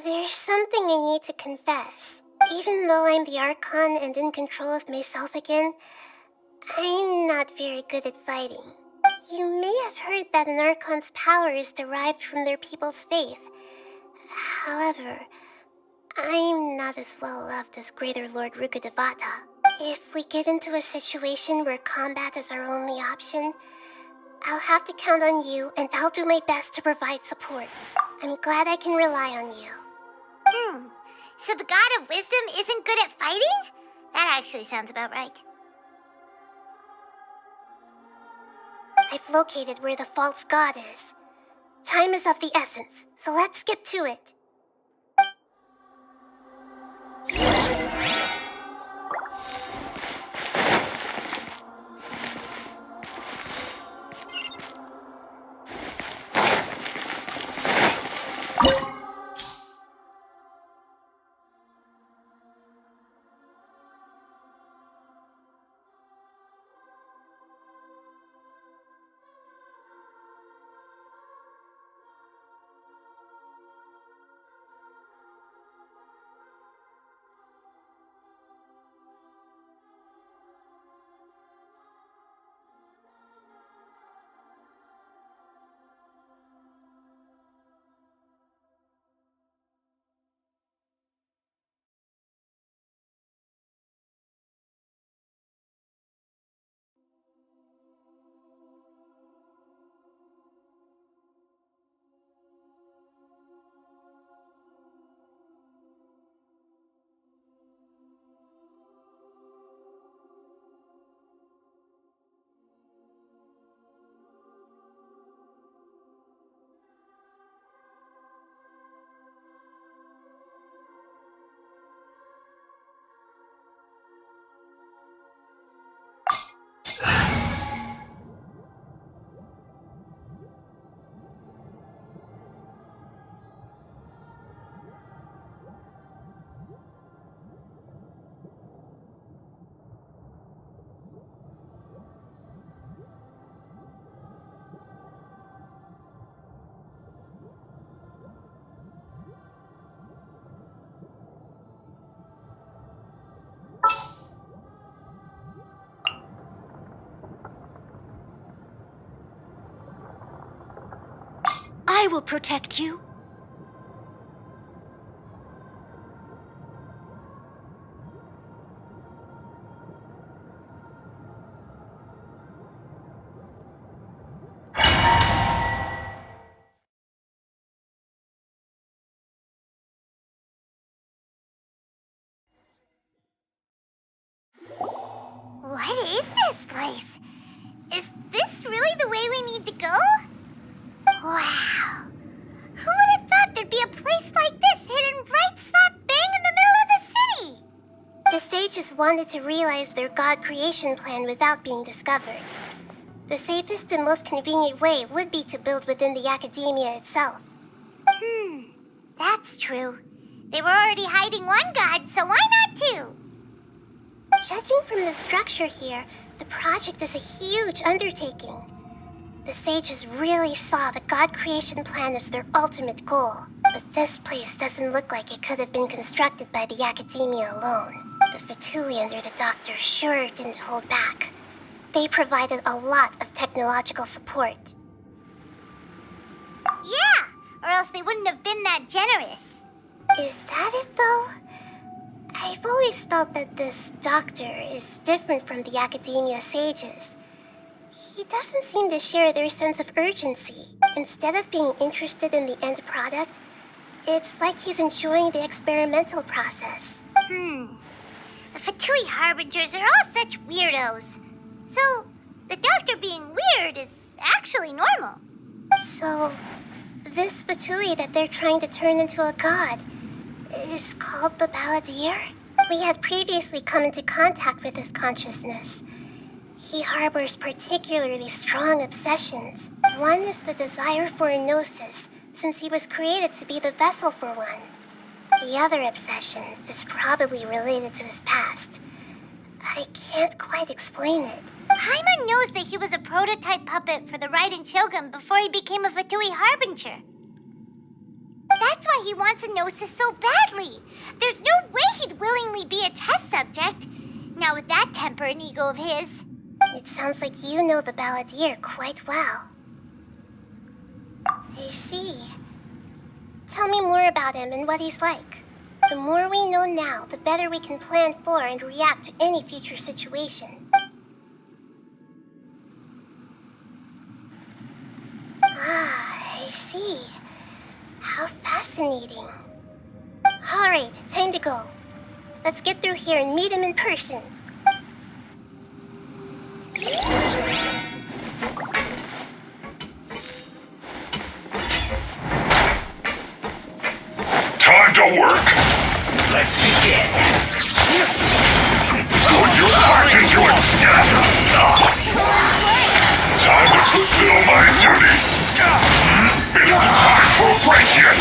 there's something I need to confess. Even though I'm the Archon and in control of myself again, I'm not very good at fighting. You may have heard that an Archon's power is derived from their people's faith. However, I'm not as well loved as Greater Lord Rukkhadevata. If we get into a situation where combat is our only option, I'll have to count on you, and I'll do my best to provide support. I'm glad I can rely on you. So the God of Wisdom isn't good at fighting? That actually sounds about right. I've located where the false god is. Time is of the essence, so let's skip to it. I will protect you. What is this place? Is this really the way we need to go? Wow. Who would have thought there'd be a place like this hidden right slap bang in the middle of the city? The sages wanted to realize their god creation plan without being discovered. The safest and most convenient way would be to build within the academia itself. That's true. They were already hiding one god, so why not two? Judging from the structure here, the project is a huge undertaking. The sages really saw the god creation plan as their ultimate goal. But this place doesn't look like it could have been constructed by the academia alone. The Fatui under the doctor sure didn't hold back. They provided a lot of technological support. Yeah, or else they wouldn't have been that generous. Is that it, though? I've always felt that this doctor is different from the academia sages. He doesn't seem to share their sense of urgency. Instead of being interested in the end product, it's like he's enjoying the experimental process. The Fatui Harbingers are all such weirdos. So, the doctor being weird is actually normal. So, this Fatui that they're trying to turn into a god is called the Balladeer? We had previously come into contact with his consciousness. He harbors particularly strong obsessions. One is the desire for a gnosis, since he was created to be the vessel for one. The other obsession is probably related to his past. I can't quite explain it. Paimon knows that he was a prototype puppet for the Raiden Shogun before he became a Fatui Harbinger. That's why he wants a gnosis so badly. There's no way he'd willingly be a test subject. Now with that temper and ego of his. It sounds like you know the Balladeer quite well. I see. Tell me more about him and what he's like. The more we know now, the better we can plan for and react to any future situation. Ah, I see. How fascinating. Alright, time to go. Let's get through here and meet him in person. Time to work! Let's begin. Put your back into it, scatter! Time to fulfill my duty! It isn't time for a break yet!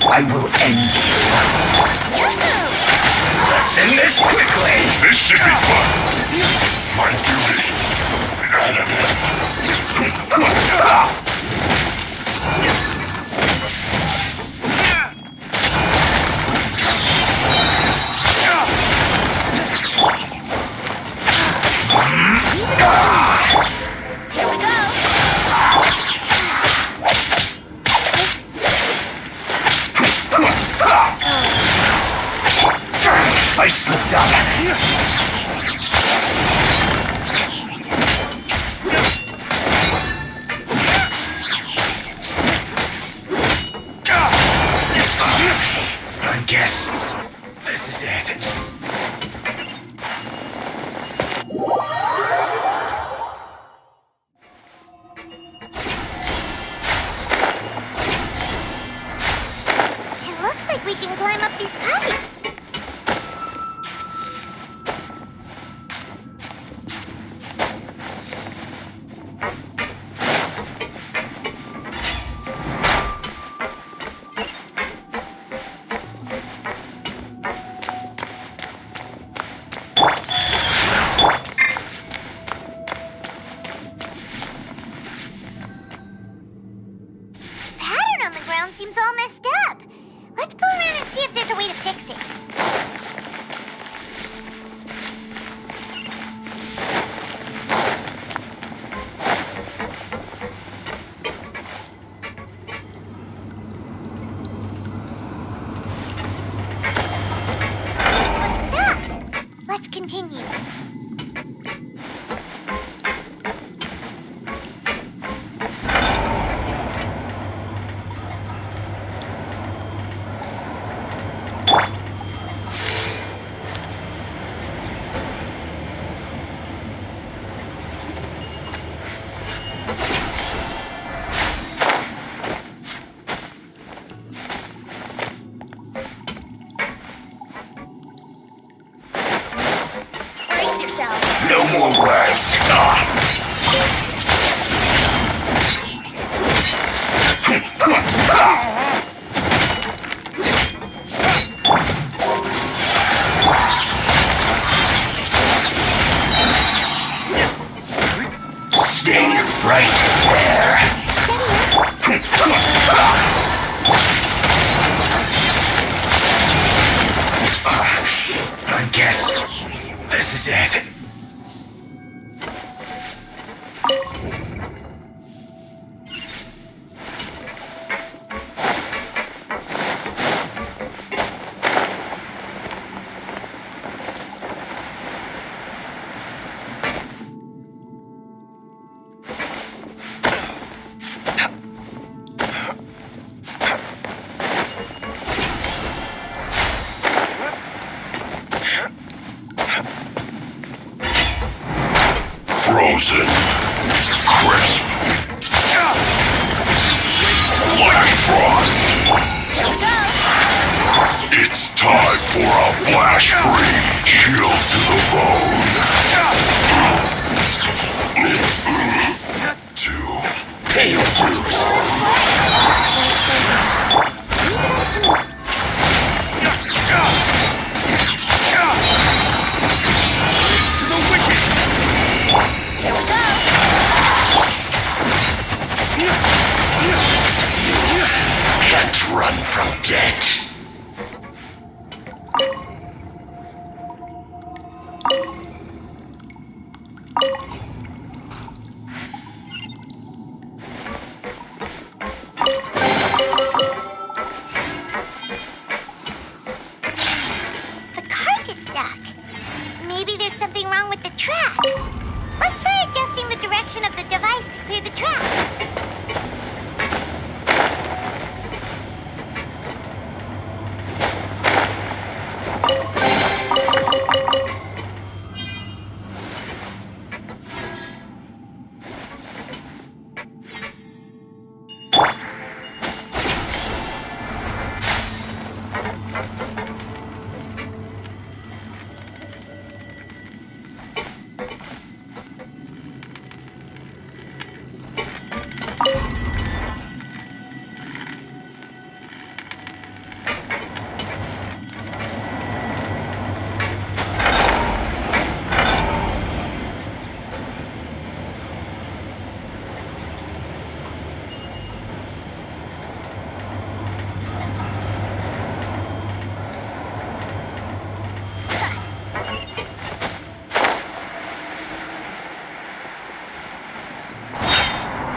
I will end you. Let's end this quickly! This should be fun! My duty! Here we go. I slipped up. I guess this is it. It looks like we can climb up these pipes. Pattern on the ground seems all messed up. Let's go around and see if there's a way to fix it. Seems to have stopped. Let's continue. Stay right there. I guess this is it. Frozen. Crisp. Like frost. It's time for a flash freeze. Chill to the bone. It's to pay your dues. Can't run from death. The cart is stuck. Maybe there's something wrong with the tracks. Let's try adjusting the direction of the device to clear the tracks.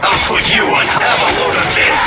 I'll put you on. Have a load of this.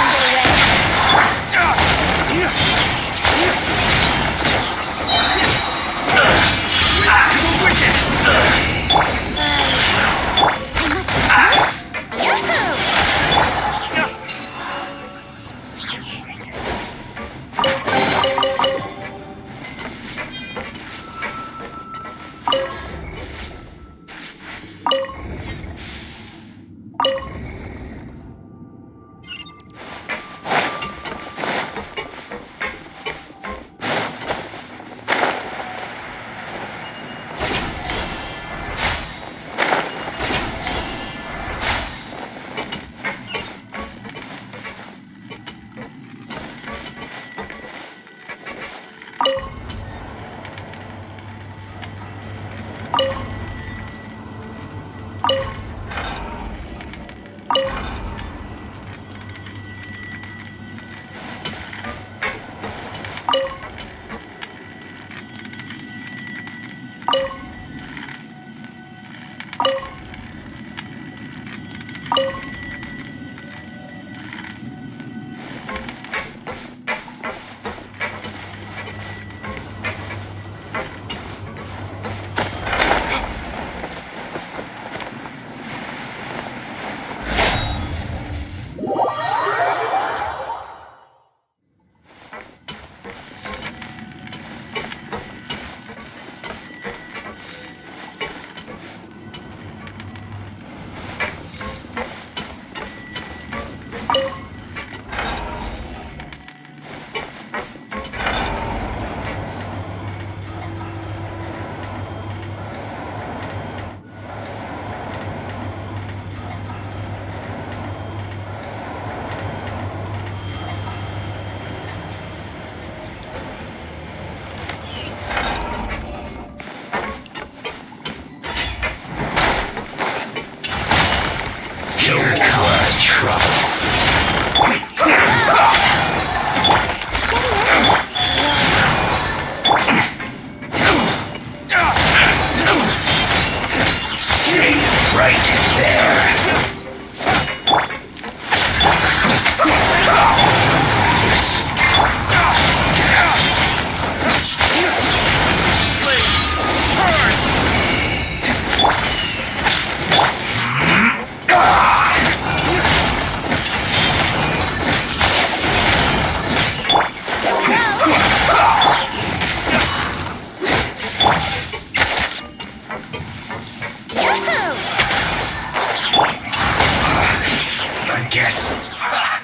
guess.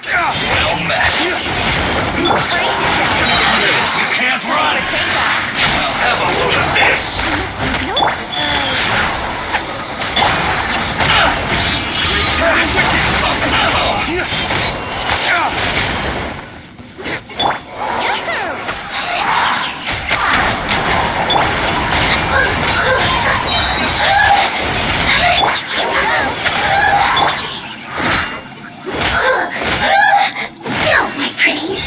Well met. You can't run! I'll have a load of this! No, my pretties.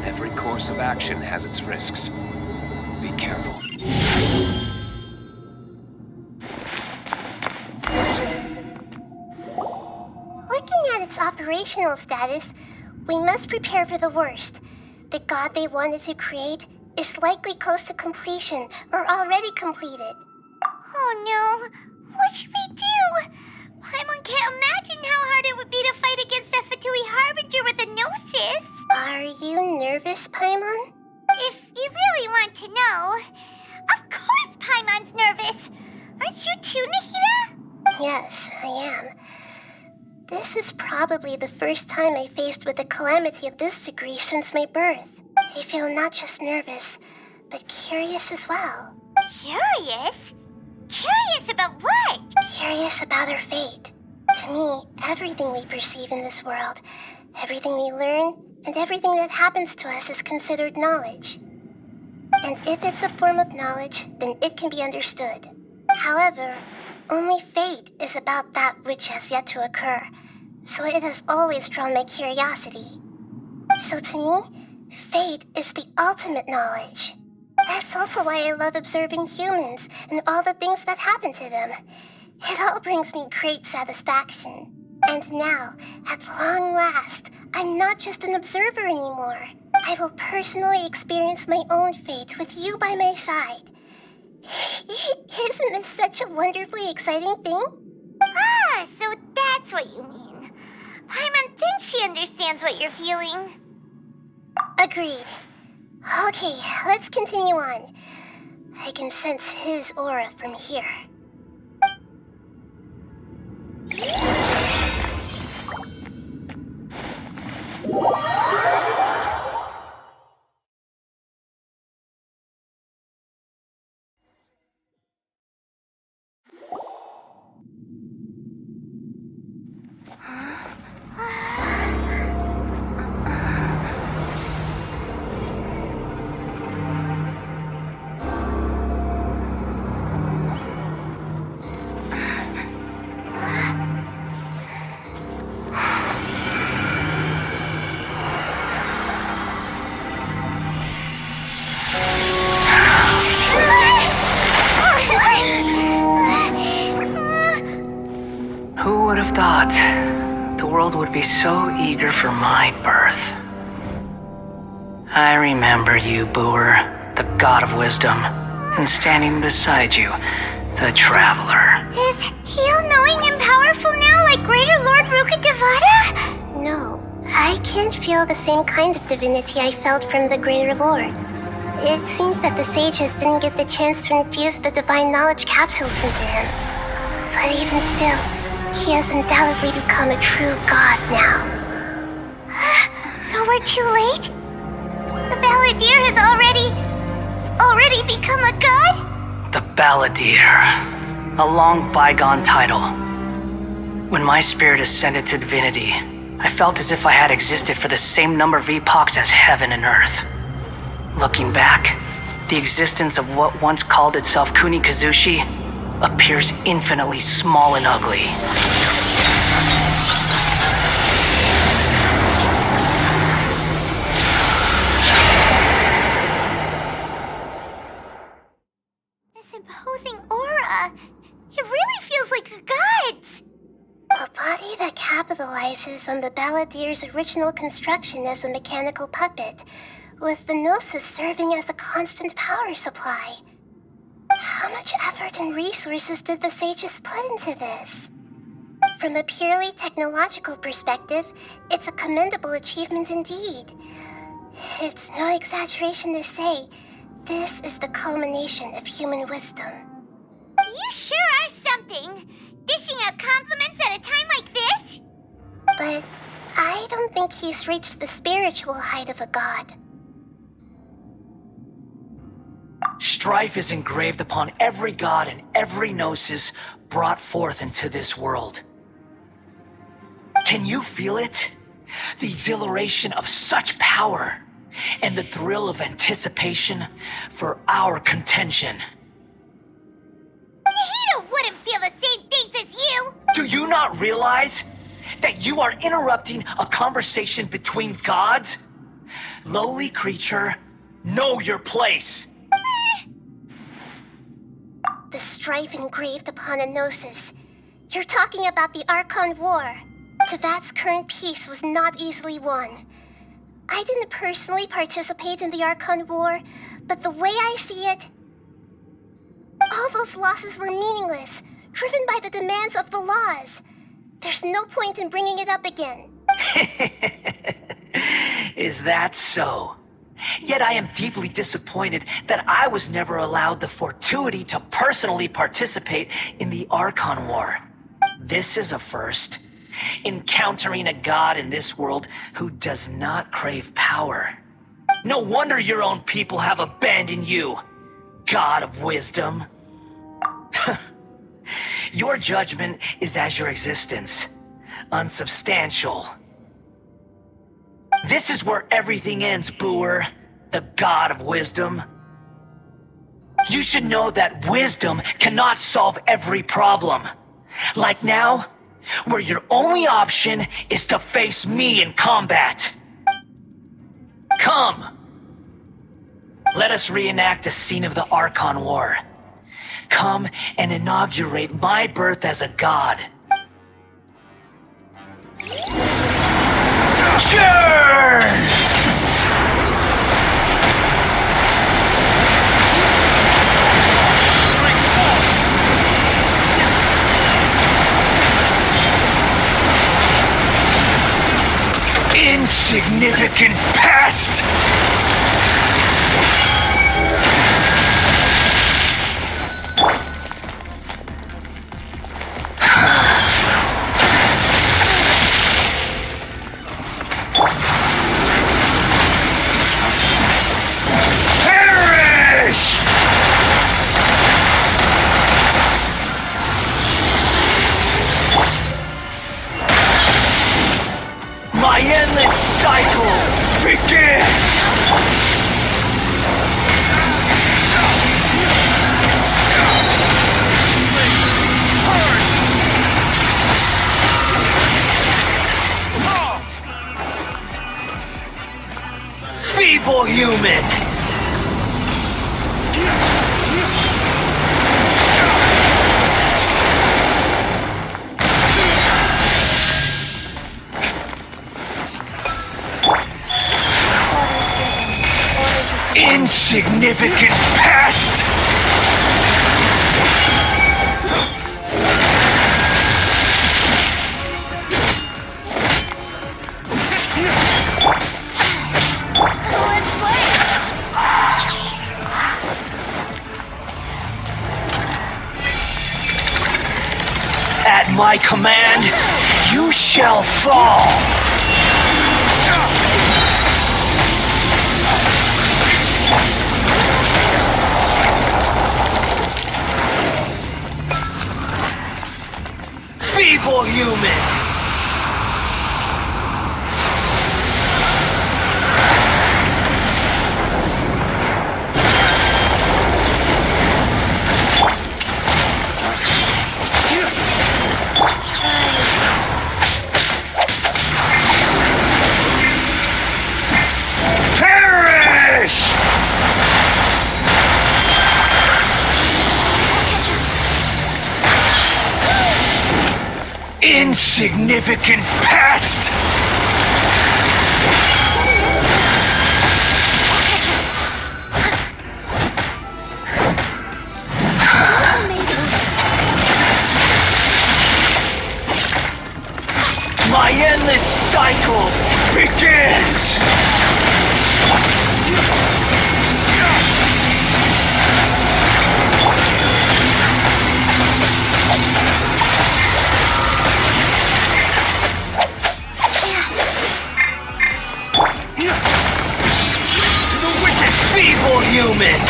Every course of action has its risks. Be careful. Looking at its operational status, we must prepare for the worst. The god they wanted to create is likely close to completion or already completed. Oh no! What should we do? Paimon can't imagine how hard it would be to fight against a Fatui Harbinger with a Gnosis. Are you nervous, Paimon? If you really want to know, of course Paimon's nervous. Aren't you too, Nahida? Yes, I am. This is probably the first time I faced with a calamity of this degree since my birth. I feel not just nervous, but curious as well. Curious? Curious about what? Curious about our fate. To me, everything we perceive in this world, everything we learn, and everything that happens to us is considered knowledge. And if it's a form of knowledge, then it can be understood. However, only fate is about that which has yet to occur, so it has always drawn my curiosity. So to me, fate is the ultimate knowledge. That's also why I love observing humans and all the things that happen to them. It all brings me great satisfaction. And now, at long last, I'm not just an observer anymore. I will personally experience my own fate with you by my side. Isn't this such a wonderfully exciting thing? Ah, so that's what you mean. Paimon thinks she understands what you're feeling. Agreed. Okay, let's continue on. I can sense his aura from here. Who would have thought the world would be so eager for my birth? I remember you, Boer, the god of wisdom, and standing beside you, the traveler. Is he all-knowing and powerful now like Greater Lord Rukkhadevata? No, I can't feel the same kind of divinity I felt from the Greater Lord. It seems that the sages didn't get the chance to infuse the divine knowledge capsules into him. But even still, he has undoubtedly become a true god now. So we're too late? The Balladeer has already become a god? The Balladeer. A long bygone title. When my spirit ascended to divinity, I felt as if I had existed for the same number of epochs as heaven and earth. Looking back, the existence of what once called itself Kunikazushi appears infinitely small and ugly. This imposing aura, it really feels like a god's. A body that capitalizes on the Balladeer's original construction as a mechanical puppet, with the Gnosis serving as a constant power supply. How much effort and resources did the sages put into this? From a purely technological perspective, it's a commendable achievement indeed. It's no exaggeration to say, this is the culmination of human wisdom. You sure are something! Dishing out compliments at a time like this? But I don't think he's reached the spiritual height of a god. Strife is engraved upon every god and every gnosis brought forth into this world. Can you feel it? The exhilaration of such power, and the thrill of anticipation for our contention. Nahida wouldn't feel the same things as you! Do you not realize that you are interrupting a conversation between gods? Lowly creature, know your place. The strife engraved upon a gnosis. You're talking about the Archon War. Tevat's current peace was not easily won. I didn't personally participate in the Archon War, but the way I see it, all those losses were meaningless, driven by the demands of the laws. There's no point in bringing it up again. Is that so? Yet I am deeply disappointed that I was never allowed the fortuity to personally participate in the Archon War. This is a first. Encountering a god in this world who does not crave power. No wonder your own people have abandoned you, god of wisdom. Your judgment is as your existence, unsubstantial. This is where everything ends, Booer, the god of wisdom. You should know that wisdom cannot solve every problem. Like now, where your only option is to face me in combat. Come! Let us reenact a scene of the Archon War. Come and inaugurate my birth as a god. Churn! Insignificant pest! Perish! My endless cycle begins! Feeble human! Insignificant pest! At my command, you shall fall! human! Insignificant pest! My endless cycle begins! Feeble human!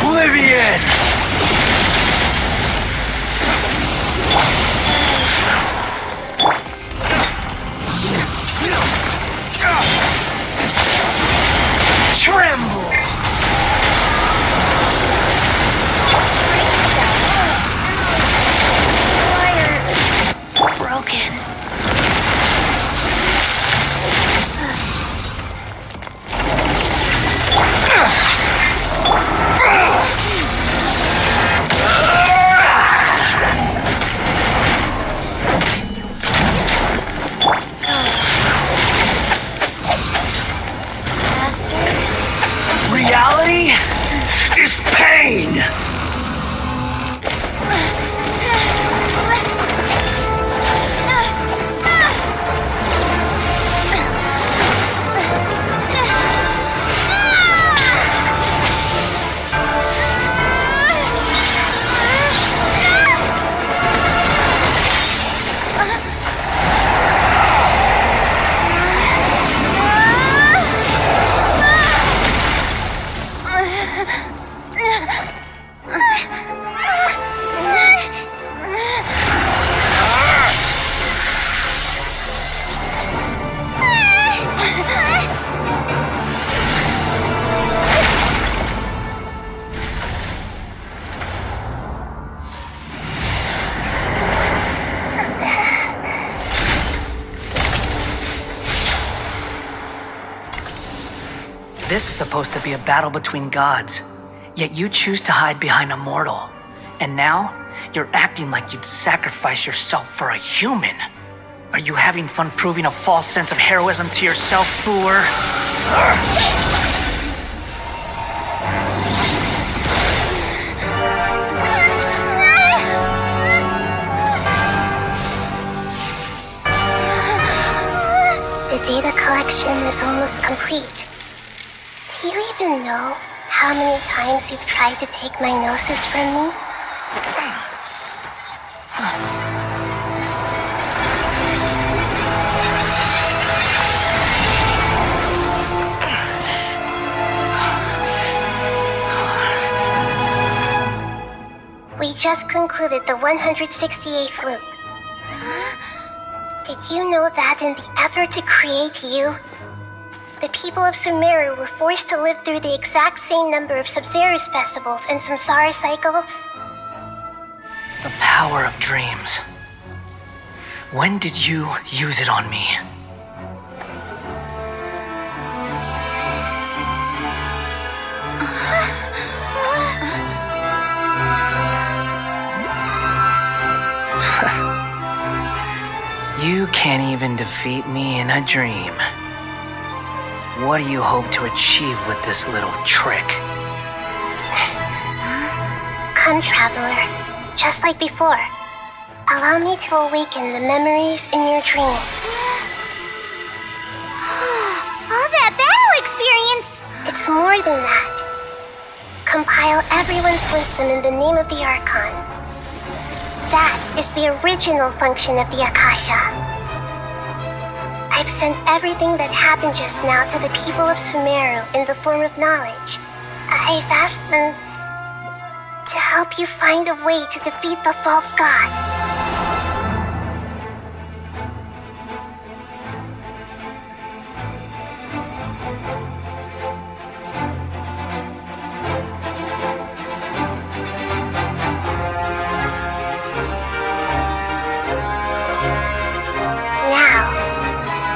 Oblivion! Tremble! Wire broken. Reality is pain! This is supposed to be a battle between gods, yet you choose to hide behind a mortal. And now, you're acting like you'd sacrifice yourself for a human. Are you having fun proving a false sense of heroism to yourself, Boor? The data collection is almost complete. Do you even know how many times you've tried to take my gnosis from me? We just concluded the 168th loop. Did you know that in the effort to create you, the people of Sumeru were forced to live through the exact same number of Sub-Zerus festivals and samsara cycles? The power of dreams. When did you use it on me? You can't even defeat me in a dream. What do you hope to achieve with this little trick? Come, Traveler. Just like before. Allow me to awaken the memories in your dreams. All that battle experience! It's more than that. Compile everyone's wisdom in the name of the Archon. That is the original function of the Akasha. I've sent everything that happened just now to the people of Sumeru in the form of knowledge. I've asked them to help you find a way to defeat the false god.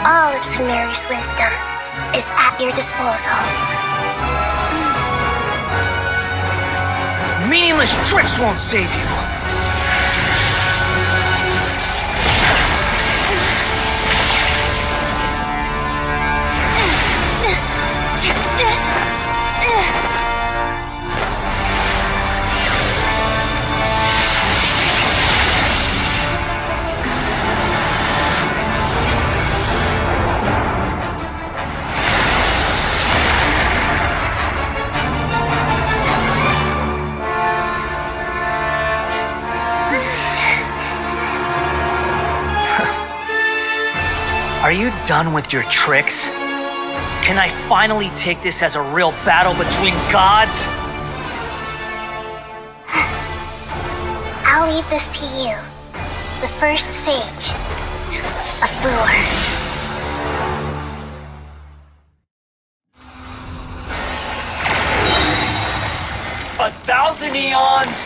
All of Sumeru's wisdom is at your disposal. Meaningless tricks won't save you! Are you done with your tricks? Can I finally take this as a real battle between gods? I'll leave this to you, the first sage of Lure. 1,000 eons,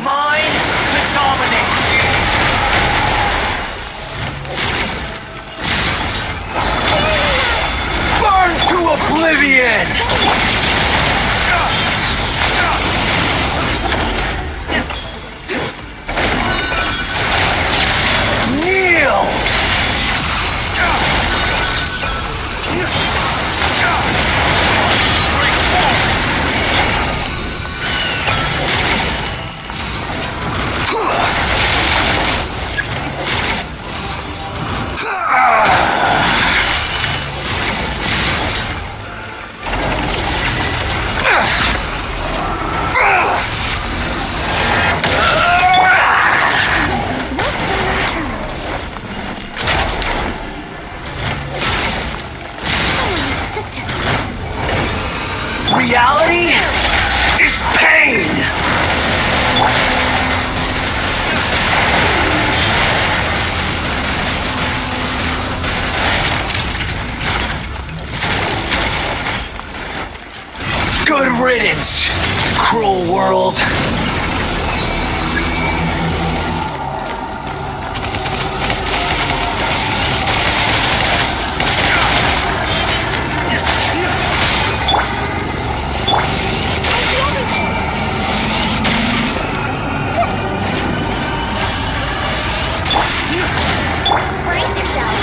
mine to dominate! Burn to oblivion! Kneel! Reality is pain! Good riddance, cruel world. Brace yourself.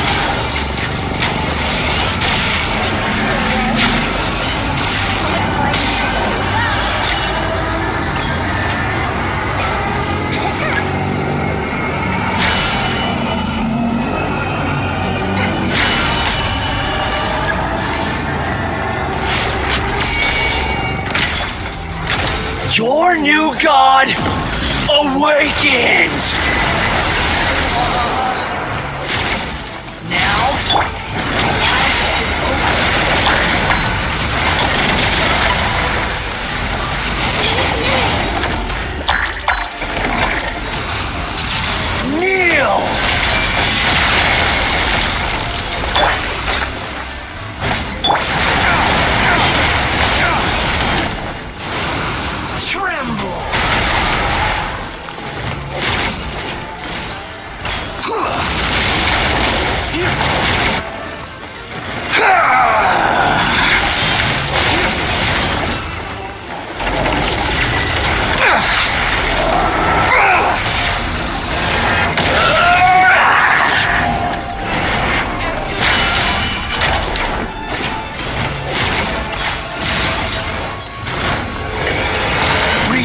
Your new god awakens! Now,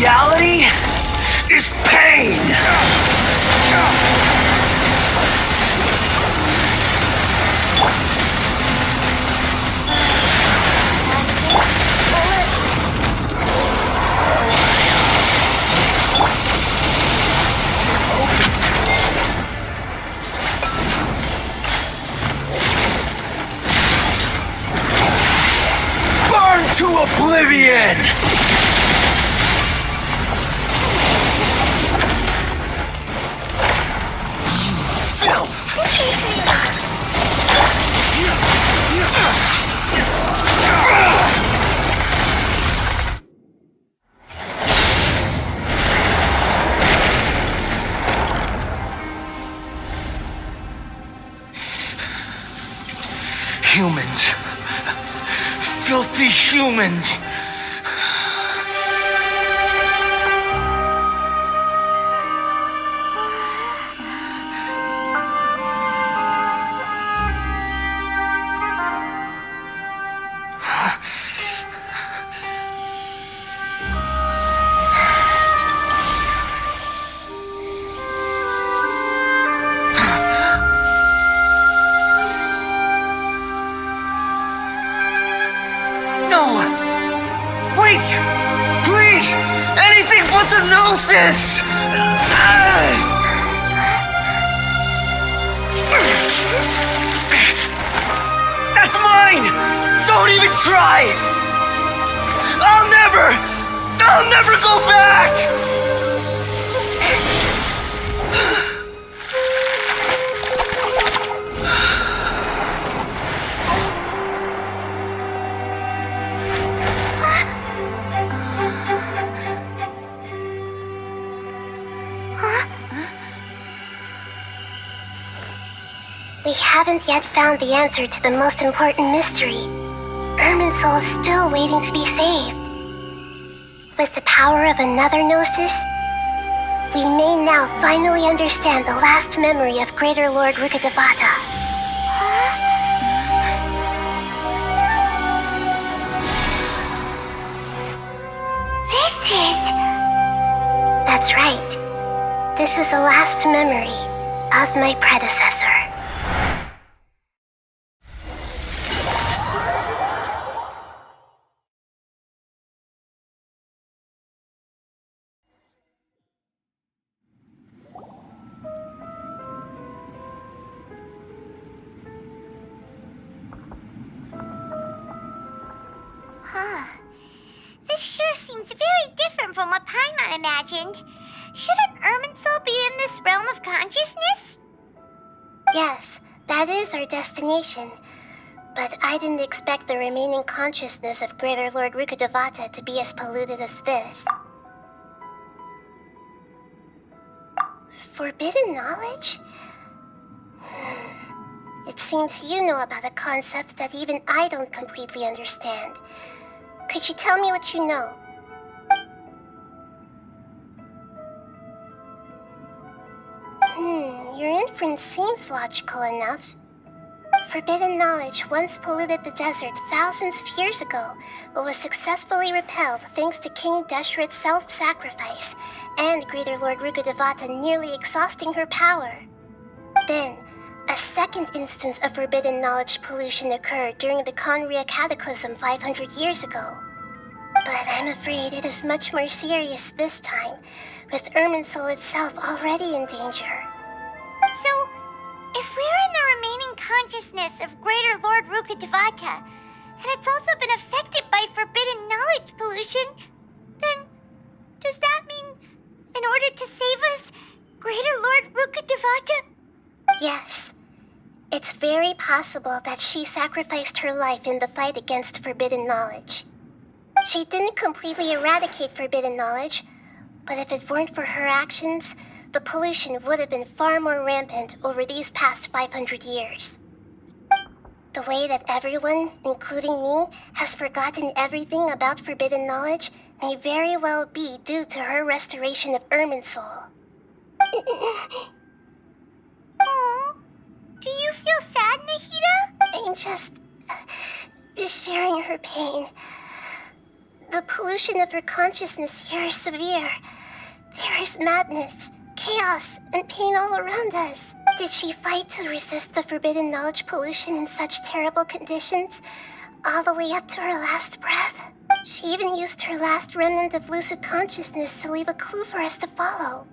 reality is pain! Burn to oblivion! Filth! Humans. Filthy humans. Please! Anything but the Gnosis! That's mine! Don't even try! I'll never go back! We haven't yet found the answer to the most important mystery. Irminsul is still waiting to be saved. With the power of another Gnosis, we may now finally understand the last memory of Greater Lord Rukkhadevata. That's right. This is the last memory of my predecessor. This sure seems very different from what Paimon imagined. Shouldn't Irminsul be in this realm of consciousness? Yes, that is our destination. But I didn't expect the remaining consciousness of Greater Lord Rukkhadevata to be as polluted as this. Forbidden knowledge? It seems you know about a concept that even I don't completely understand. Could you tell me what you know? Your inference seems logical enough. Forbidden knowledge once polluted the desert thousands of years ago, but was successfully repelled thanks to King Deshret's self-sacrifice, and Greater Lord Rukkhadevata nearly exhausting her power. Then, a second instance of forbidden knowledge pollution occurred during the Conria Cataclysm 500 years ago. But I'm afraid it is much more serious this time, with Irminsul itself already in danger. So, if we're in the remaining consciousness of Greater Lord Rukkhadevata, and it's also been affected by forbidden knowledge pollution, then does that mean, in order to save us, Greater Lord Rukkhadevata? Yes. It's very possible that she sacrificed her life in the fight against forbidden knowledge. She didn't completely eradicate forbidden knowledge, but if it weren't for her actions, the pollution would have been far more rampant over these past 500 years. The way that everyone, including me, has forgotten everything about forbidden knowledge may very well be due to her restoration of Irminsul. Aww. Do you feel sad, Nahida? I'm just sharing her pain. The pollution of her consciousness here is severe. There is madness, chaos, and pain all around us. Did she fight to resist the forbidden knowledge pollution in such terrible conditions, all the way up to her last breath? She even used her last remnant of lucid consciousness to leave a clue for us to follow.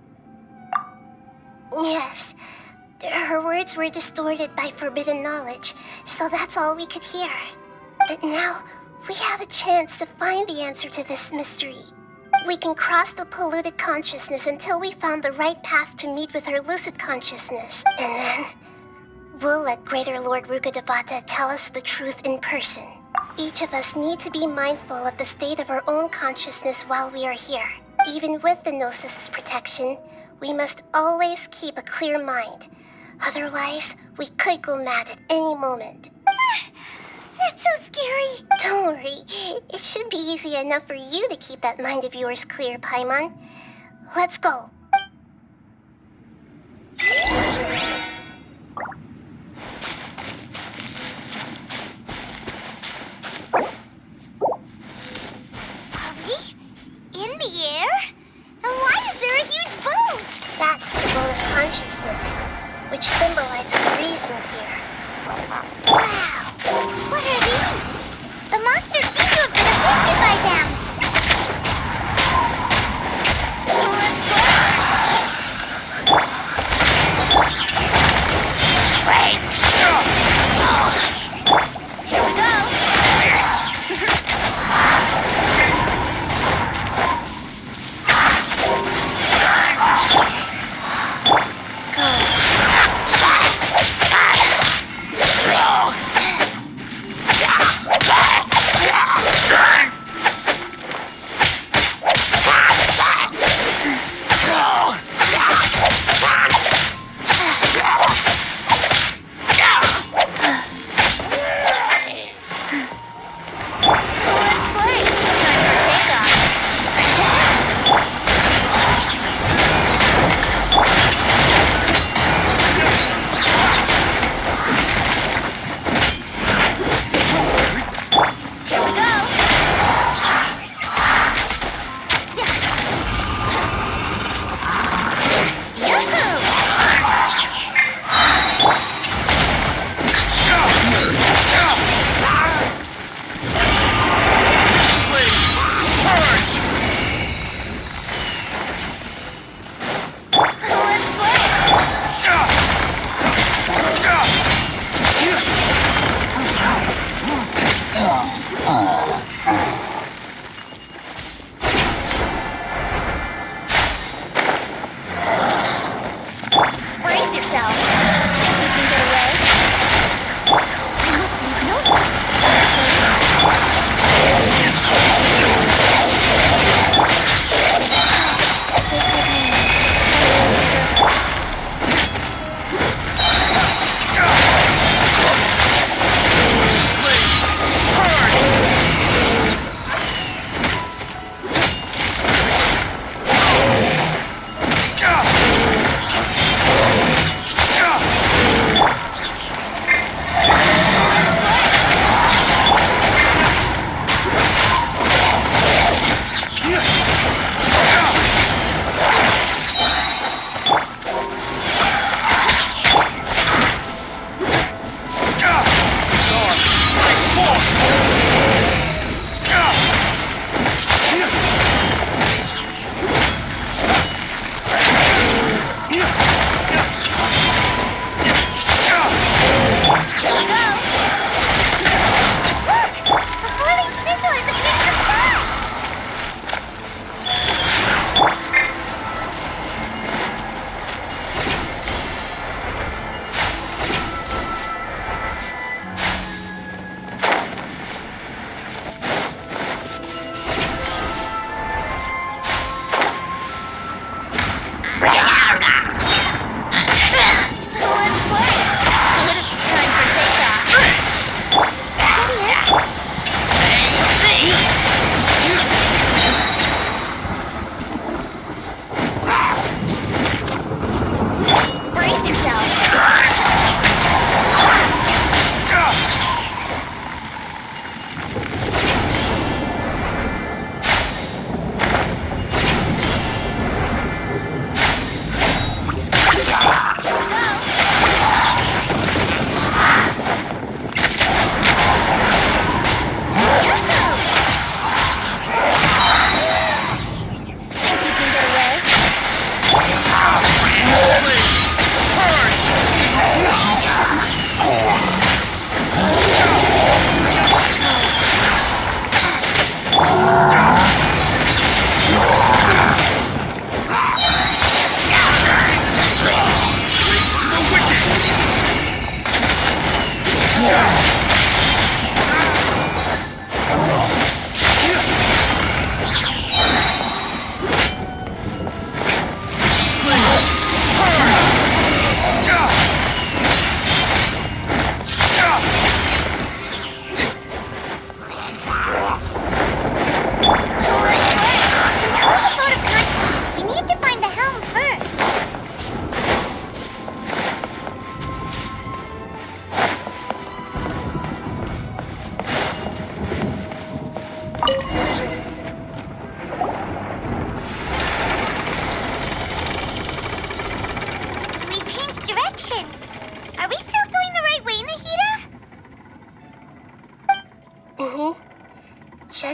Yes, her words were distorted by forbidden knowledge, so that's all we could hear. But now, we have a chance to find the answer to this mystery. We can cross the polluted consciousness until we found the right path to meet with her lucid consciousness. And then, we'll let Greater Lord Rukkhadevata tell us the truth in person. Each of us need to be mindful of the state of our own consciousness while we are here. Even with the Gnosis' protection, we must always keep a clear mind. Otherwise, we could go mad at any moment. That's so scary. Don't worry. It should be easy enough for you to keep that mind of yours clear, Paimon. Let's go. Are we in the air? And why is there a huge boat? That's the boat of consciousness, which symbolizes reason here. Wow. What are these? The monsters seem to have been affected by them. Wait! Here we go!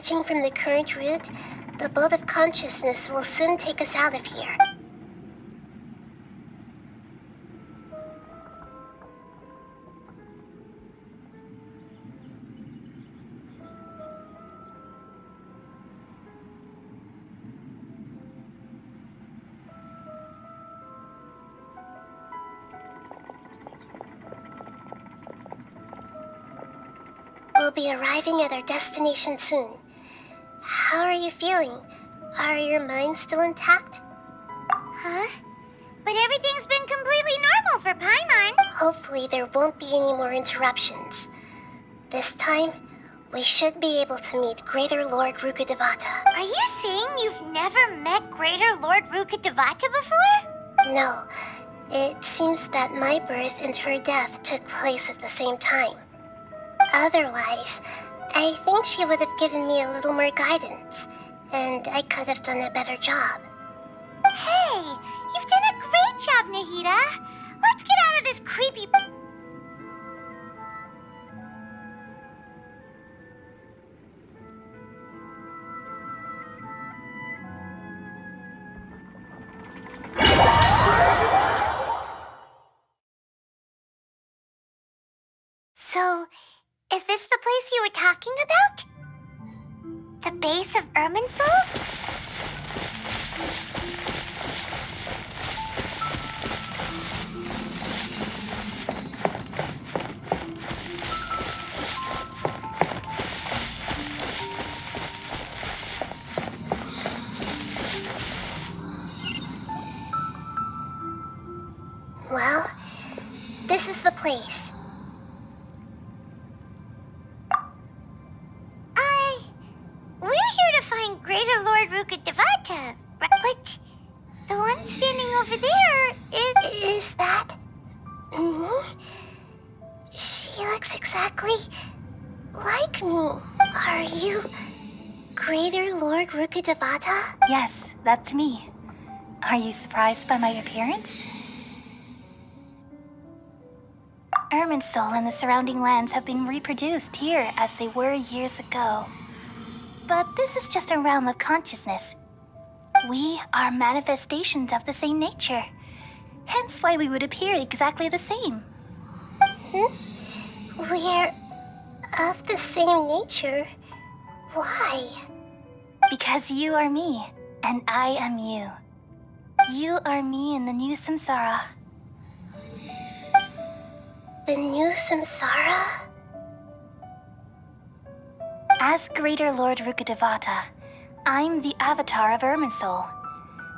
Judging from the current route, the boat of consciousness will soon take us out of here. We'll be arriving at our destination soon. How are you feeling? Are your minds still intact? Huh? But everything's been completely normal for Paimon. Hopefully there won't be any more interruptions. This time, we should be able to meet Greater Lord Rukkhadevata. Are you saying you've never met Greater Lord Rukkhadevata before? No. It seems that my birth and her death took place at the same time. Otherwise, I think she would have given me a little more guidance, and I could have done a better job. Hey, you've done a great job, Nahida. Let's get out of this creepy... So, is this the place you were talking about? The base of Irminsul? Well, this is the place. We're here to find Greater Lord Rukkhadevata, but the one standing over there Is that... me? She looks exactly like me. Are you Greater Lord Rukkhadevata? Yes, that's me. Are you surprised by my appearance? Irminsul and the surrounding lands have been reproduced here as they were years ago. But this is just a realm of consciousness. We are manifestations of the same nature. Hence why we would appear exactly the same. We're of the same nature? Why? Because you are me, and I am you. You are me in the new samsara. The new samsara? As Greater Lord Rukkhadevata, I'm the avatar of Irminsul,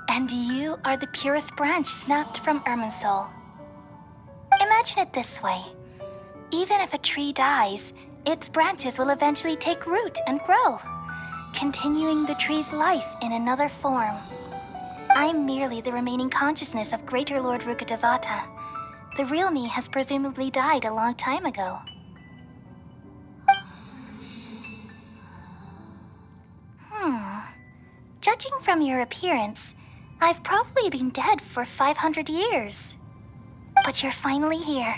and you are the purest branch snapped from Irminsul. Imagine it this way. Even if a tree dies, its branches will eventually take root and grow, continuing the tree's life in another form. I'm merely the remaining consciousness of Greater Lord Rukkhadevata. The real me has presumably died a long time ago. Judging from your appearance, I've probably been dead for 500 years. But you're finally here.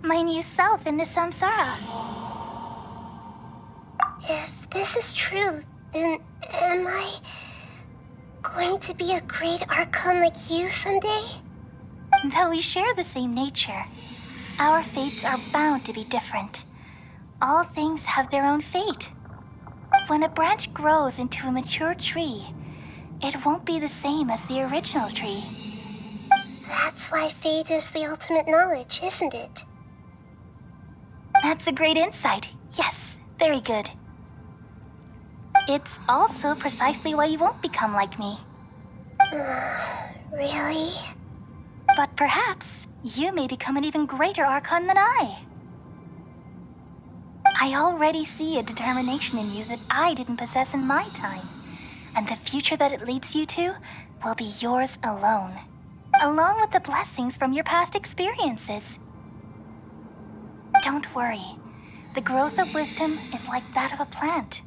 My new self in the samsara. If this is true, then am I going to be a great archon like you someday? Though we share the same nature, our fates are bound to be different. All things have their own fate. When a branch grows into a mature tree, it won't be the same as the original tree. That's why fate is the ultimate knowledge, isn't it? That's a great insight. Yes, very good. It's also precisely why you won't become like me. Really? But perhaps you may become an even greater archon than I. I already see a determination in you that I didn't possess in my time, and the future that it leads you to will be yours alone, along with the blessings from your past experiences. Don't worry. The growth of wisdom is like that of a plant.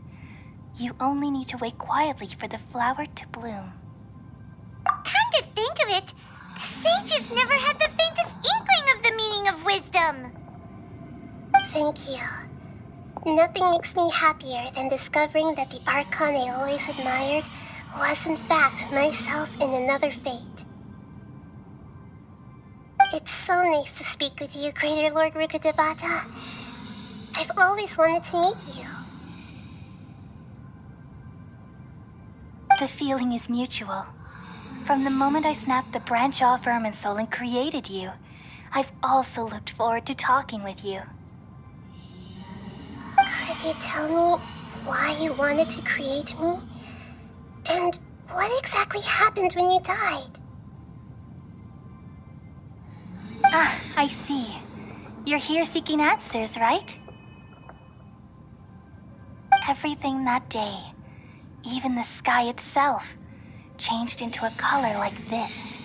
You only need to wait quietly for the flower to bloom. Come to think of it, sages never had the faintest inkling of the meaning of wisdom. Thank you. Nothing makes me happier than discovering that the archon I always admired was in fact myself in another fate. It's so nice to speak with you, Greater Lord Rukkhadevata. I've always wanted to meet you. The feeling is mutual. From the moment I snapped the branch off Irminsul and created you, I've also looked forward to talking with you. Could you tell me why you wanted to create me? And what exactly happened when you died? Ah, I see. You're here seeking answers, right? Everything that day, even the sky itself, changed into a color like this.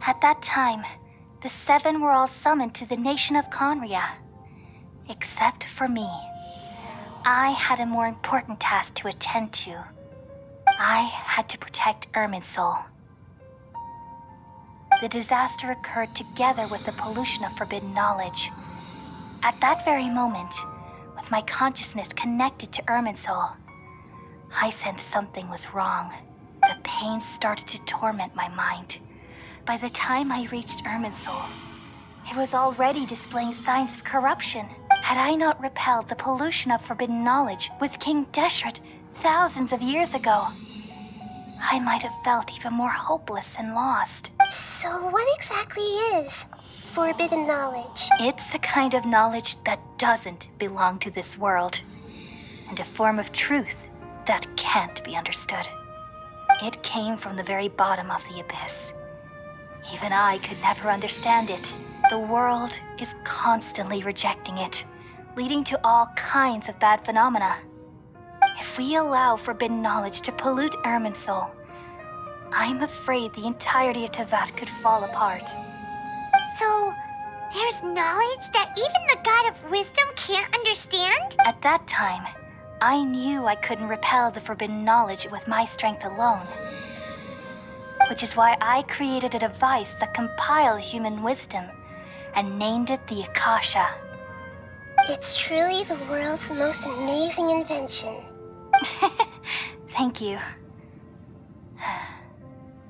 At that time, the seven were all summoned to the nation of Conria. Except for me. I had a more important task to attend to. I had to protect Irminsul. The disaster occurred together with the pollution of forbidden knowledge. At that very moment, with my consciousness connected to Irminsul, I sensed something was wrong. The pain started to torment my mind. By the time I reached Irminsul, it was already displaying signs of corruption. Had I not repelled the pollution of forbidden knowledge with King Deshret thousands of years ago, I might have felt even more hopeless and lost. So what exactly is forbidden knowledge? It's a kind of knowledge that doesn't belong to this world, and a form of truth that can't be understood. It came from the very bottom of the abyss. Even I could never understand it. The world is constantly rejecting it, leading to all kinds of bad phenomena. If we allow forbidden knowledge to pollute Irminsul, I'm afraid the entirety of Tevat could fall apart. So, there's knowledge that even the God of Wisdom can't understand? At that time, I knew I couldn't repel the forbidden knowledge with my strength alone. Which is why I created a device that compiled human wisdom and named it the Akasha. It's truly the world's most amazing invention. Thank you.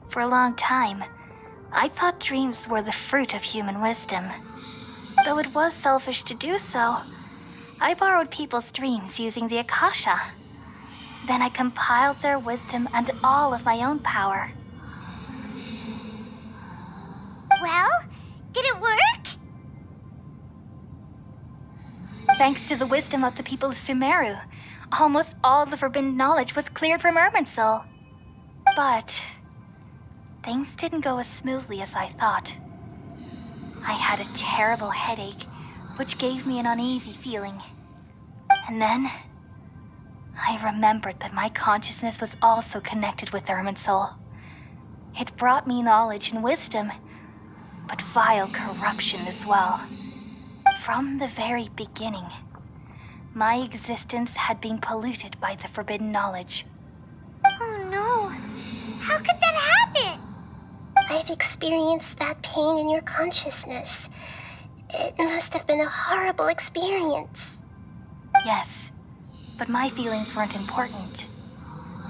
For a long time, I thought dreams were the fruit of human wisdom. Though it was selfish to do so, I borrowed people's dreams using the Akasha. Then I compiled their wisdom and all of my own power. Well, did it work? Thanks to the wisdom of the people of Sumeru, almost all the forbidden knowledge was cleared from Irminsul. But things didn't go as smoothly as I thought. I had a terrible headache, which gave me an uneasy feeling. And then I remembered that my consciousness was also connected with Irminsul. It brought me knowledge and wisdom, but vile corruption as well. From the very beginning, my existence had been polluted by the forbidden knowledge. Oh no! How could that happen? I've experienced that pain in your consciousness. It must have been a horrible experience. Yes, but my feelings weren't important.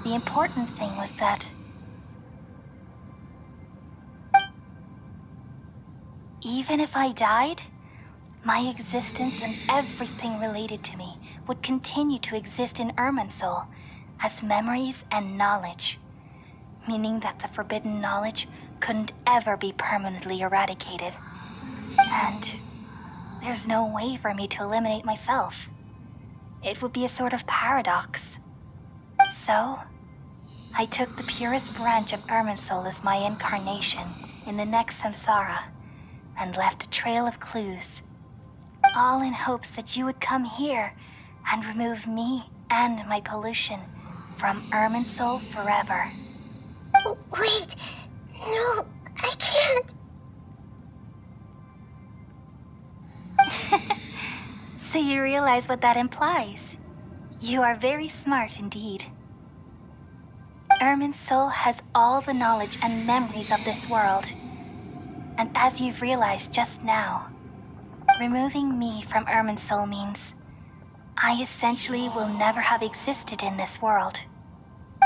The important thing was that even if I died, my existence and everything related to me would continue to exist in Irminsul as memories and knowledge, meaning that the forbidden knowledge couldn't ever be permanently eradicated. And there's no way for me to eliminate myself. It would be a sort of paradox. So, I took the purest branch of Irminsul as my incarnation in the next samsara and left a trail of clues, all in hopes that you would come here and remove me and my pollution from Irminsul forever. Wait, no, I can't. So you realize what that implies. You are very smart indeed. Irminsul has all the knowledge and memories of this world. And as you've realized just now, removing me from Irminsul means I essentially will never have existed in this world.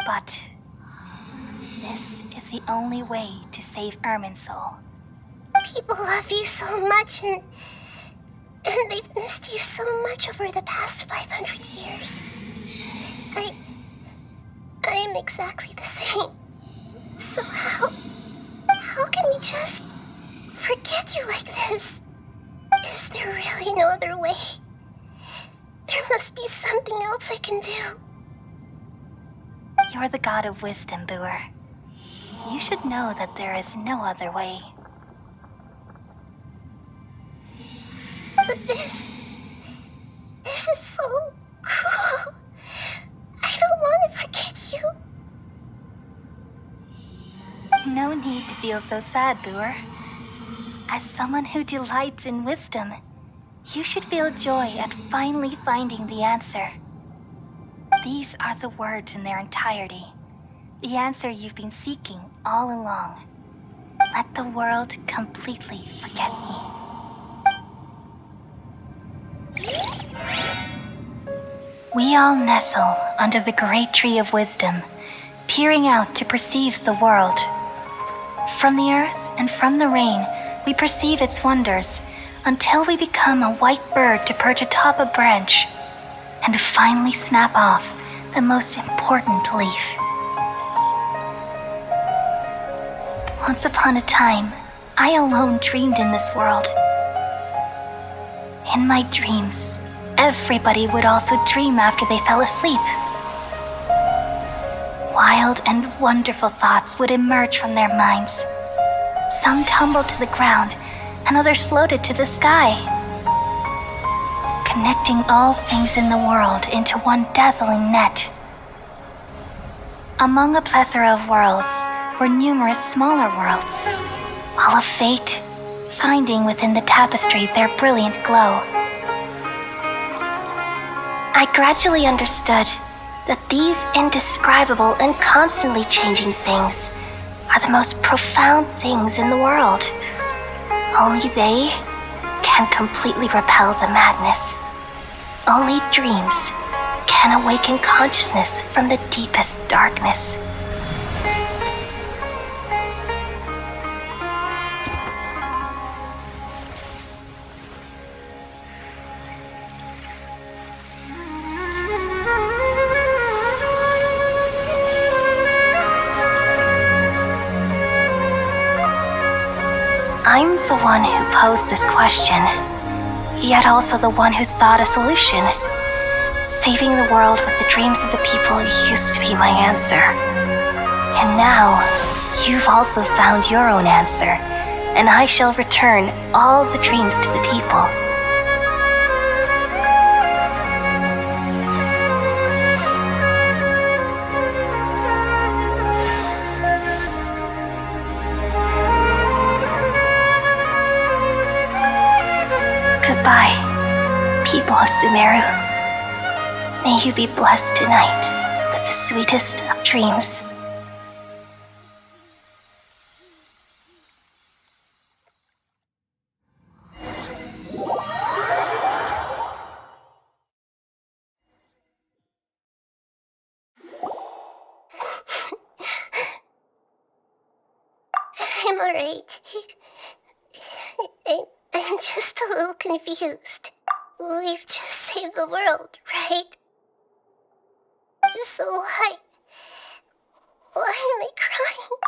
But this is the only way to save Irminsul. People love you so much, and they've missed you so much over the past 500 years. I am exactly the same. So how can we just forget you like this? Is there really no other way? There must be something else I can do. You're the god of wisdom, Boer. You should know that there is no other way. But this is so cruel. I don't want to forget you. No need to feel so sad, Boer. As someone who delights in wisdom, you should feel joy at finally finding the answer. These are the words in their entirety. The answer you've been seeking all along. Let the world completely forget me. We all nestle under the great tree of wisdom, peering out to perceive the world. From the earth and from the rain, we perceive its wonders until we become a white bird to perch atop a branch and finally snap off the most important leaf. Once upon a time, I alone dreamed in this world. In my dreams, everybody would also dream after they fell asleep. Wild and wonderful thoughts would emerge from their minds. Some tumbled to the ground, and others floated to the sky, connecting all things in the world into one dazzling net. Among a plethora of worlds were numerous smaller worlds, all of fate, finding within the tapestry their brilliant glow. I gradually understood that these indescribable and constantly changing things are the most profound things in the world. Only they can completely repel the madness. Only dreams can awaken consciousness from the deepest darkness. I'm the one who posed this question, yet also the one who sought a solution. Saving the world with the dreams of the people used to be my answer. And now, you've also found your own answer, and I shall return all the dreams to the people. Goodbye, people of Sumeru. May you be blessed tonight with the sweetest of dreams. I'm alright. I'm just a little confused. We've just saved the world, right? So why am I crying?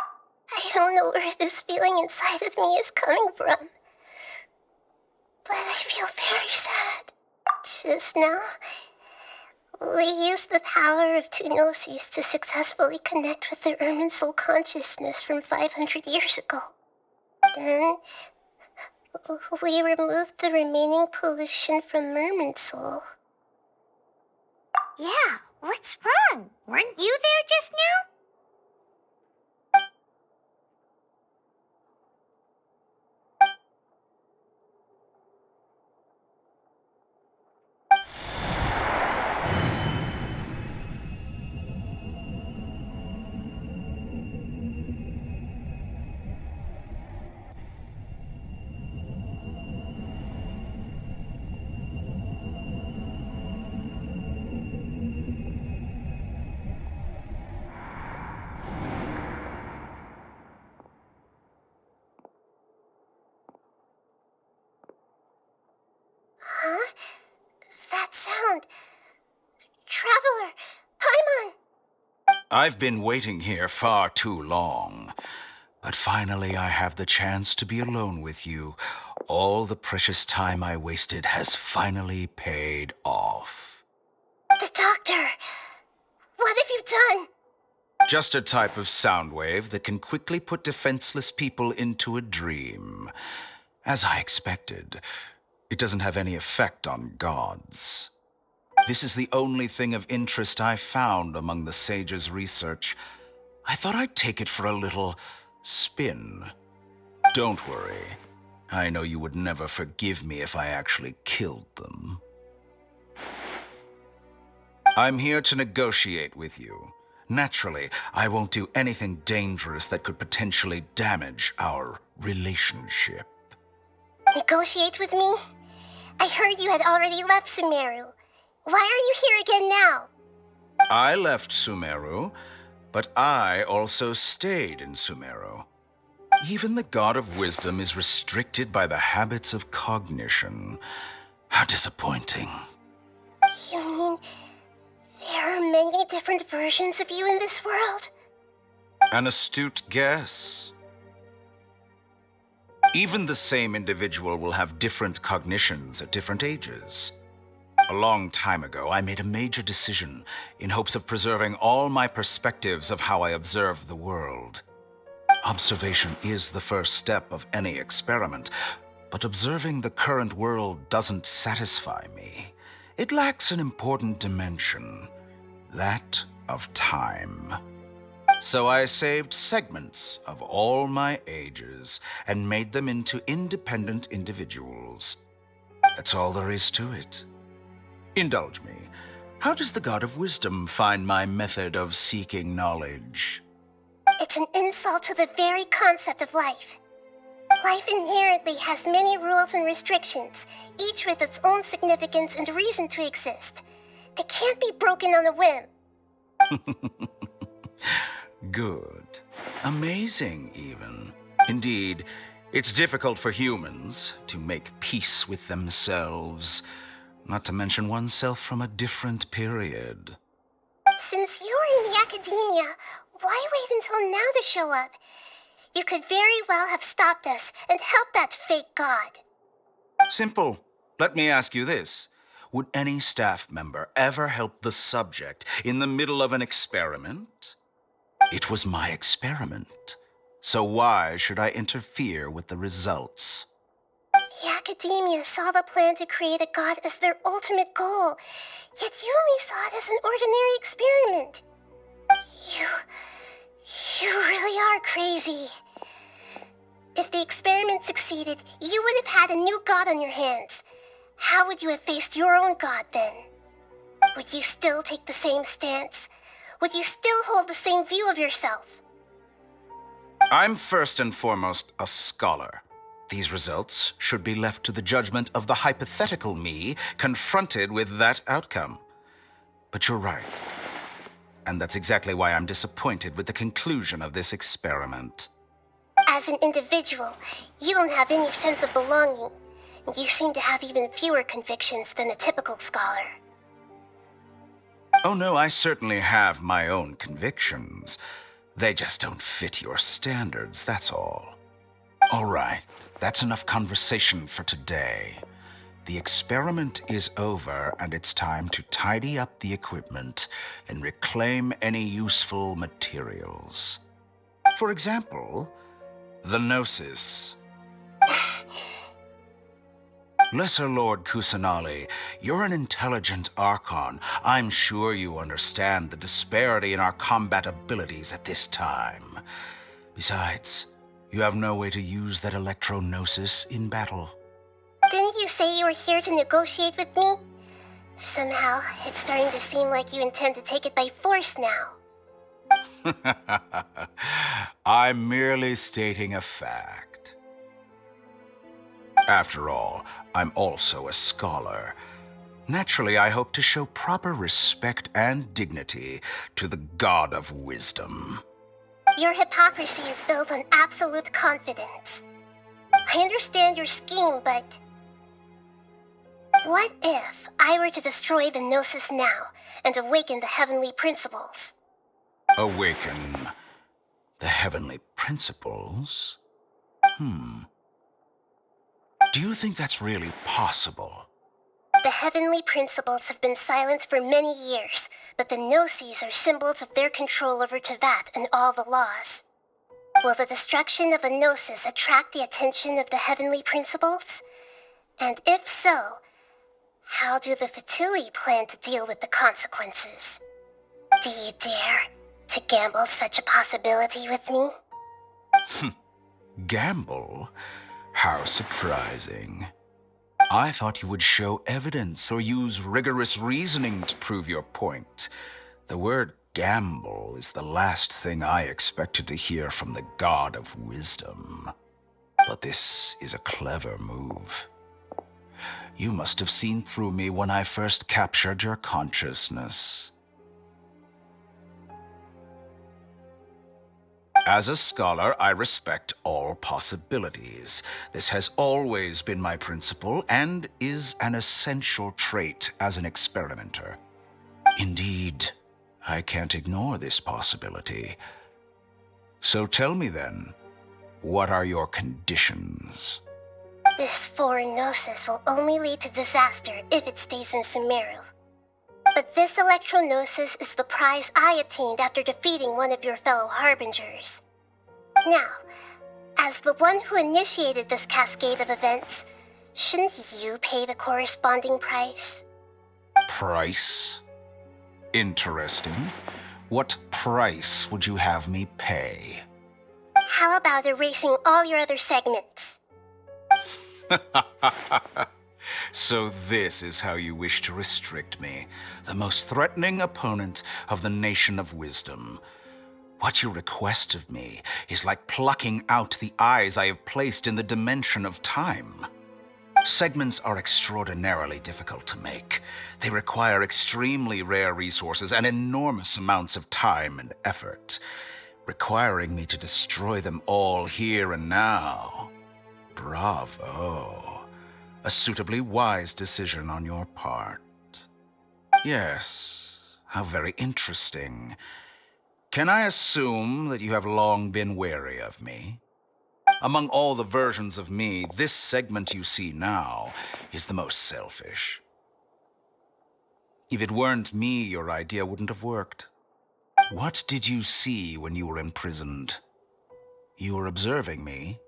I don't know where this feeling inside of me is coming from. But I feel very sad. Just now, we used the power of two gnosis to successfully connect with the Irminsul consciousness from 500 years ago. Then, we removed the remaining pollution from Irminsul. Yeah, what's wrong? Weren't you there just now? I've been waiting here far too long. But finally, I have the chance to be alone with you. All the precious time I wasted has finally paid off. The doctor! What have you done? Just a type of sound wave that can quickly put defenseless people into a dream. As I expected, it doesn't have any effect on gods. This is the only thing of interest I found among the sage's research. I thought I'd take it for a little spin. Don't worry. I know you would never forgive me if I actually killed them. I'm here to negotiate with you. Naturally, I won't do anything dangerous that could potentially damage our relationship. Negotiate with me? I heard you had already left Sumeru. Why are you here again now? I left Sumeru, but I also stayed in Sumeru. Even the God of Wisdom is restricted by the habits of cognition. How disappointing. You mean there are many different versions of you in this world? An astute guess. Even the same individual will have different cognitions at different ages. A long time ago, I made a major decision in hopes of preserving all my perspectives of how I observe the world. Observation is the first step of any experiment, but observing the current world doesn't satisfy me. It lacks an important dimension, that of time. So I saved segments of all my ages and made them into independent individuals. That's all there is to it. Indulge me. How does the God of Wisdom find my method of seeking knowledge? It's an insult to the very concept of life. Life inherently has many rules and restrictions, each with its own significance and reason to exist. They can't be broken on a whim. Good. Amazing, even. Indeed, it's difficult for humans to make peace with themselves, not to mention oneself from a different period. Since you were in the academia, why wait until now to show up? You could very well have stopped us and helped that fake god. Simple. Let me ask you this. Would any staff member ever help the subject in the middle of an experiment? It was my experiment. So why should I interfere with the results? The academia saw the plan to create a god as their ultimate goal, yet you only saw it as an ordinary experiment. You really are crazy. If the experiment succeeded, you would have had a new god on your hands. How would you have faced your own god then? Would you still take the same stance? Would you still hold the same view of yourself? I'm first and foremost a scholar. These results should be left to the judgment of the hypothetical me confronted with that outcome. But you're right. And that's exactly why I'm disappointed with the conclusion of this experiment. As an individual, you don't have any sense of belonging. You seem to have even fewer convictions than a typical scholar. Oh no, I certainly have my own convictions. They just don't fit your standards, that's all. All right, that's enough conversation for today. The experiment is over, and it's time to tidy up the equipment and reclaim any useful materials. For example, the Gnosis. Lesser Lord Kusanali, you're an intelligent archon. I'm sure you understand the disparity in our combat abilities at this time. Besides, you have no way to use that electro-gnosis in battle. Didn't you say you were here to negotiate with me? Somehow, it's starting to seem like you intend to take it by force now. I'm merely stating a fact. After all, I'm also a scholar. Naturally, I hope to show proper respect and dignity to the God of Wisdom. Your hypocrisy is built on absolute confidence. I understand your scheme, but... what if I were to destroy the Gnosis now and awaken the heavenly principles? Awaken the heavenly principles? Do you think that's really possible? The heavenly principles have been silent for many years, but the Gnosis are symbols of their control over Tevat and all the laws. Will the destruction of a Gnosis attract the attention of the heavenly principles? And if so, how do the Fatui plan to deal with the consequences? Do you dare to gamble such a possibility with me? Gamble? How surprising. I thought you would show evidence or use rigorous reasoning to prove your point. The word gamble is the last thing I expected to hear from the god of wisdom. But this is a clever move. You must have seen through me when I first captured your consciousness. As a scholar, I respect all possibilities. This has always been my principle and is an essential trait as an experimenter. Indeed, I can't ignore this possibility. So tell me then, what are your conditions? This foreign Gnosis will only lead to disaster if it stays in Sumeru. But this electro-Gnosis is the prize I obtained after defeating one of your fellow Harbingers. Now, as the one who initiated this cascade of events, shouldn't you pay the corresponding price? Price? Interesting. What price would you have me pay? How about erasing all your other segments? So this is how you wish to restrict me, the most threatening opponent of the Nation of Wisdom. What you request of me is like plucking out the eyes I have placed in the dimension of time. Segments are extraordinarily difficult to make. They require extremely rare resources and enormous amounts of time and effort, requiring me to destroy them all here and now. Bravo. A suitably wise decision on your part. Yes, how very interesting. Can I assume that you have long been wary of me? Among all the versions of me, this segment you see now is the most selfish. If it weren't me, your idea wouldn't have worked. What did you see when you were imprisoned? You were observing me,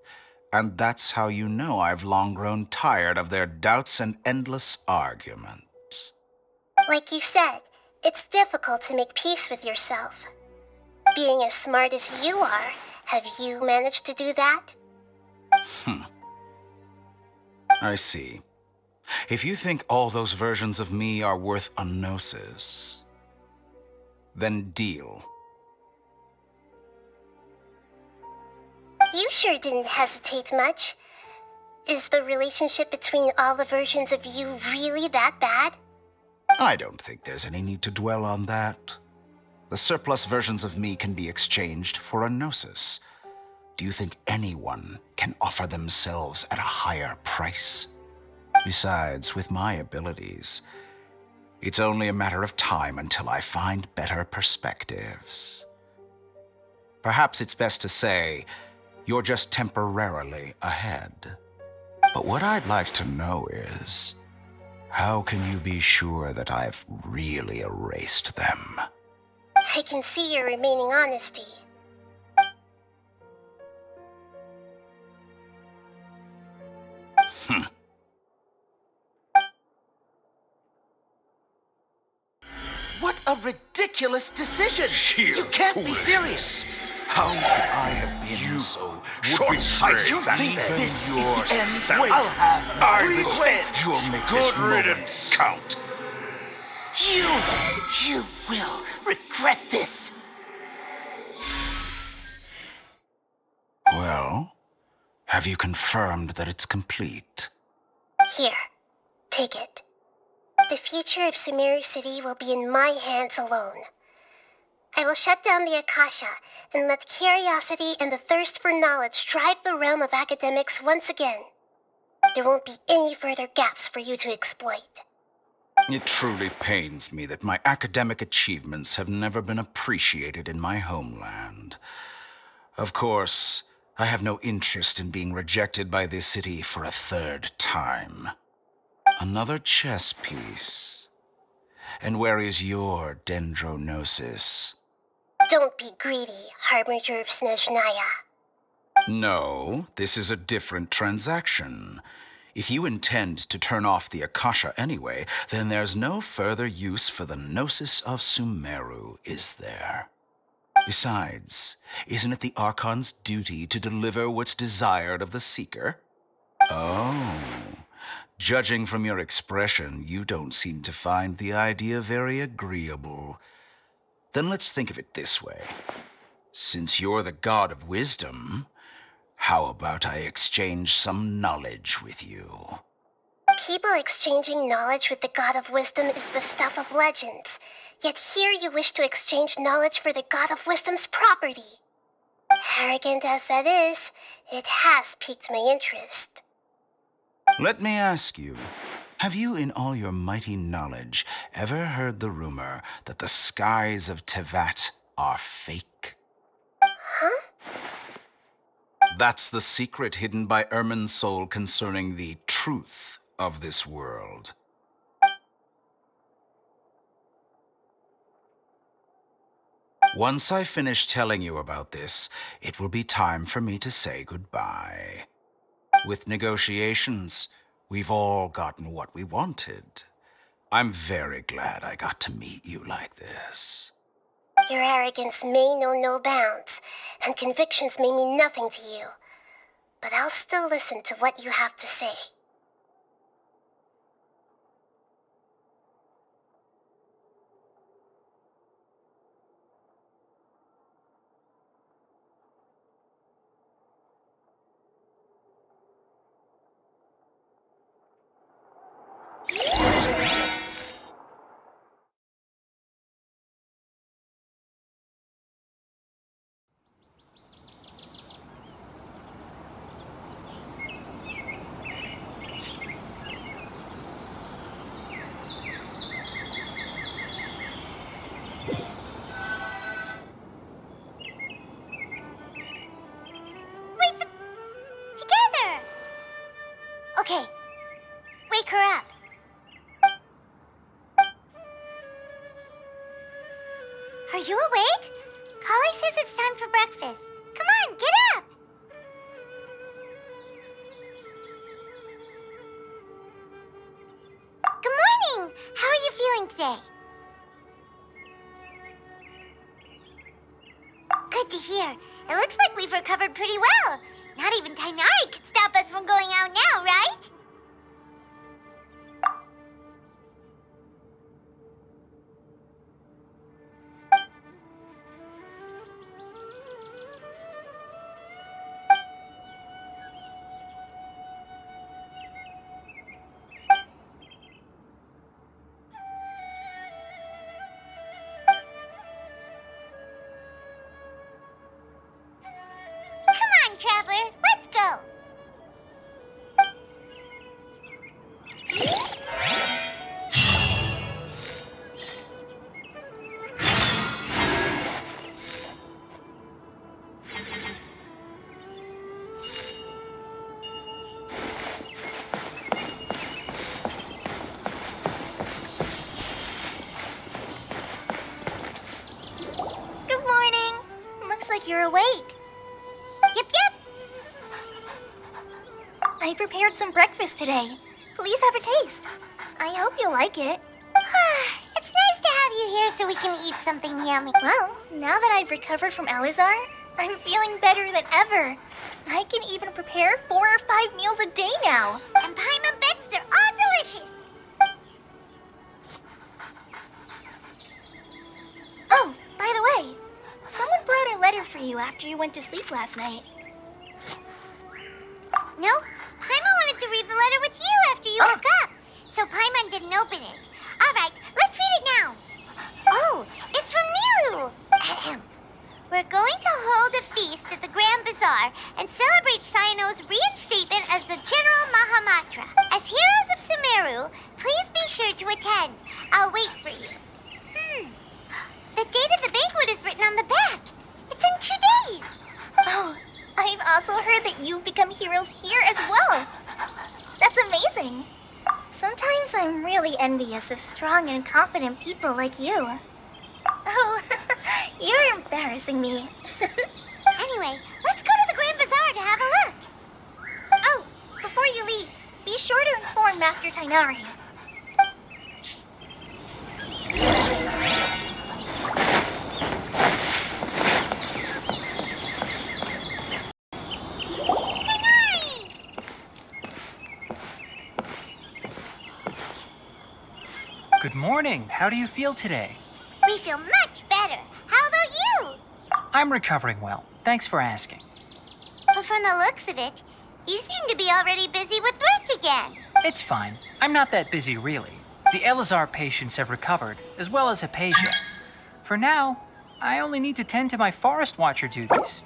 and that's how you know I've long grown tired of their doubts and endless arguments. Like you said, it's difficult to make peace with yourself. Being as smart as you are, have you managed to do that? I see. If you think all those versions of me are worth a gnosis, then deal. You sure didn't hesitate much. Is the relationship between all the versions of you really that bad? I don't think there's any need to dwell on that. The surplus versions of me can be exchanged for a gnosis. Do you think anyone can offer themselves at a higher price? Besides, with my abilities, it's only a matter of time until I find better perspectives. Perhaps it's best to say, you're just temporarily ahead. But what I'd like to know is, how can you be sure that I've really erased them? I can see your remaining honesty. What a ridiculous decision! You can't be serious! How could I have been so short-sighted? You think Even this is your the end? sense. I'll have I please will wait. You'll make Good this moment riddance. count. You will regret this. Well, have you confirmed that it's complete? Here, take it. The future of Sumeru City will be in my hands alone. I will shut down the Akasha and let curiosity and the thirst for knowledge drive the realm of academics once again. There won't be any further gaps for you to exploit. It truly pains me that my academic achievements have never been appreciated in my homeland. Of course, I have no interest in being rejected by this city for a third time. Another chess piece. And where is your dendronosis? Don't be greedy, Harbinger of Snezhnaya. No, this is a different transaction. If you intend to turn off the Akasha anyway, then there's no further use for the Gnosis of Sumeru, is there? Besides, isn't it the Archon's duty to deliver what's desired of the Seeker? Oh, judging from your expression, you don't seem to find the idea very agreeable. Then let's think of it this way. Since you're the god of wisdom, how about I exchange some knowledge with you? People exchanging knowledge with the God of Wisdom is the stuff of legends. Yet here you wish to exchange knowledge for the God of Wisdom's property. Arrogant as that is, it has piqued my interest. Let me ask you, have you in all your mighty knowledge ever heard the rumor that the skies of Tevat are fake? Huh? That's the secret hidden by Irminsul concerning the truth of this world. Once I finish telling you about this, it will be time for me to say goodbye. With negotiations, we've all gotten what we wanted. I'm very glad I got to meet you like this. Your arrogance may know no bounds, and convictions may mean nothing to you. But I'll still listen to what you have to say. Okay, wake her up. Are you awake? Kali says it's time for breakfast. Come on, get up! Good morning! How are you feeling today? Good to hear. It looks like we've recovered pretty well. Not even Tainari could stop us from going out now, right? Come on, Traveler, let's go! Good morning. Looks like you're awake. Yep. I prepared some breakfast today. Please have a taste. I hope you'll like it. It's nice to have you here so we can eat something yummy. Well, now that I've recovered from Alizar, I'm feeling better than ever. I can even prepare 4 or 5 meals a day now. And Paimon bets they're all delicious. Oh, by the way, someone brought a letter for you after you went to sleep last night. Nope. Paimon wanted to read the letter with you after you woke up. So Paimon didn't open it. Alright, let's read it now. Oh, it's from Nilu. We're going to hold a feast at the Grand Bazaar and celebrate Cyano's reinstatement as the General Mahamatra. As heroes of Sumeru, please be be sure to attend. I'll wait for you. The date of the banquet is written on the back. It's in 2 days. Oh, I've also heard that you've become heroes here as well. That's amazing. Sometimes I'm really envious of strong and confident people like you. Oh, you're embarrassing me. Anyway, let's go to the Grand Bazaar to have a look. Oh, before you leave, be sure to inform Master Tainari. Good morning. How do you feel today? We feel much better. How about you? I'm recovering well. Thanks for asking. But from the looks of it, you seem to be already busy with work again. It's fine. I'm not that busy, really. The Elazar patients have recovered, as well as Hypatia. For now, I only need to tend to my Forest Watcher duties.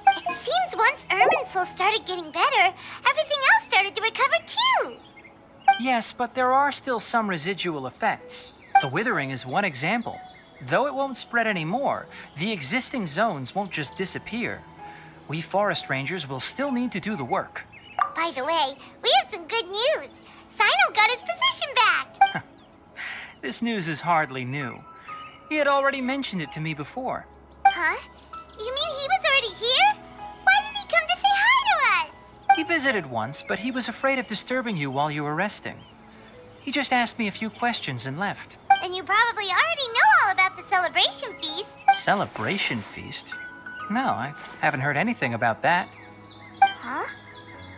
It seems once Irminsul started getting better, everything else started to recover too. Yes, but there are still some residual effects. The withering is one example. Though it won't spread anymore, the existing zones won't just disappear. We forest rangers will still need to do the work. By the way, we have some good news. Sino got his position back. This news is hardly new. He had already mentioned it to me before. Huh? You mean he was already here? Why didn't he come to say hi to us? He visited once, but he was afraid of disturbing you while you were resting. He just asked me a few questions and left. And you probably already know all about the celebration feast. Celebration feast? No, I haven't heard anything about that. Huh?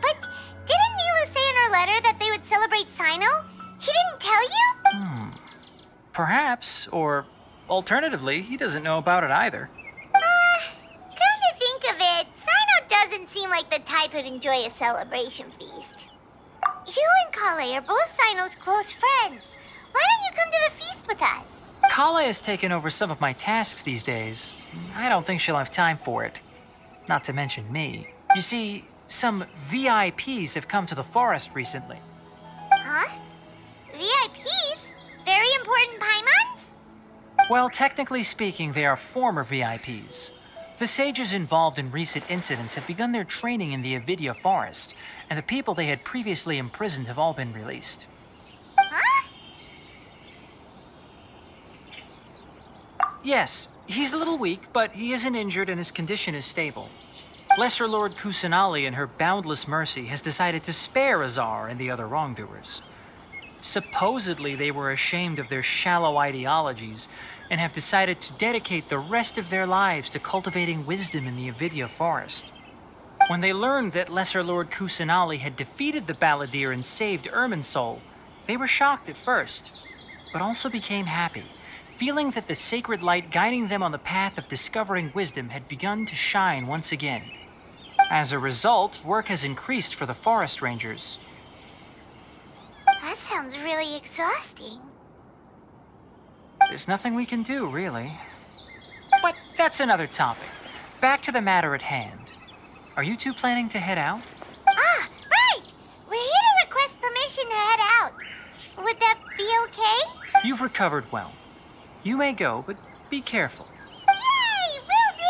But didn't Nilu say in her letter that they would celebrate Sino? He didn't tell you? Perhaps, or alternatively, he doesn't know about it either. Come to think of it, Sino doesn't seem like the type who'd enjoy a celebration feast. You and Kale are both Sino's close friends. Why don't you come to the feast with us? Kale has taken over some of my tasks these days. I don't think she'll have time for it. Not to mention me. You see, some VIPs have come to the forest recently. Huh? VIPs? Very important Paimons? Well, technically speaking, they are former VIPs. The sages involved in recent incidents have begun their training in the Avidya forest, and the people they had previously imprisoned have all been released. Huh? Yes, he's a little weak, but he isn't injured and his condition is stable. Lesser Lord Kusanali, in her boundless mercy, has decided to spare Azar and the other wrongdoers. Supposedly, they were ashamed of their shallow ideologies and have decided to dedicate the rest of their lives to cultivating wisdom in the Avidya forest. When they learned that Lesser Lord Kusanali had defeated the Balladeer and saved Irminsul, they were shocked at first, but also became happy, feeling that the sacred light guiding them on the path of discovering wisdom had begun to shine once again. As a result, work has increased for the forest rangers. That sounds really exhausting. There's nothing we can do, really. But that's another topic. Back to the matter at hand. Are you two planning to head out? Ah, right! We're here to request permission to head out. Would that be okay? You've recovered well. You may go, but be careful. Yay! Will do!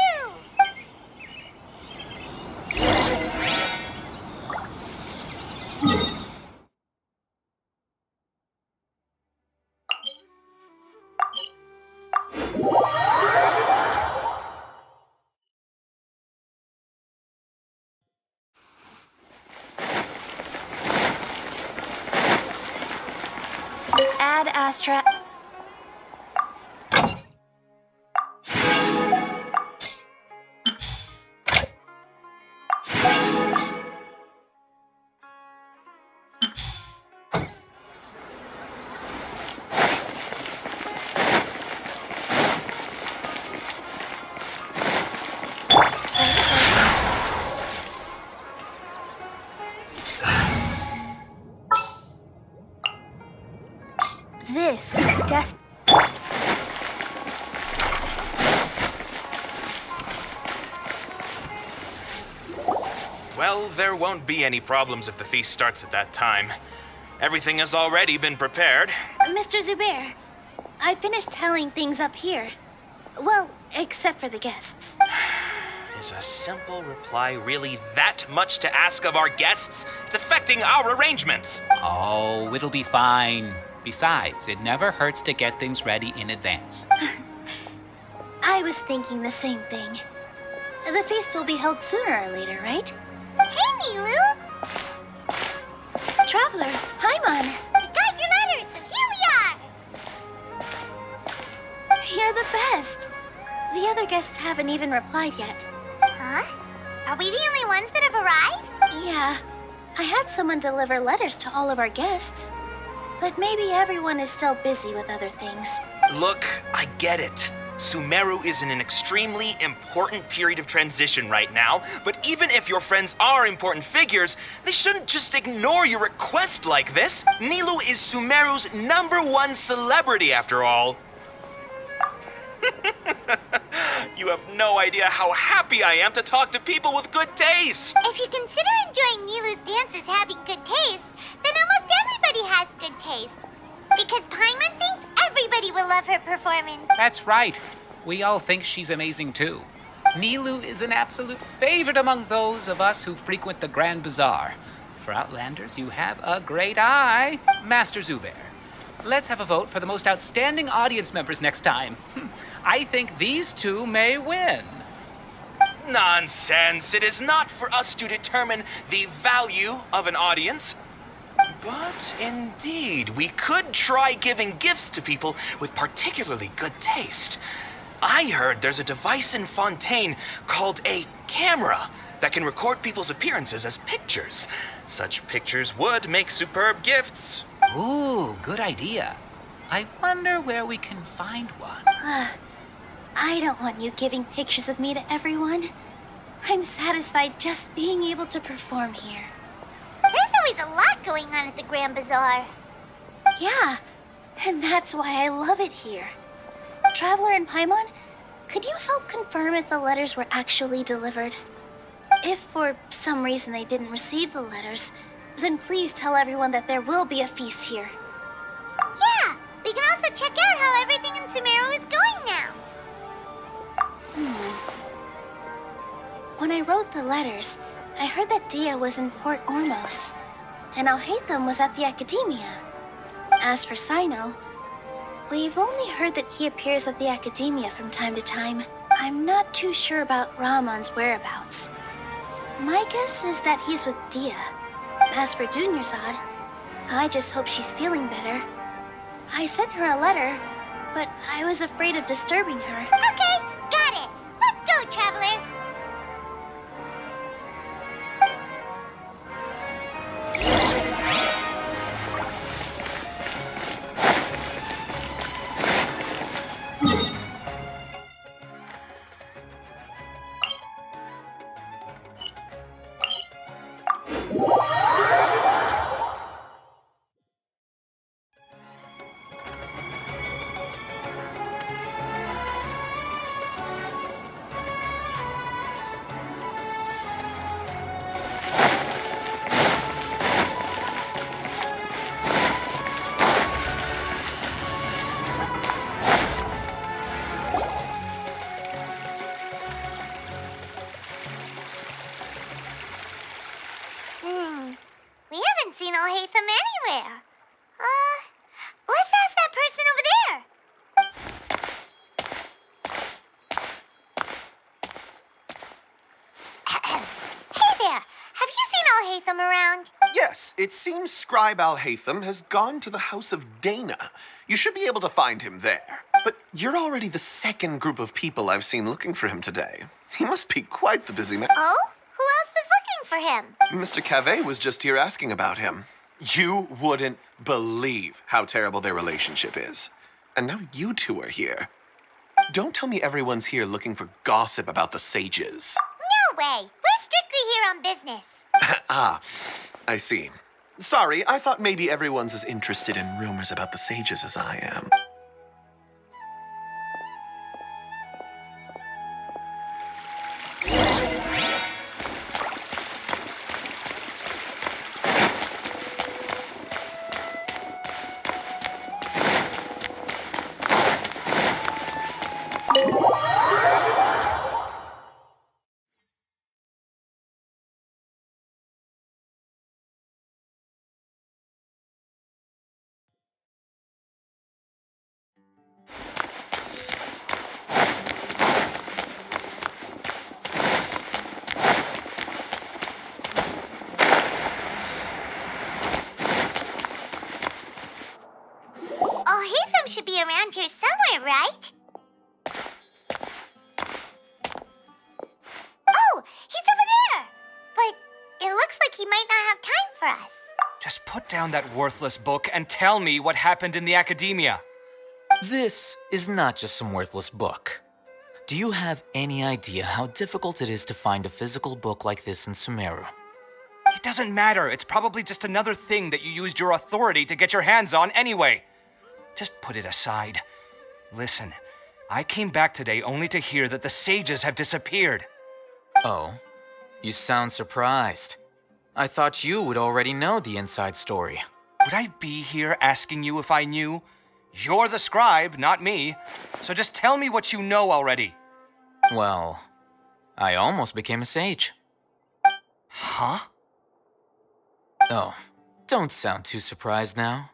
Ad Astra. This is Well, there won't be any problems if the feast starts at that time. Everything has already been prepared. Mr. Zubair, I finished tallying things up here. Well, except for the guests. Is a simple reply really that much to ask of our guests? It's affecting our arrangements. Oh, it'll be fine. Besides, it never hurts to get things ready in advance. I was thinking the same thing. The feast will be held sooner or later, right? Hey, Nilu! Traveler, Paimon! We got your letters, and here we are! You're the best! The other guests haven't even replied yet. Huh? Are we the only ones that have arrived? Yeah. I had someone deliver letters to all of our guests. But maybe everyone is still busy with other things. Look, I get it. Sumeru is in an extremely important period of transition right now, but even if your friends are important figures, they shouldn't just ignore your request like this. Nilu is Sumeru's #1 celebrity after all. You have no idea how happy I am to talk to people with good taste. If you consider enjoying Nilu's dances having good taste, then almost everybody has good taste. Because Paimon thinks everybody will love her performance. That's right. We all think she's amazing too. Nilu is an absolute favorite among those of us who frequent the Grand Bazaar. For Outlanders, you have a great eye. Master Zubair, let's have a vote for the most outstanding audience members next time. I think these two may win. Nonsense. It is not for us to determine the value of an audience. But indeed, we could try giving gifts to people with particularly good taste. I heard there's a device in Fontaine called a camera that can record people's appearances as pictures. Such pictures would make superb gifts. Ooh, good idea. I wonder where we can find one. I don't want you giving pictures of me to everyone. I'm satisfied just being able to perform here. There's always a lot going on at the Grand Bazaar. Yeah, and that's why I love it here. Traveler and Paimon, could you help confirm if the letters were actually delivered? If for some reason they didn't receive the letters, then please tell everyone that there will be a feast here. Yeah, we can also check out how everything in Sumeru is going now. When I wrote the letters, I heard that Dia was in Port Ormos, and Alhaitham was at the Academia. As for Sino, we've only heard that he appears at the Academia from time to time. I'm not too sure about Ramon's whereabouts. My guess is that he's with Dia. As for Dunyarzad, I just hope she's feeling better. I sent her a letter, but I was afraid of disturbing her. Okay, got it. Let's go, Traveler. We haven't seen Alhaitham anywhere. Let's ask that person over there. Hey there, have you seen Alhaitham around? Yes, it seems Scribe Alhaitham has gone to the House of Dana. You should be able to find him there. But you're already the second group of people I've seen looking for him today. He must be quite the busy man. Oh? Who else was looking for him? Mr. Cave was just here asking about him. You wouldn't believe how terrible their relationship is. And now you two are here. Don't tell me everyone's here looking for gossip about the sages. No way. We're strictly here on business. Ah, I see. Sorry, I thought maybe everyone's as interested in rumors about the sages as I am. right? Oh, he's over there! But it looks like he might not have time for us. Just put down that worthless book and tell me what happened in the academia. This is not just some worthless book. Do you have any idea how difficult it is to find a physical book like this in Sumeru? It doesn't matter. It's probably just another thing that you used your authority to get your hands on anyway. Just put it aside. Listen, I came back today only to hear that the sages have disappeared. Oh, you sound surprised. I thought you would already know the inside story. Would I be here asking you if I knew? You're the scribe, not me. So just tell me what you know already. Well, I almost became a sage. Huh? Oh, don't sound too surprised now.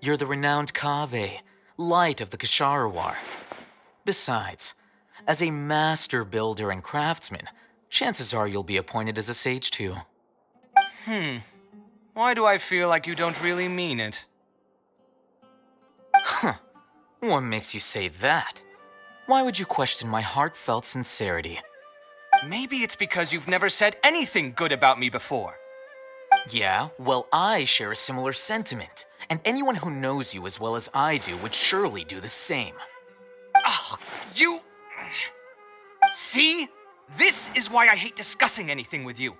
You're the renowned Kaveh, light of the Kashara War. Besides, as a master builder and craftsman, chances are you'll be appointed as a sage too. Why do I feel like you don't really mean it? Huh. What makes you say that? Why would you question my heartfelt sincerity? Maybe it's because you've never said anything good about me before. Yeah, well, I share a similar sentiment, and anyone who knows you as well as I do would surely do the same. Oh, you... See? This is why I hate discussing anything with you.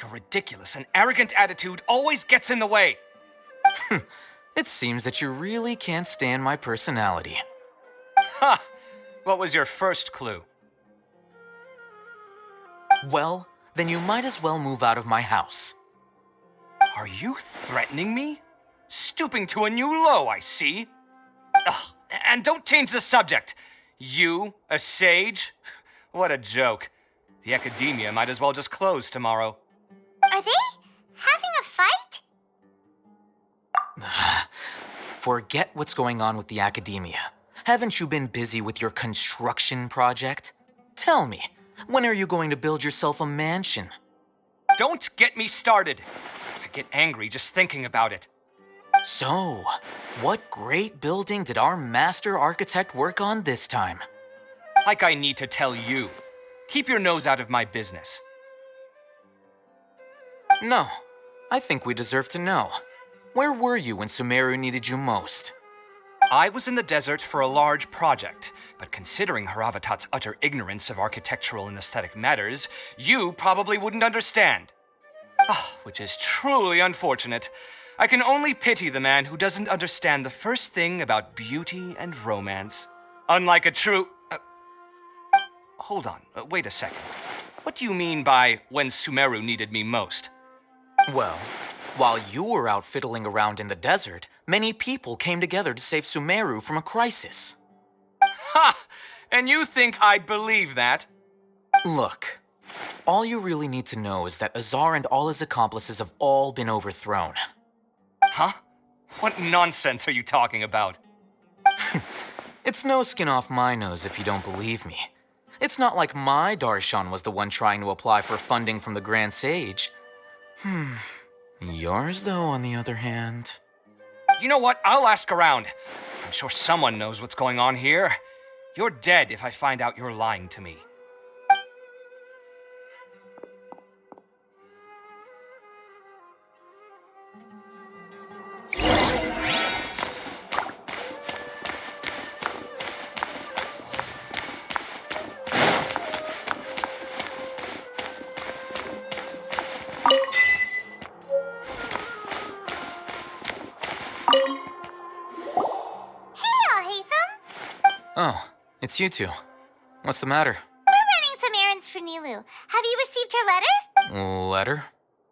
Your ridiculous and arrogant attitude always gets in the way. It seems that you really can't stand my personality. Ha! What was your first clue? Well, then you might as well move out of my house. Are you threatening me? Stooping to a new low, I see. Ugh, and don't change the subject. You, a sage? What a joke. The academia might as well just close tomorrow. Are they having a fight? Forget what's going on with the academia. Haven't you been busy with your construction project? Tell me, when are you going to build yourself a mansion? Don't get me started. I get angry just thinking about it. So, what great building did our master architect work on this time? Like I need to tell you. Keep your nose out of my business. No, I think we deserve to know. Where were you when Sumeru needed you most? I was in the desert for a large project, but considering Haravatat's utter ignorance of architectural and aesthetic matters, you probably wouldn't understand. Which is truly unfortunate. I can only pity the man who doesn't understand the first thing about beauty and romance. Unlike a true... Hold on, wait a second. What do you mean by when Sumeru needed me most? Well, while you were out fiddling around in the desert, many people came together to save Sumeru from a crisis. Ha! And you think I'd believe that? Look, all you really need to know is that Azar and all his accomplices have all been overthrown. Huh? What nonsense are you talking about? It's no skin off my nose if you don't believe me. It's not like my Darshan was the one trying to apply for funding from the Grand Sage. Yours, though, on the other hand... You know what? I'll ask around. I'm sure someone knows what's going on here. You're dead if I find out you're lying to me. Oh, it's you two. What's the matter? We're running some errands for Nilu. Have you received her letter? Letter?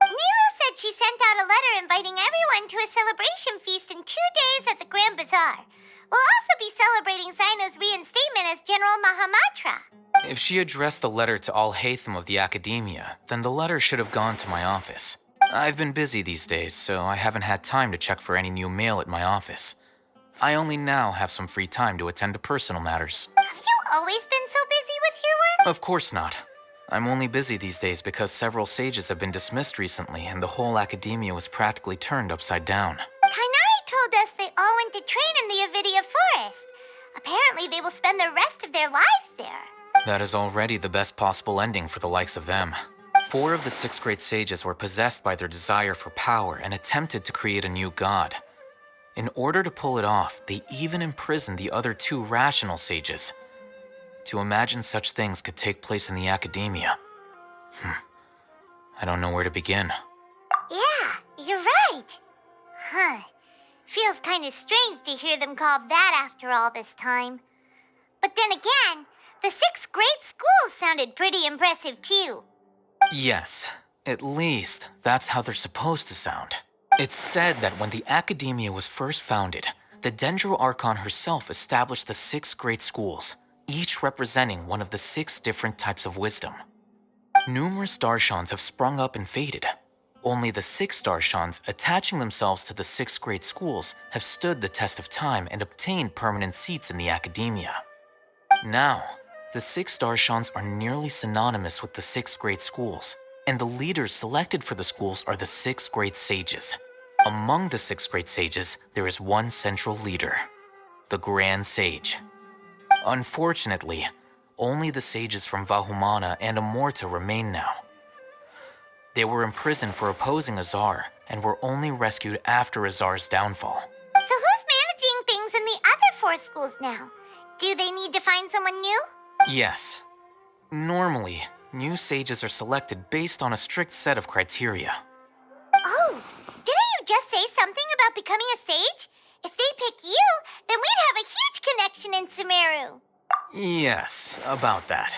Nilu said she sent out a letter inviting everyone to a celebration feast in 2 days at the Grand Bazaar. We'll also be celebrating Zaino's reinstatement as General Mahamatra. If she addressed the letter to all Hatham of the Academia, then the letter should have gone to my office. I've been busy these days, so I haven't had time to check for any new mail at my office. I only now have some free time to attend to personal matters. Have you always been so busy with your work? Of course not. I'm only busy these days because several sages have been dismissed recently and the whole academia was practically turned upside down. Kainari told us they all went to train in the Avidia Forest. Apparently they will spend the rest of their lives there. That is already the best possible ending for the likes of them. 4 of the 6 great sages were possessed by their desire for power and attempted to create a new god. In order to pull it off, they even imprisoned the other 2 rational sages. To imagine such things could take place in the academia. I don't know where to begin. Yeah, you're right. Huh. Feels kind of strange to hear them called that after all this time. But then again, the 6 great schools sounded pretty impressive too. Yes, at least that's how they're supposed to sound. It's said that when the academia was first founded, the Dendro Archon herself established the 6 great schools, each representing one of the 6 different types of wisdom. Numerous Darshans have sprung up and faded. Only the 6 Darshans attaching themselves to the 6 great schools have stood the test of time and obtained permanent seats in the academia. Now, the 6 Darshans are nearly synonymous with the 6 great schools, and the leaders selected for the schools are the 6 great sages. Among the 6 great sages, there is one central leader, the Grand Sage. Unfortunately, only the sages from Vahumana and Amorta remain now. They were imprisoned for opposing Azar and were only rescued after Azar's downfall. So who's managing things in the other 4 schools now? Do they need to find someone new? Yes. Normally, new sages are selected based on a strict set of criteria. Oh, didn't you just say something about becoming a sage? If they pick you, then we'd have a huge connection in Sumeru. Yes, about that.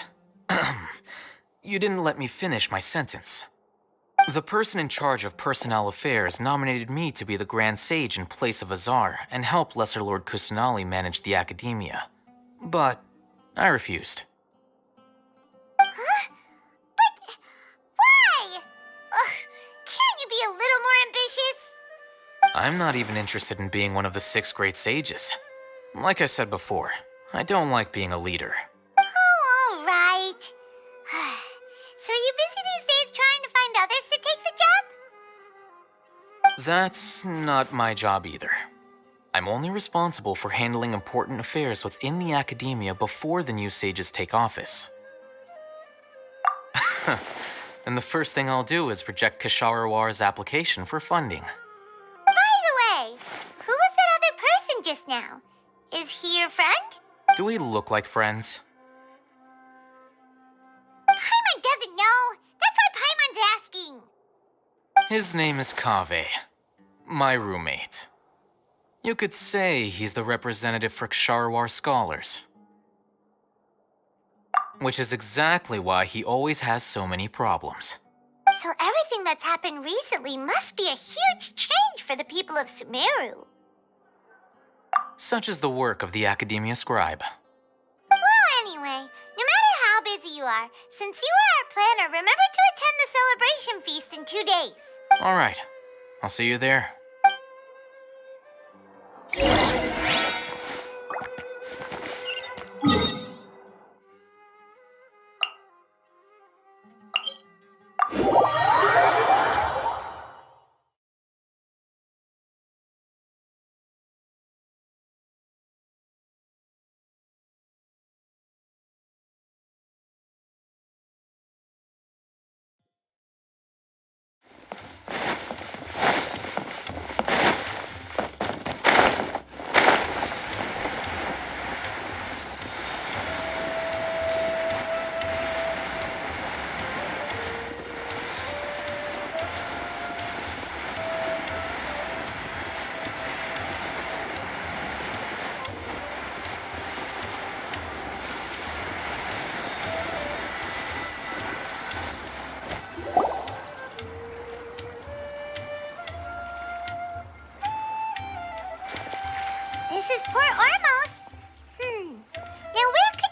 You didn't let me finish my sentence. The person in charge of personnel affairs nominated me to be the Grand Sage in place of Azar and help Lesser Lord Kusanali manage the academia. But I refused. Huh? But why? Can't you be a little more ambitious? I'm not even interested in being one of the 6 great sages. Like I said before, I don't like being a leader. Oh, all right. So are you busy these days trying to find others to take the job? That's not my job either. I'm only responsible for handling important affairs within the academia before the new sages take office. And the first thing I'll do is reject Kasharawar's application for funding. By the way, who was that other person just now? Is he your friend? Do we look like friends? Paimon doesn't know. That's why Paimon's asking. His name is Kaveh, my roommate. You could say he's the representative for Ksharawar scholars. Which is exactly why he always has so many problems. So everything that's happened recently must be a huge change for the people of Sumeru. Such is the work of the Academia Scribe. Well, anyway, no matter how busy you are, since you are our planner, remember to attend the celebration feast in 2 days. All right, I'll see you there. This is Port Ormos. Now where could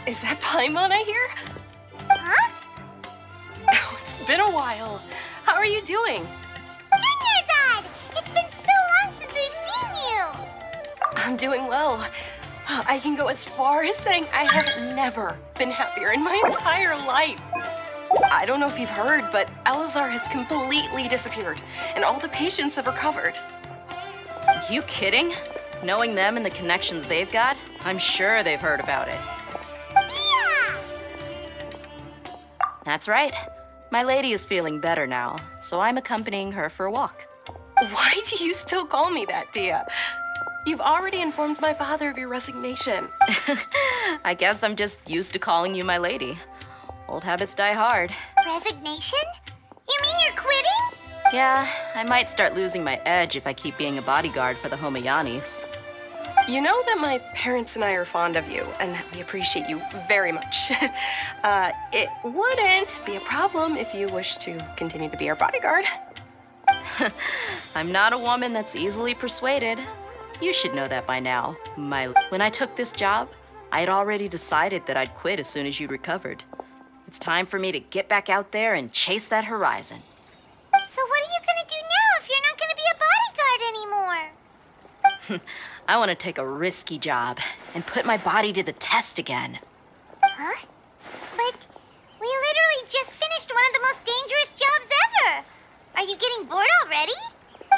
Is that Paimon I hear? Huh? Oh, it's been a while. How are you doing? Dinyarzad! It's been so long since we've seen you! I'm doing well. I can go as far as saying I have never been happier in my entire life. I don't know if you've heard, but Elazar has completely disappeared, and all the patients have recovered. You kidding? Knowing them and the connections they've got, I'm sure they've heard about it. Yeah! That's right. My lady is feeling better now, so I'm accompanying her for a walk. Why do you still call me that, Dia? You've already informed my father of your resignation. I guess I'm just used to calling you my lady. Old habits die hard. Resignation? You mean you're quitting? Yeah, I might start losing my edge if I keep being a bodyguard for the Homayanis. You know that my parents and I are fond of you, and we appreciate you very much. It wouldn't be a problem if you wish to continue to be our bodyguard. I'm not a woman that's easily persuaded. You should know that by now. When I took this job, I had already decided that I'd quit as soon as you'd recovered. It's time for me to get back out there and chase that horizon. So what are you gonna do now if you're not gonna be a bodyguard anymore? I want to take a risky job and put my body to the test again. Huh? But we literally just finished one of the most dangerous jobs ever. Are you getting bored already?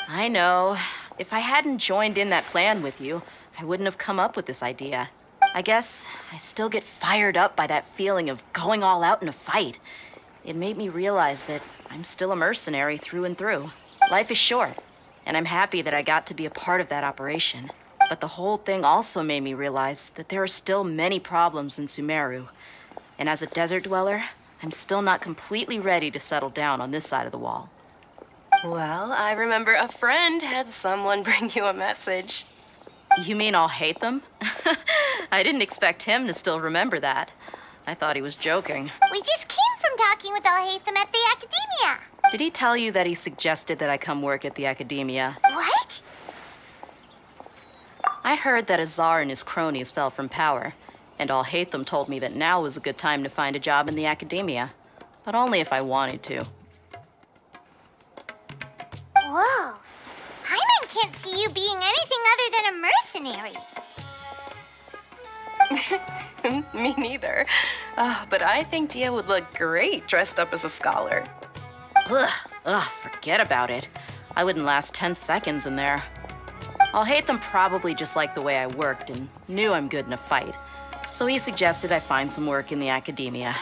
I know. If I hadn't joined in that plan with you, I wouldn't have come up with this idea. I guess I still get fired up by that feeling of going all out in a fight. It made me realize that I'm still a mercenary through and through. Life is short, and I'm happy that I got to be a part of that operation. But the whole thing also made me realize that there are still many problems in Sumeru. And as a desert dweller, I'm still not completely ready to settle down on this side of the wall. Well, I remember a friend had someone bring you a message. You mean I'll hate them? I didn't expect him to still remember that. I thought he was joking. We just came from talking with Alhaitham at the Academia. Did he tell you that he suggested that I come work at the Academia? What? I heard that Azar and his cronies fell from power, and Alhaitham told me that now was a good time to find a job in the Academia. But only if I wanted to. Whoa. Paimon can't see you being anything other than a mercenary. Me neither. But I think Dia would look great dressed up as a scholar. Ugh, forget about it. I wouldn't last 10 seconds in there. Alhaitham probably just liked the way I worked and knew I'm good in a fight. So he suggested I find some work in the Academia.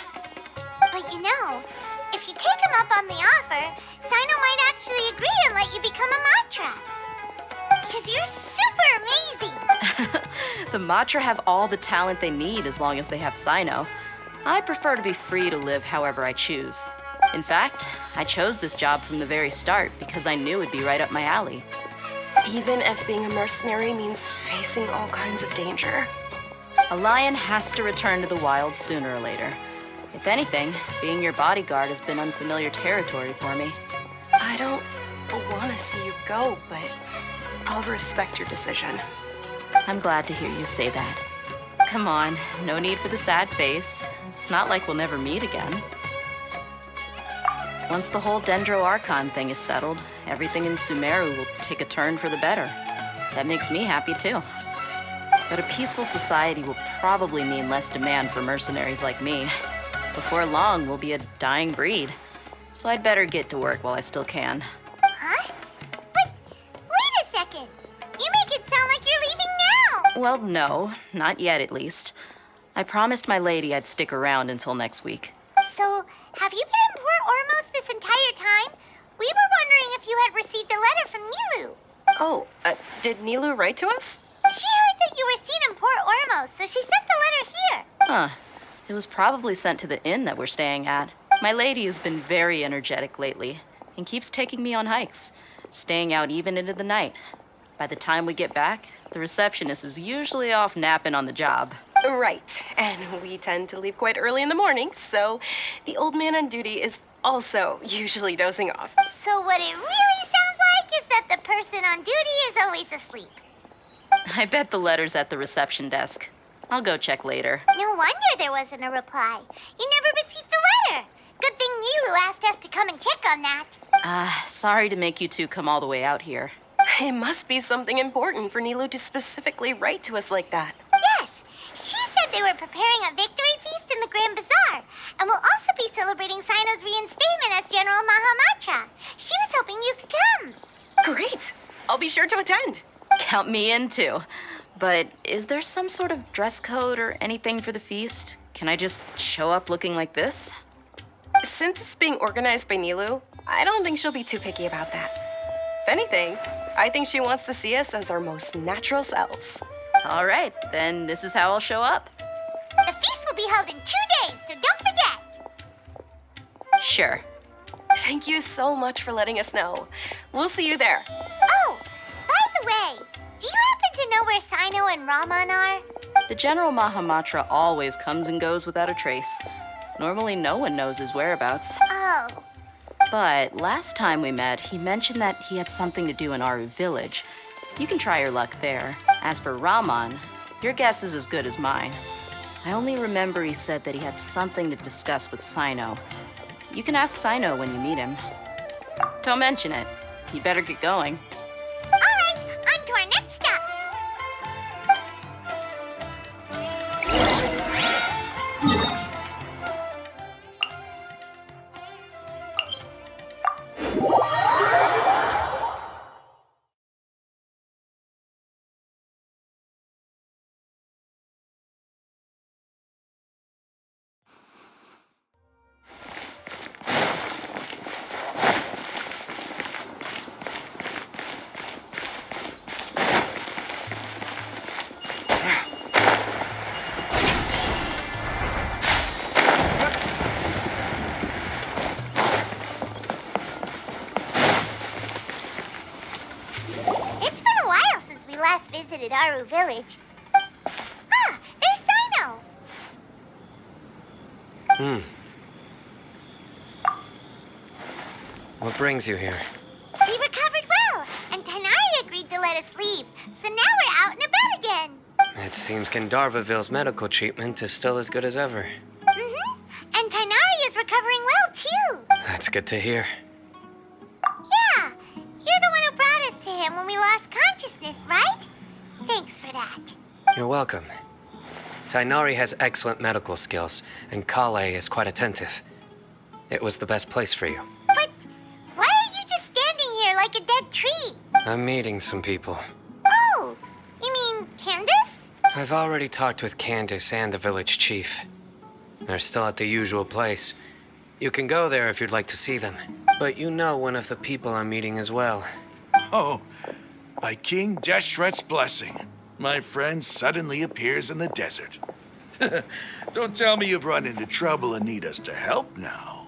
But you know, if you take him up on the offer, Sino might actually agree and let you become a Matra. Because you're super amazing. The Matra have all the talent they need as long as they have Sino. I prefer to be free to live however I choose. In fact, I chose this job from the very start because I knew it'd be right up my alley. Even if being a mercenary means facing all kinds of danger. A lion has to return to the wild sooner or later. If anything, being your bodyguard has been unfamiliar territory for me. I don't want to see you go, but I'll respect your decision. I'm glad to hear you say that. Come on, no need for the sad face. It's not like we'll never meet again. Once the whole Dendro Archon thing is settled, everything in Sumeru will take a turn for the better. That makes me happy too. But a peaceful society will probably mean less demand for mercenaries like me. Before long, we'll be a dying breed. So I'd better get to work while I still can. Huh? But wait a second. You make it sound like you're leaving now. Well, no, not yet at least. I promised my lady I'd stick around until next week. So, have you been in Port Ormos this entire time? We were wondering if you had received a letter from Nilu. Oh, did Nilu write to us? She heard that you were seen in Port Ormos, so she sent the letter here. Huh. It was probably sent to the inn that we're staying at. My lady has been very energetic lately and keeps taking me on hikes, staying out even into the night. By the time we get back, the receptionist is usually off napping on the job. Right, and we tend to leave quite early in the morning, so the old man on duty is also usually dozing off. So what it really sounds like is that the person on duty is always asleep. I bet the letter's at the reception desk. I'll go check later. No wonder there wasn't a reply. You never received the letter. Good thing Nilu asked us to come and check on that. Sorry to make you two come all the way out here. It must be something important for Nilu to specifically write to us like that. Yes. She said they were preparing a victory feast in the Grand Bazaar, and will also be celebrating Sino's reinstatement as General Mahamatra. She was hoping you could come. Great! I'll be sure to attend. Count me in too. But is there some sort of dress code or anything for the feast? Can I just show up looking like this? Since it's being organized by Nilu, I don't think she'll be too picky about that. If anything, I think she wants to see us as our most natural selves. All right, then this is how I'll show up. The feast will be held in 2 days, so don't forget. Sure. Thank you so much for letting us know. We'll see you there. Oh, by the way, do you happen to know where Sino and Raman are? The General Mahamatra always comes and goes without a trace. Normally no one knows his whereabouts. Oh. But last time we met, he mentioned that he had something to do in Aru village. You can try your luck there. As for Raman, your guess is as good as mine. I only remember he said that he had something to discuss with Sino. You can ask Sino when you meet him. Don't mention it. You better get going. All right, on to our next stop. It's been a while since we last visited Aru village. Ah, there's Sino. What brings you here? We recovered well, and Tanari agreed to let us leave, so now we're out and about again. It seems Gandharvaville's medical treatment is still as good as ever. Mm-hmm. And Tanari is recovering well, too. That's good to hear. Yeah, you're the one who brought us to him when we lost consciousness, right? Thanks for that. You're welcome. Tainari has excellent medical skills, and Kale is quite attentive. It was the best place for you. But why are you just standing here like a dead tree? I'm meeting some people. Oh, you mean Candace? I've already talked with Candace and the village chief. They're still at the usual place. You can go there if you'd like to see them. But you know one of the people I'm meeting as well. Oh, by King Deshret's blessing, my friend suddenly appears in the desert. Don't tell me you've run into trouble and need us to help now.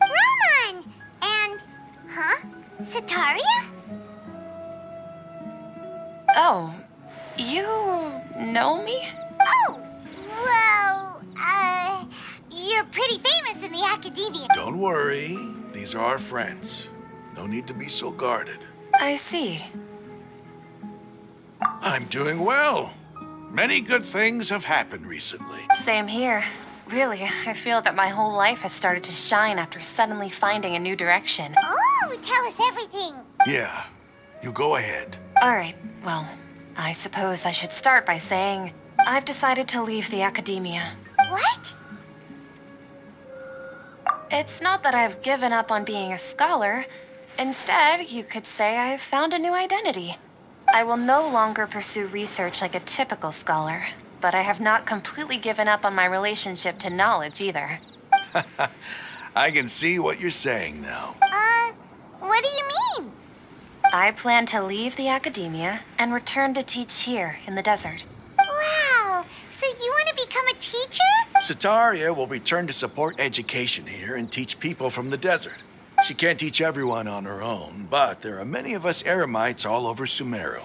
Raman! And, Sataria? Oh, you know me? Oh, well, you're pretty famous in the academia. Don't worry, these are our friends. No need to be so guarded. I see. I'm doing well. Many good things have happened recently. Same here. Really, I feel that my whole life has started to shine after suddenly finding a new direction. Oh, tell us everything. Yeah, you go ahead. All right, well, I suppose I should start by saying I've decided to leave the academia. What? It's not that I've given up on being a scholar. Instead, you could say I've found a new identity. I will no longer pursue research like a typical scholar, but I have not completely given up on my relationship to knowledge either. I can see what you're saying now. What do you mean? I plan to leave the academia and return to teach here in the desert. Wow, so you want to become a teacher? Sataria will return to support education here and teach people from the desert. She can't teach everyone on her own, but there are many of us Eremites all over Sumeru.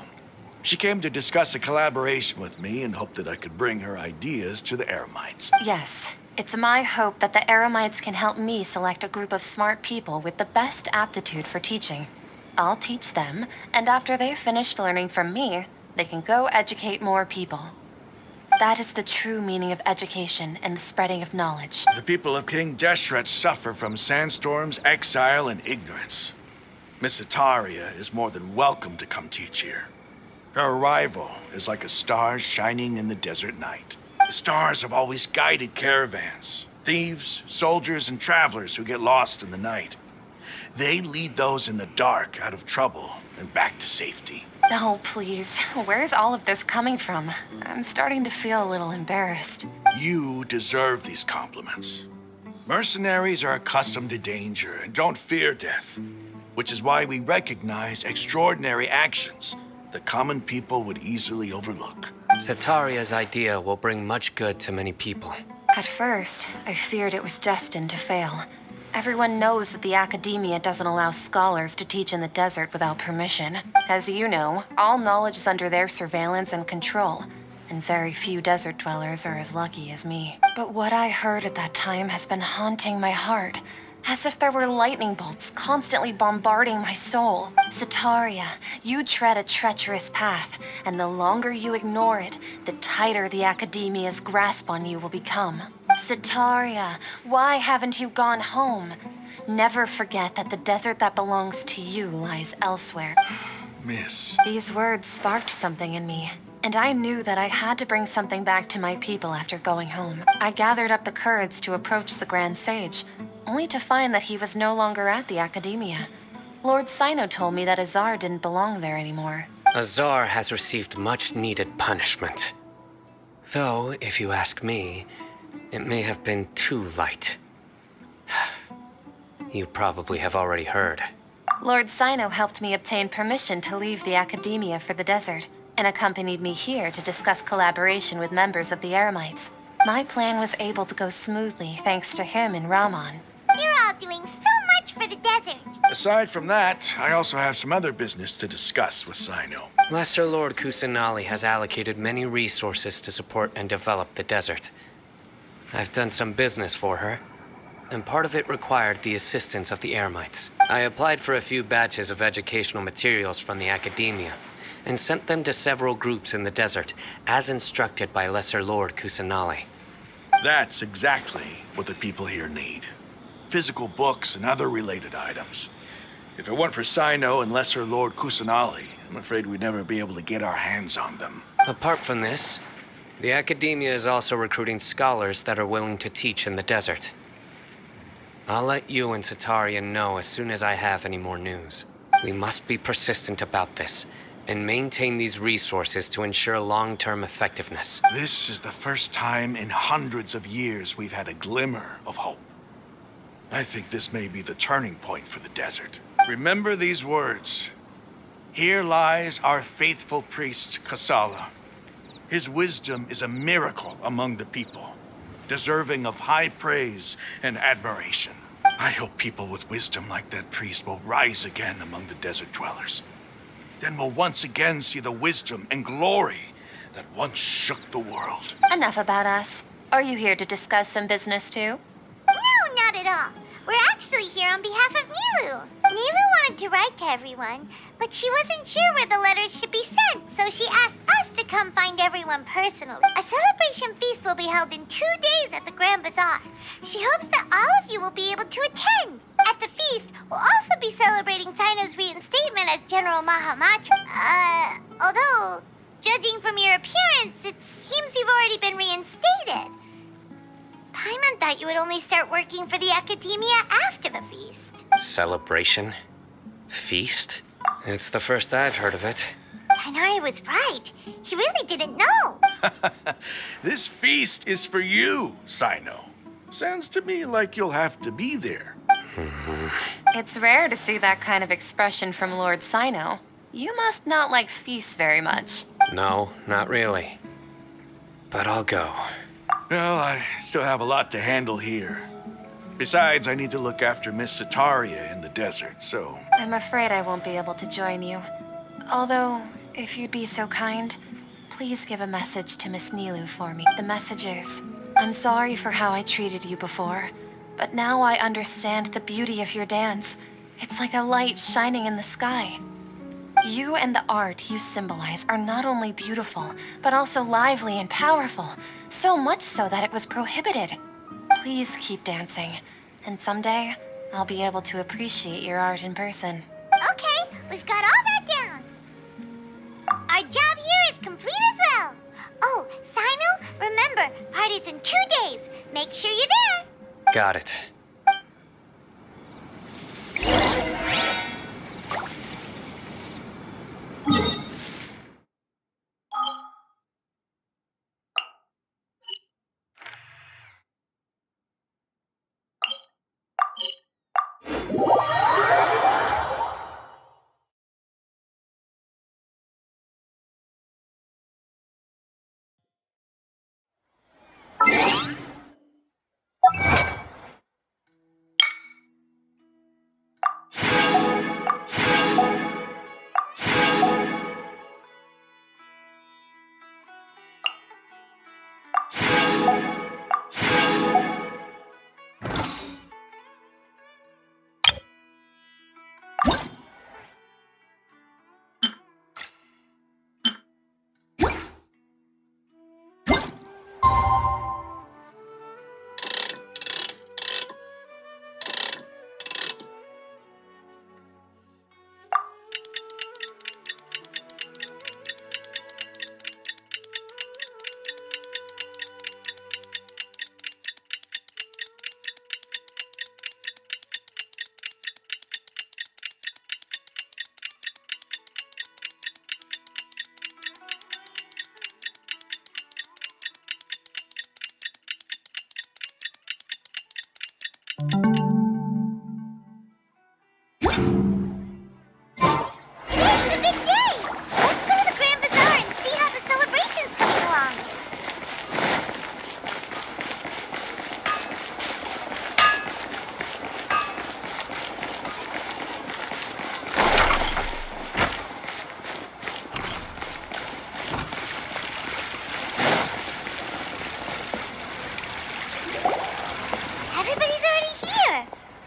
She came to discuss a collaboration with me and hoped that I could bring her ideas to the Eremites. Yes, it's my hope that the Eremites can help me select a group of smart people with the best aptitude for teaching. I'll teach them, and after they've finished learning from me, they can go educate more people. That is the true meaning of education and the spreading of knowledge. The people of King Deshret suffer from sandstorms, exile, and ignorance. Miss Sataria is more than welcome to come teach here. Her arrival is like a star shining in the desert night. The stars have always guided caravans, thieves, soldiers, and travelers who get lost in the night. They lead those in the dark out of trouble and back to safety. Oh, please. Where's all of this coming from? I'm starting to feel a little embarrassed. You deserve these compliments. Mercenaries are accustomed to danger and don't fear death, which is why we recognize extraordinary actions that common people would easily overlook. Sataria's idea will bring much good to many people. At first, I feared it was destined to fail. Everyone knows that the academia doesn't allow scholars to teach in the desert without permission. As you know, all knowledge is under their surveillance and control, and very few desert dwellers are as lucky as me. But what I heard at that time has been haunting my heart, as if there were lightning bolts constantly bombarding my soul. Sataria, you tread a treacherous path, and the longer you ignore it, the tighter the academia's grasp on you will become. Sataria, why haven't you gone home? Never forget that the desert that belongs to you lies elsewhere. Miss. These words sparked something in me, and I knew that I had to bring something back to my people after going home. I gathered up the courage to approach the Grand Sage, only to find that he was no longer at the Academia. Lord Sino told me that Azar didn't belong there anymore. Azar has received much-needed punishment. Though, if you ask me, it may have been too light. You probably have already heard. Lord Sino helped me obtain permission to leave the Academia for the desert, and accompanied me here to discuss collaboration with members of the Eremites. My plan was able to go smoothly thanks to him and Rahman. You're all doing so much for the desert. Aside from that, I also have some other business to discuss with Sino. Lesser Lord Kusanali has allocated many resources to support and develop the desert. I've done some business for her, and part of it required the assistance of the Eremites. I applied for a few batches of educational materials from the Academia, and sent them to several groups in the desert, as instructed by Lesser Lord Kusanali. That's exactly what the people here need. Physical books and other related items. If it weren't for Sino and Lesser Lord Kusanali, I'm afraid we'd never be able to get our hands on them. Apart from this, the Academia is also recruiting scholars that are willing to teach in the desert. I'll let you and Sataria know as soon as I have any more news. We must be persistent about this, and maintain these resources to ensure long-term effectiveness. This is the first time in hundreds of years we've had a glimmer of hope. I think this may be the turning point for the desert. Remember these words. Here lies our faithful priest, Kasala. His wisdom is a miracle among the people, deserving of high praise and admiration. I hope people with wisdom like that priest will rise again among the desert dwellers. Then we'll once again see the wisdom and glory that once shook the world. Enough about us. Are you here to discuss some business too? No, not at all. We're actually here on behalf of Nilu. Nilu wanted to write to everyone, but she wasn't sure where the letters should be sent, so she asked us to come find everyone personally. A celebration feast will be held in 2 days at the Grand Bazaar. She hopes that all of you will be able to attend. At the feast, we'll also be celebrating Sino's reinstatement as General Mahamatra. Although, judging from your appearance, it seems you've already been reinstated. Paimon thought you would only start working for the Academia after the feast. Celebration? Feast? It's the first I've heard of it. Tighnari was right. He really didn't know. This feast is for you, Sino. Sounds to me like you'll have to be there. It's rare to see that kind of expression from Lord Sino. You must not like feasts very much. No, not really. But I'll go. Well, I still have a lot to handle here. Besides, I need to look after Miss Sataria in the desert, so... I'm afraid I won't be able to join you. Although, if you'd be so kind, please give a message to Miss Nilu for me. The message is, I'm sorry for how I treated you before, but now I understand the beauty of your dance. It's like a light shining in the sky. You and the art you symbolize are not only beautiful, but also lively and powerful, so much so that it was prohibited. Please keep dancing, and someday I'll be able to appreciate your art in person. Okay, we've got all that down. Our job here is complete as well. Oh, Sino, remember, party's in 2 days. Make sure you're there. Got it.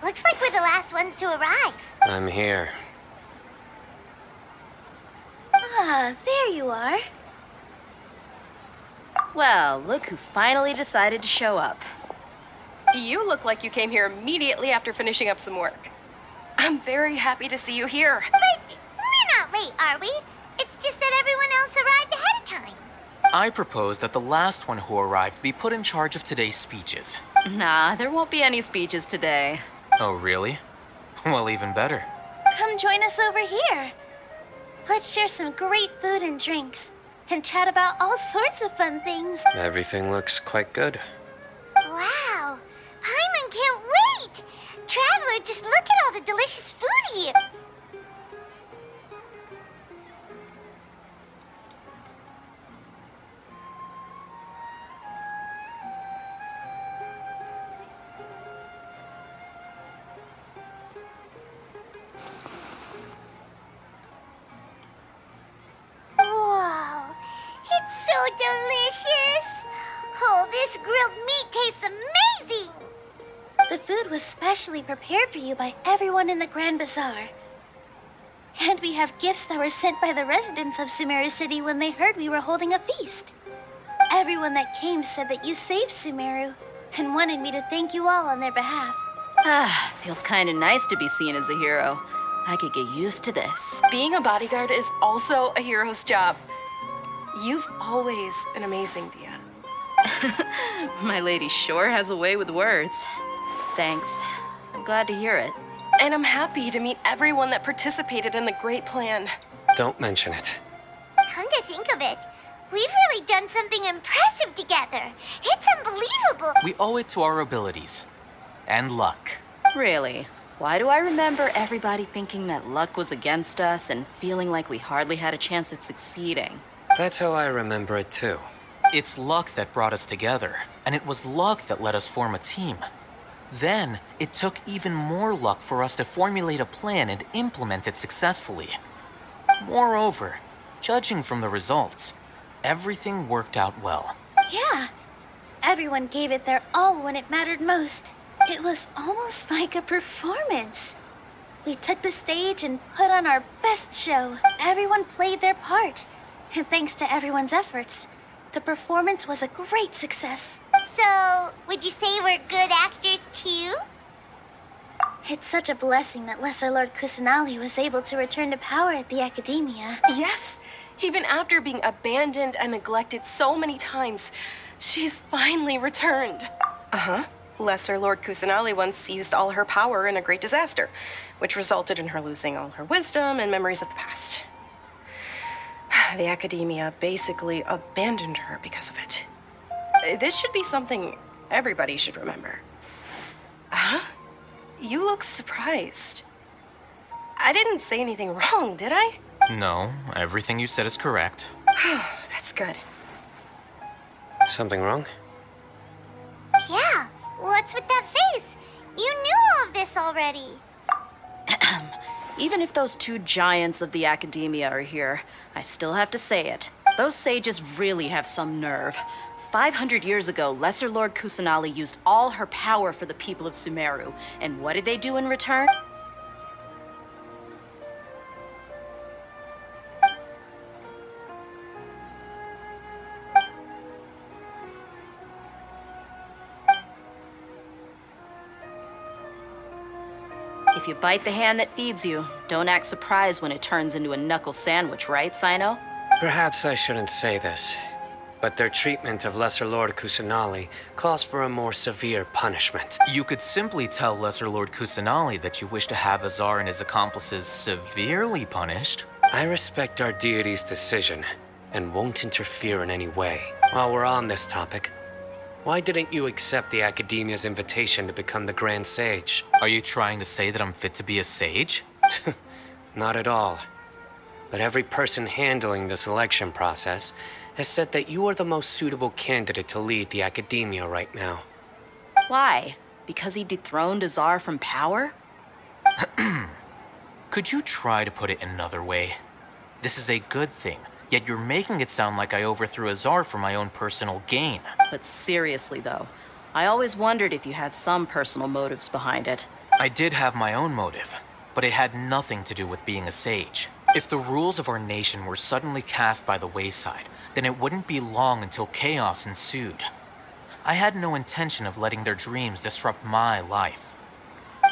Looks like we're the last ones to arrive. I'm here. Ah, there you are. Well, look who finally decided to show up. You look like you came here immediately after finishing up some work. I'm very happy to see you here. But we're not late, are we? It's just that everyone else arrived ahead of time. I propose that the last one who arrived be put in charge of today's speeches. Nah, there won't be any speeches today. Oh, really? Well, even better. Come join us over here. Let's share some great food and drinks, and chat about all sorts of fun things. Everything looks quite good. Wow! Paimon can't wait! Traveler, just look at all the delicious food here! Whoa! It's so delicious! Oh, this grilled meat tastes amazing! The food was specially prepared for you by everyone in the Grand Bazaar. And we have gifts that were sent by the residents of Sumeru City when they heard we were holding a feast. Everyone that came said that you saved Sumeru and wanted me to thank you all on their behalf. Ah, feels kinda nice to be seen as a hero. I could get used to this. Being a bodyguard is also a hero's job. You've always been amazing, Dia. My lady sure has a way with words. Thanks. I'm glad to hear it. And I'm happy to meet everyone that participated in the great plan. Don't mention it. Come to think of it, we've really done something impressive together. It's unbelievable. We owe it to our abilities. And luck. Really? Why do I remember everybody thinking that luck was against us and feeling like we hardly had a chance of succeeding? That's how I remember it too. It's luck that brought us together, and it was luck that let us form a team. Then, it took even more luck for us to formulate a plan and implement it successfully. Moreover, judging from the results, everything worked out well. Yeah, everyone gave it their all when it mattered most. It was almost like a performance. We took the stage and put on our best show. Everyone played their part. And thanks to everyone's efforts, the performance was a great success. So, would you say we're good actors too? It's such a blessing that Lesser Lord Kusanali was able to return to power at the Academia. Yes, even after being abandoned and neglected so many times, she's finally returned. Uh-huh. Lesser Lord Kusanali once used all her power in a great disaster, which resulted in her losing all her wisdom and memories of the past. The Academia basically abandoned her because of it. This should be something everybody should remember. Huh? You look surprised. I didn't say anything wrong, did I? No, everything you said is correct. That's good. Something wrong? Yeah, what's with that face? You knew all of this already. Even if those two giants of the Academia are here, I still have to say it. Those sages really have some nerve. 500 years ago, Lesser Lord Kusanali used all her power for the people of Sumeru. And what did they do in return? If you bite the hand that feeds you, don't act surprised when it turns into a knuckle sandwich, right, Sino? Perhaps I shouldn't say this, but their treatment of Lesser Lord Kusanali calls for a more severe punishment. You could simply tell Lesser Lord Kusanali that you wish to have Azar and his accomplices severely punished. I respect our deity's decision and won't interfere in any way. While we're on this topic, why didn't you accept the Academia's invitation to become the Grand Sage? Are you trying to say that I'm fit to be a sage? Not at all. But every person handling the selection process has said that you are the most suitable candidate to lead the Academia right now. Why? Because he dethroned Azar from power? Could you try to put it another way? This is a good thing, yet you're making it sound like I overthrew Azar for my own personal gain. But seriously, though, I always wondered if you had some personal motives behind it. I did have my own motive, but it had nothing to do with being a sage. If the rules of our nation were suddenly cast by the wayside, then it wouldn't be long until chaos ensued. I had no intention of letting their dreams disrupt my life.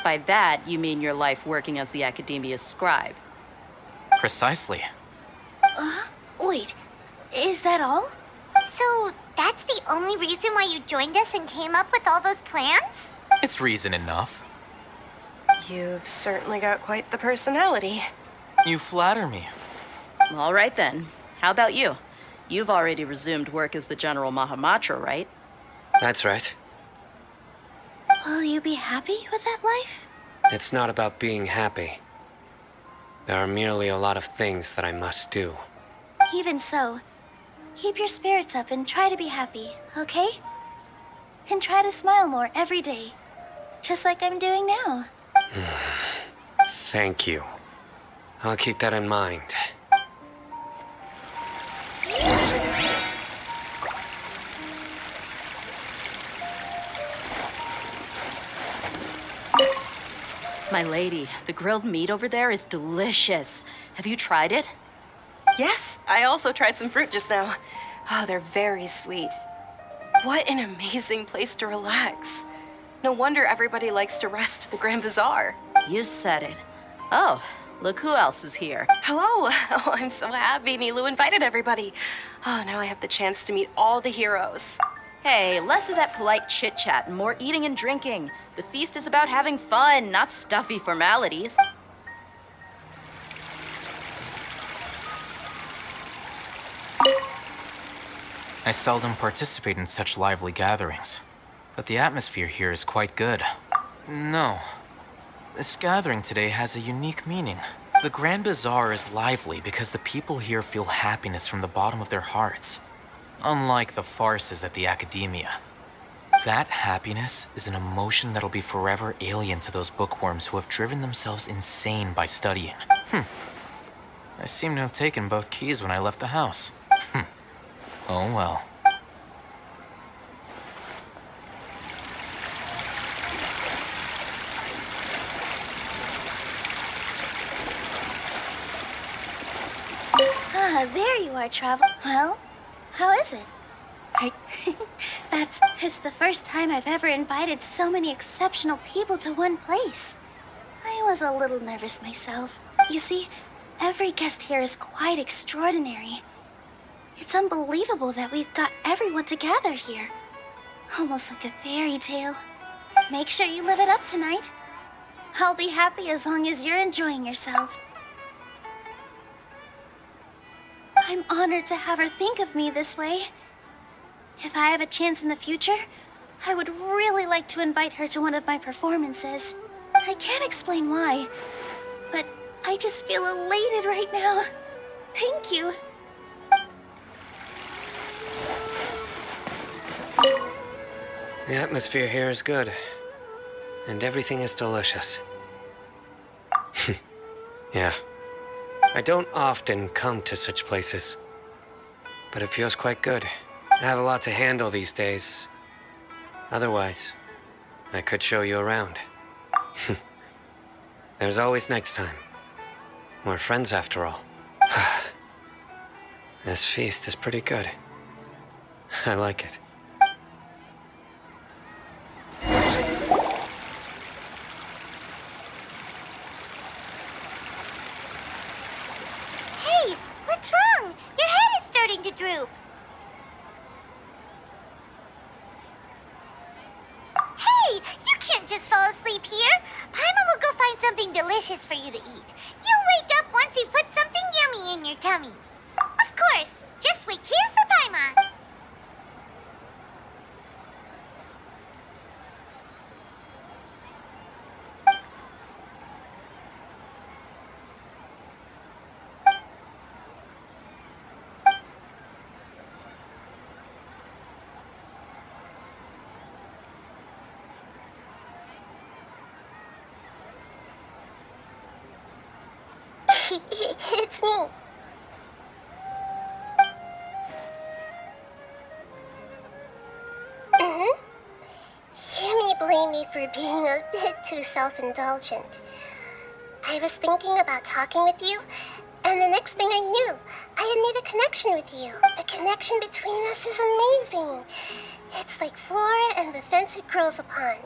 By that, you mean your life working as the Academia's scribe. Precisely. Wait, is that all? So, that's the only reason why you joined us and came up with all those plans? It's reason enough. You've certainly got quite the personality. You flatter me. All right then. How about you? You've already resumed work as the General Mahamatra, right? That's right. Will you be happy with that life? It's not about being happy. There are merely a lot of things that I must do. Even so, keep your spirits up and try to be happy, okay? And try to smile more every day, just like I'm doing now. Thank you. I'll keep that in mind. My lady, the grilled meat over there is delicious. Have you tried it? Yes, I also tried some fruit just now. Oh, they're very sweet. What an amazing place to relax. No wonder everybody likes to rest at the Grand Bazaar. You said it. Oh, look who else is here. Hello. Oh, I'm so happy Nilu invited everybody. Oh, now I have the chance to meet all the heroes. Hey, less of that polite chit-chat and more eating and drinking. The feast is about having fun, not stuffy formalities. I seldom participate in such lively gatherings, but the atmosphere here is quite good. No. This gathering today has a unique meaning. The Grand Bazaar is lively because the people here feel happiness from the bottom of their hearts. Unlike the farces at the Academia. That happiness is an emotion that'll be forever alien to those bookworms who have driven themselves insane by studying. I seem to have taken both keys when I left the house. Oh well. Ah, there you are, Travel. Well, how is it? It's the first time I've ever invited so many exceptional people to one place. I was a little nervous myself. You see, every guest here is quite extraordinary. It's unbelievable that we've got everyone together here. Almost like a fairy tale. Make sure you live it up tonight. I'll be happy as long as you're enjoying yourselves. I'm honored to have her think of me this way. If I have a chance in the future, I would really like to invite her to one of my performances. I can't explain why, but I just feel elated right now. Thank you. The atmosphere here is good, and everything is delicious. Yeah. I don't often come to such places, but it feels quite good. I have a lot to handle these days. Otherwise, I could show you around. There's always next time. We're friends after all. This feast is pretty good. I like it. Hey, what's wrong? Your head is starting to droop. Hey, you can't just fall asleep here. Paimon will go find something delicious for you to eat. You'll wake up once you've put something yummy in your tummy. Of course, just wait here for Paimon. It's me. You may blame me for being a bit too self-indulgent. I was thinking about talking with you, and the next thing I knew, I had made a connection with you. The connection between us is amazing. It's like flora and the fence it grows upon.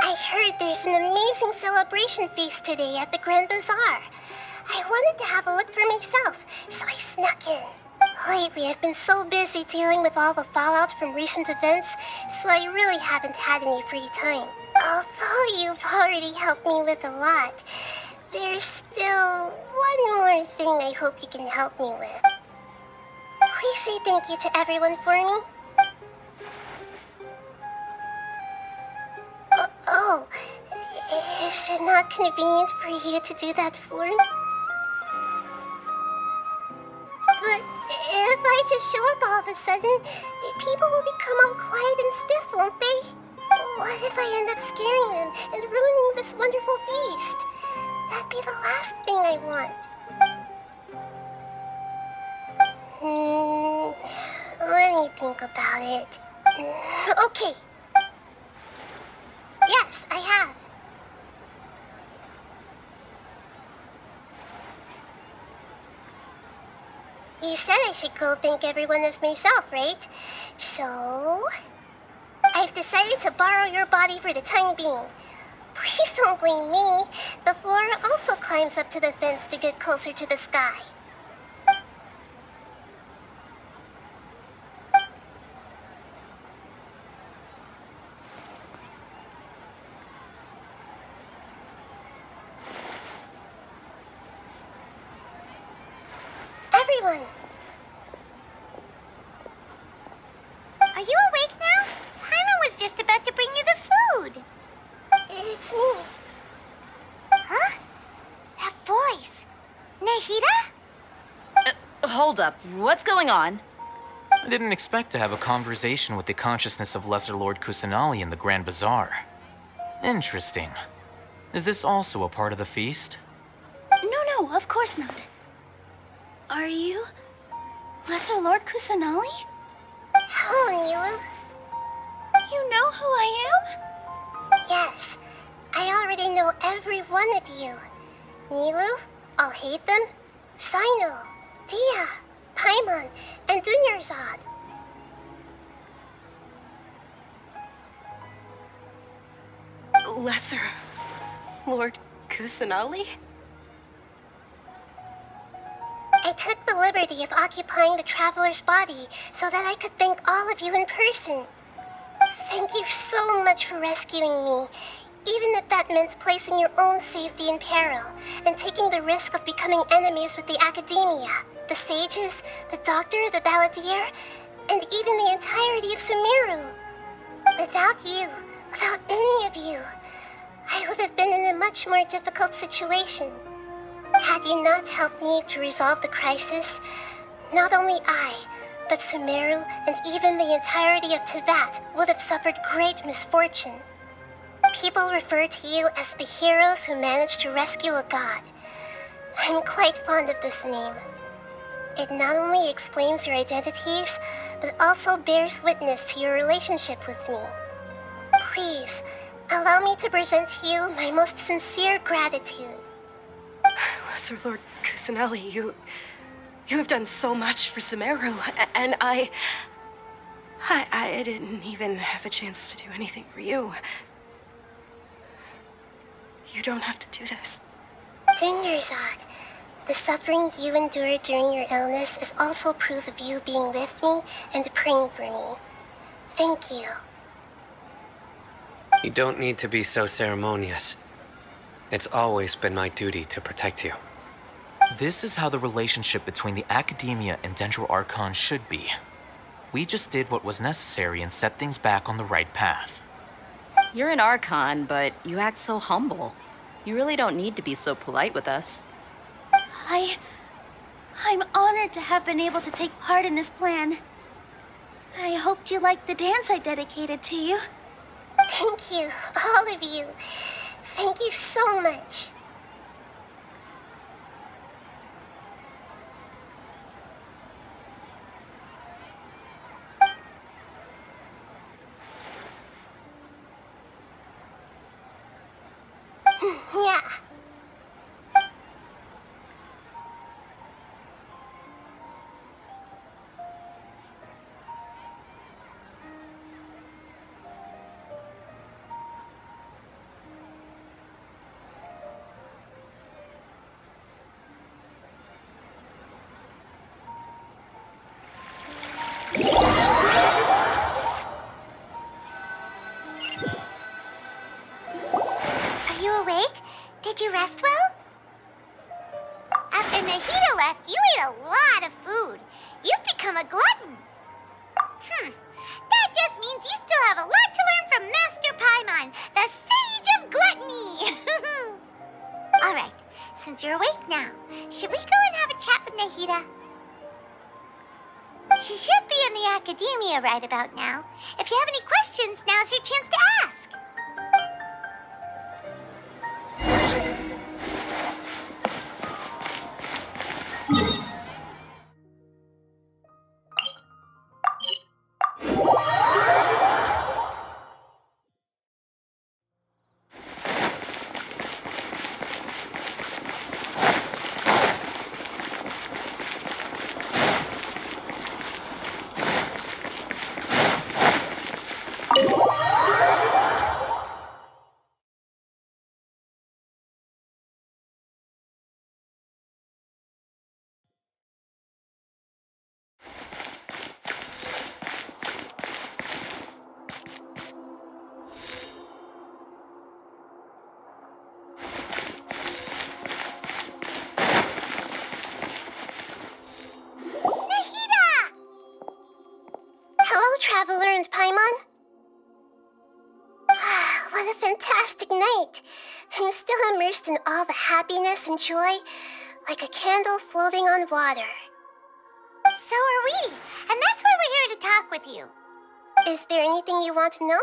I heard there's an amazing celebration feast today at the Grand Bazaar. I wanted to have a look for myself, so I snuck in. Lately, I've been so busy dealing with all the fallout from recent events, so I really haven't had any free time. Although you've already helped me with a lot, there's still one more thing I hope you can help me with. Please say thank you to everyone for me. Oh, is it not convenient for you to do that for me? But if I just show up all of a sudden, people will become all quiet and stiff, won't they? What if I end up scaring them and ruining this wonderful feast? That'd be the last thing I want. Let me think about it. Okay. Yes, I have. You said I should go thank everyone as myself, right? So, I've decided to borrow your body for the time being. Please don't blame me. The flora also climbs up to the fence to get closer to the sky. Everyone! Are you awake now? Paimon was just about to bring you the food. It's me. Huh? That voice. Nahida? Hold up. What's going on? I didn't expect to have a conversation with the consciousness of Lesser Lord Kusanali in the Grand Bazaar. Interesting. Is this also a part of the feast? No, of course not. Are you Lesser Lord Kusanali? Hello, Nilu. You know who I am? Yes, I already know every one of you. Nilu, Alhaitham, Sino, Dia, Paimon, and Dunyarzad. Lesser Lord Kusanali? I took the liberty of occupying the traveler's body so that I could thank all of you in person. Thank you so much for rescuing me, even if that meant placing your own safety in peril and taking the risk of becoming enemies with the academia, the sages, the doctor, the balladeer, and even the entirety of Sumeru. Without you, without any of you, I would have been in a much more difficult situation. Had you not helped me to resolve the crisis, not only I, but Sumeru and even the entirety of Tevat would have suffered great misfortune. People refer to you as the heroes who managed to rescue a god. I'm quite fond of this name. It not only explains your identities, but also bears witness to your relationship with me. Please, allow me to present to you my most sincere gratitude. Lesser Lord Kusanali, you have done so much for Sumeru, and I didn't even have a chance to do anything for you. You don't have to do this. Dunyarzad, the suffering you endured during your illness is also proof of you being with me and praying for me. Thank you. You don't need to be so ceremonious. It's always been my duty to protect you. This is how the relationship between the Academia and Dendro Archon should be. We just did what was necessary and set things back on the right path. You're an Archon, but you act so humble. You really don't need to be so polite with us. I'm honored to have been able to take part in this plan. I hoped you liked the dance I dedicated to you. Thank you, all of you. Thank you so much. Yeah. Are you awake? Did you rest well? After Nahida left, you ate a lot of food. You've become a glutton. That just means you still have a lot to learn from Master Paimon, the Sage of Gluttony. Alright, since you're awake now, should we go and have a chat with Nahida? She should be in the academia right about now. If you have any questions, now's your chance to ask. Hello, Traveler and Paimon. What a fantastic night. I'm still immersed in all the happiness and joy, like a candle floating on water. So are we, and that's why we're here to talk with you. Is there anything you want to know?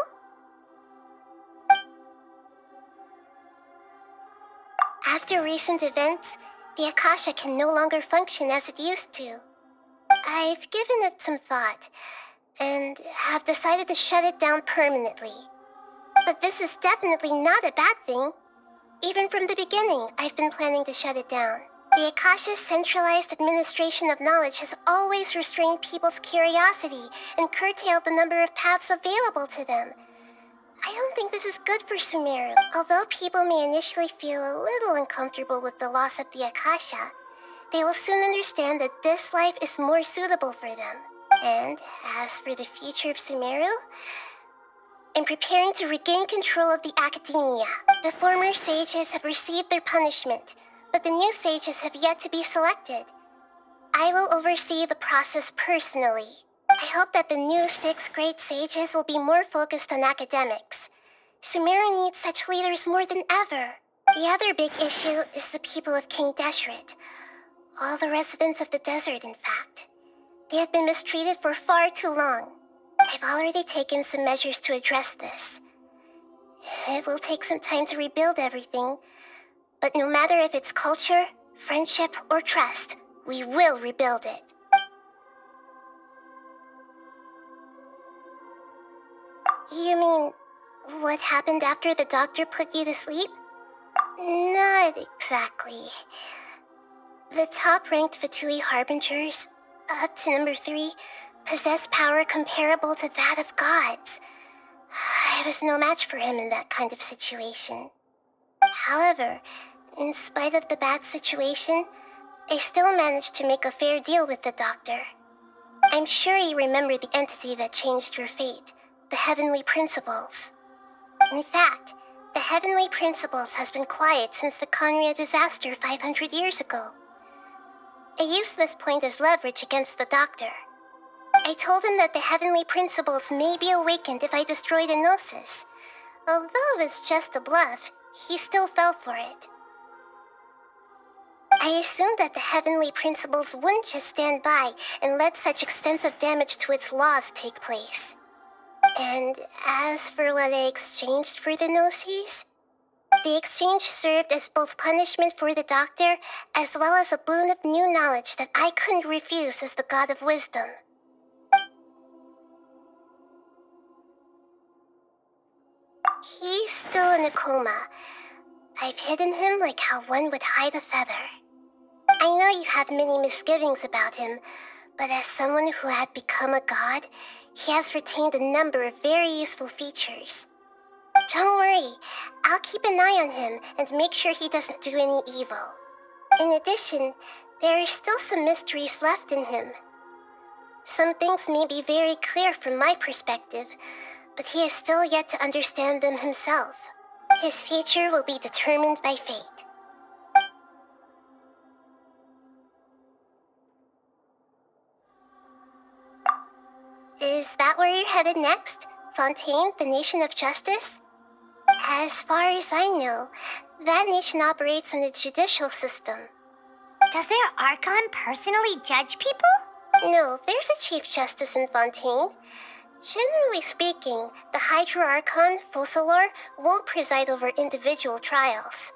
After recent events, the Akasha can no longer function as it used to. I've given it some thought, and have decided to shut it down permanently. But this is definitely not a bad thing. Even from the beginning, I've been planning to shut it down. The Akasha's centralized administration of knowledge has always restrained people's curiosity and curtailed the number of paths available to them. I don't think this is good for Sumeru. Although people may initially feel a little uncomfortable with the loss of the Akasha, they will soon understand that this life is more suitable for them. And as for the future of Sumeru, I'm preparing to regain control of the academia. The former sages have received their punishment, but the new sages have yet to be selected. I will oversee the process personally. I hope that the new 6 great sages will be more focused on academics. Sumeru needs such leaders more than ever. The other big issue is the people of King Deshret. All the residents of the desert, in fact. They have been mistreated for far too long. I've already taken some measures to address this. It will take some time to rebuild everything, but no matter if it's culture, friendship, or trust, we will rebuild it. You mean, what happened after the doctor put you to sleep? Not exactly. The top-ranked Fatui Harbingers, up to number 3, possess power comparable to that of gods. I was no match for him in that kind of situation. However, in spite of the bad situation, I still managed to make a fair deal with the doctor. I'm sure you remember the entity that changed your fate, the Heavenly Principles. In fact, the Heavenly Principles has been quiet since the Conria disaster 500 years ago. I used this point as leverage against the doctor. I told him that the Heavenly Principles may be awakened if I destroy the Gnosis. Although it's just a bluff, he still fell for it. I assumed that the Heavenly Principles wouldn't just stand by and let such extensive damage to its laws take place. And as for what I exchanged for the Gnosis, the exchange served as both punishment for the doctor as well as a boon of new knowledge that I couldn't refuse as the God of Wisdom. He's still in a coma, I've hidden him like how one would hide a feather. I know you have many misgivings about him, but as someone who had become a god, he has retained a number of very useful features. Don't worry, I'll keep an eye on him and make sure he doesn't do any evil. In addition, there are still some mysteries left in him. Some things may be very clear from my perspective, but he is still yet to understand them himself. His future will be determined by fate. Is that where you're headed next? Fontaine, the nation of justice? As far as I know, that nation operates on a judicial system. Does their archon personally judge people? No, there's a chief justice in Fontaine. Generally speaking, the Hydra Archon, Focalor, won't preside over individual trials.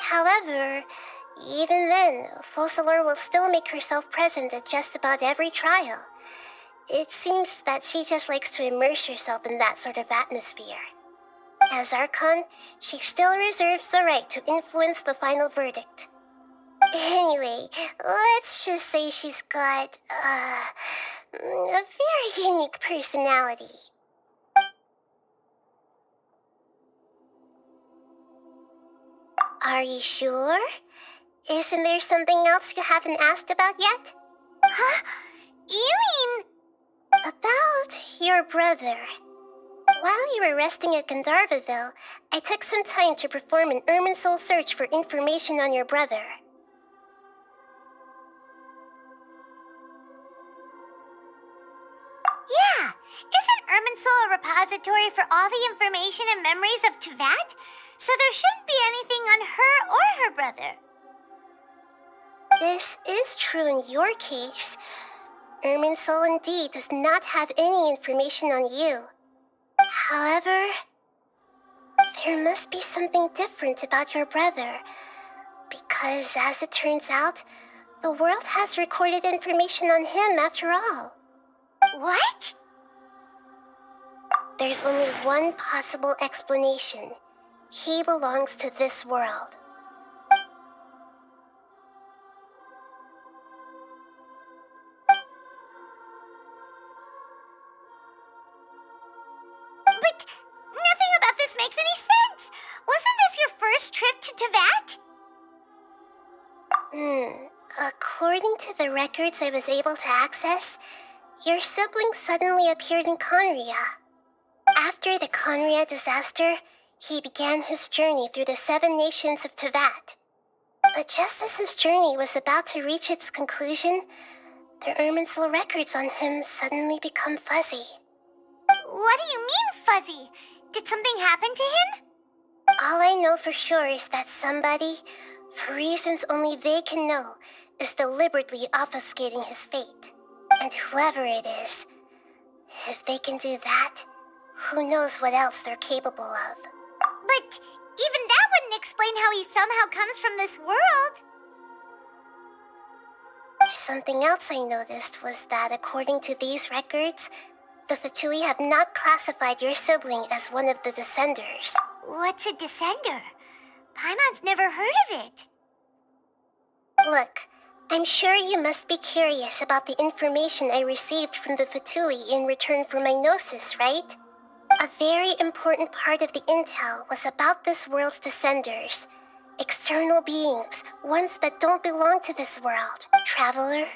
However, even then, Focalor will still make herself present at just about every trial. It seems that she just likes to immerse herself in that sort of atmosphere. As Archon, she still reserves the right to influence the final verdict. Anyway, let's just say she's got, a very unique personality. Are you sure? Isn't there something else you haven't asked about yet? Huh? You mean... About your brother. While you were resting at Gandharvaville, I took some time to perform an Irminsul search for information on your brother. Yeah, isn't Irminsul a repository for all the information and memories of Tevat? So there shouldn't be anything on her or her brother. This is true in your case. Irminsul indeed does not have any information on you. However, there must be something different about your brother, because as it turns out, the world has recorded information on him after all. What? There's only one possible explanation. He belongs to this world. But nothing about this makes any sense. Wasn't this your first trip to Tevat? According to the records I was able to access, your sibling suddenly appeared in Conria. After the Conria disaster, he began his journey through the 7 nations of Tevat. But just as his journey was about to reach its conclusion, the Irminsul records on him suddenly become fuzzy. What do you mean, fuzzy? Did something happen to him? All I know for sure is that somebody, for reasons only they can know, is deliberately obfuscating his fate. And whoever it is, if they can do that, who knows what else they're capable of. But even that wouldn't explain how he somehow comes from this world. Something else I noticed was that according to these records, the Fatui have not classified your sibling as one of the Descenders. What's a Descender? Paimon's never heard of it. Look, I'm sure you must be curious about the information I received from the Fatui in return for my gnosis, right? A very important part of the intel was about this world's Descenders. External beings, ones that don't belong to this world. Traveler,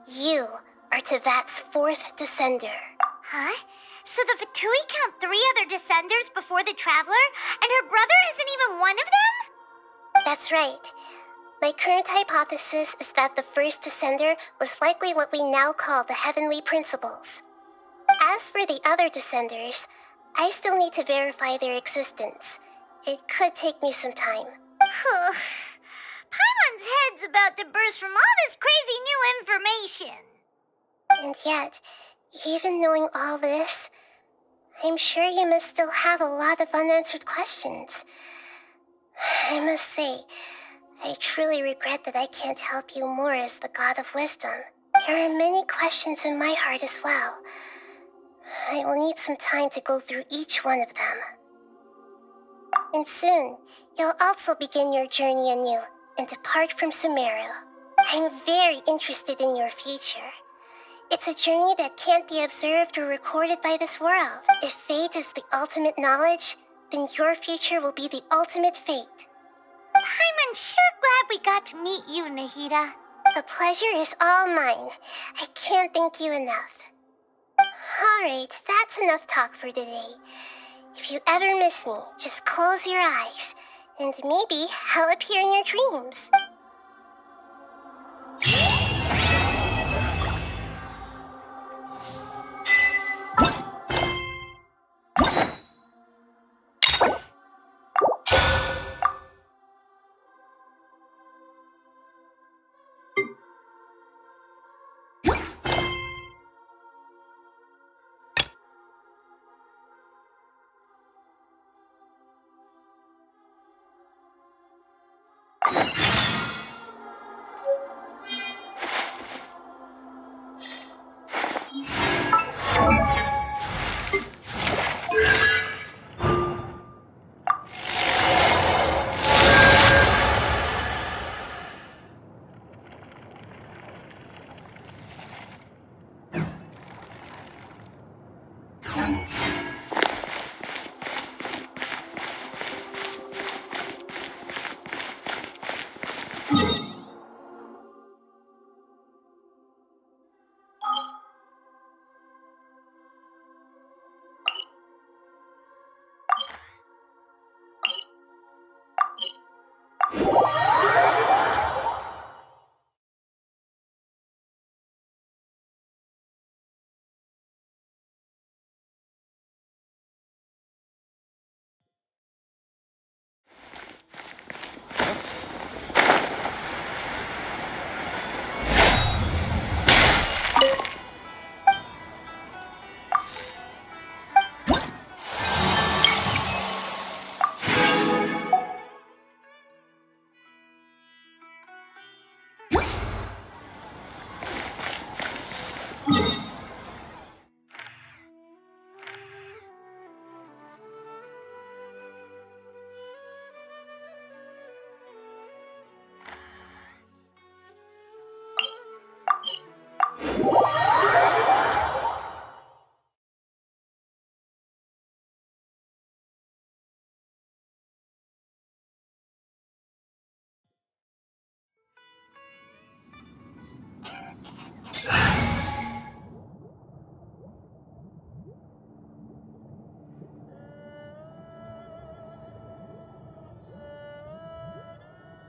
you are Tevat's 4th Descender. Huh? So the Fatui count 3 other Descenders before the Traveler, and her brother isn't even one of them? That's right. My current hypothesis is that the first Descender was likely what we now call the Heavenly Principles. As for the other Descenders, I still need to verify their existence. It could take me some time. Paimon's head's about to burst from all this crazy new information. And yet, even knowing all this, I'm sure you must still have a lot of unanswered questions. I must say, I truly regret that I can't help you more as the God of Wisdom. There are many questions in my heart as well. I will need some time to go through each one of them. And soon, you'll also begin your journey anew and depart from Sumeru. I'm very interested in your future. It's a journey that can't be observed or recorded by this world. If fate is the ultimate knowledge, then your future will be the ultimate fate. Paimon's sure glad we got to meet you, Nahida. The pleasure is all mine. I can't thank you enough. Alright, that's enough talk for today. If you ever miss me, just close your eyes, and maybe I'll appear in your dreams.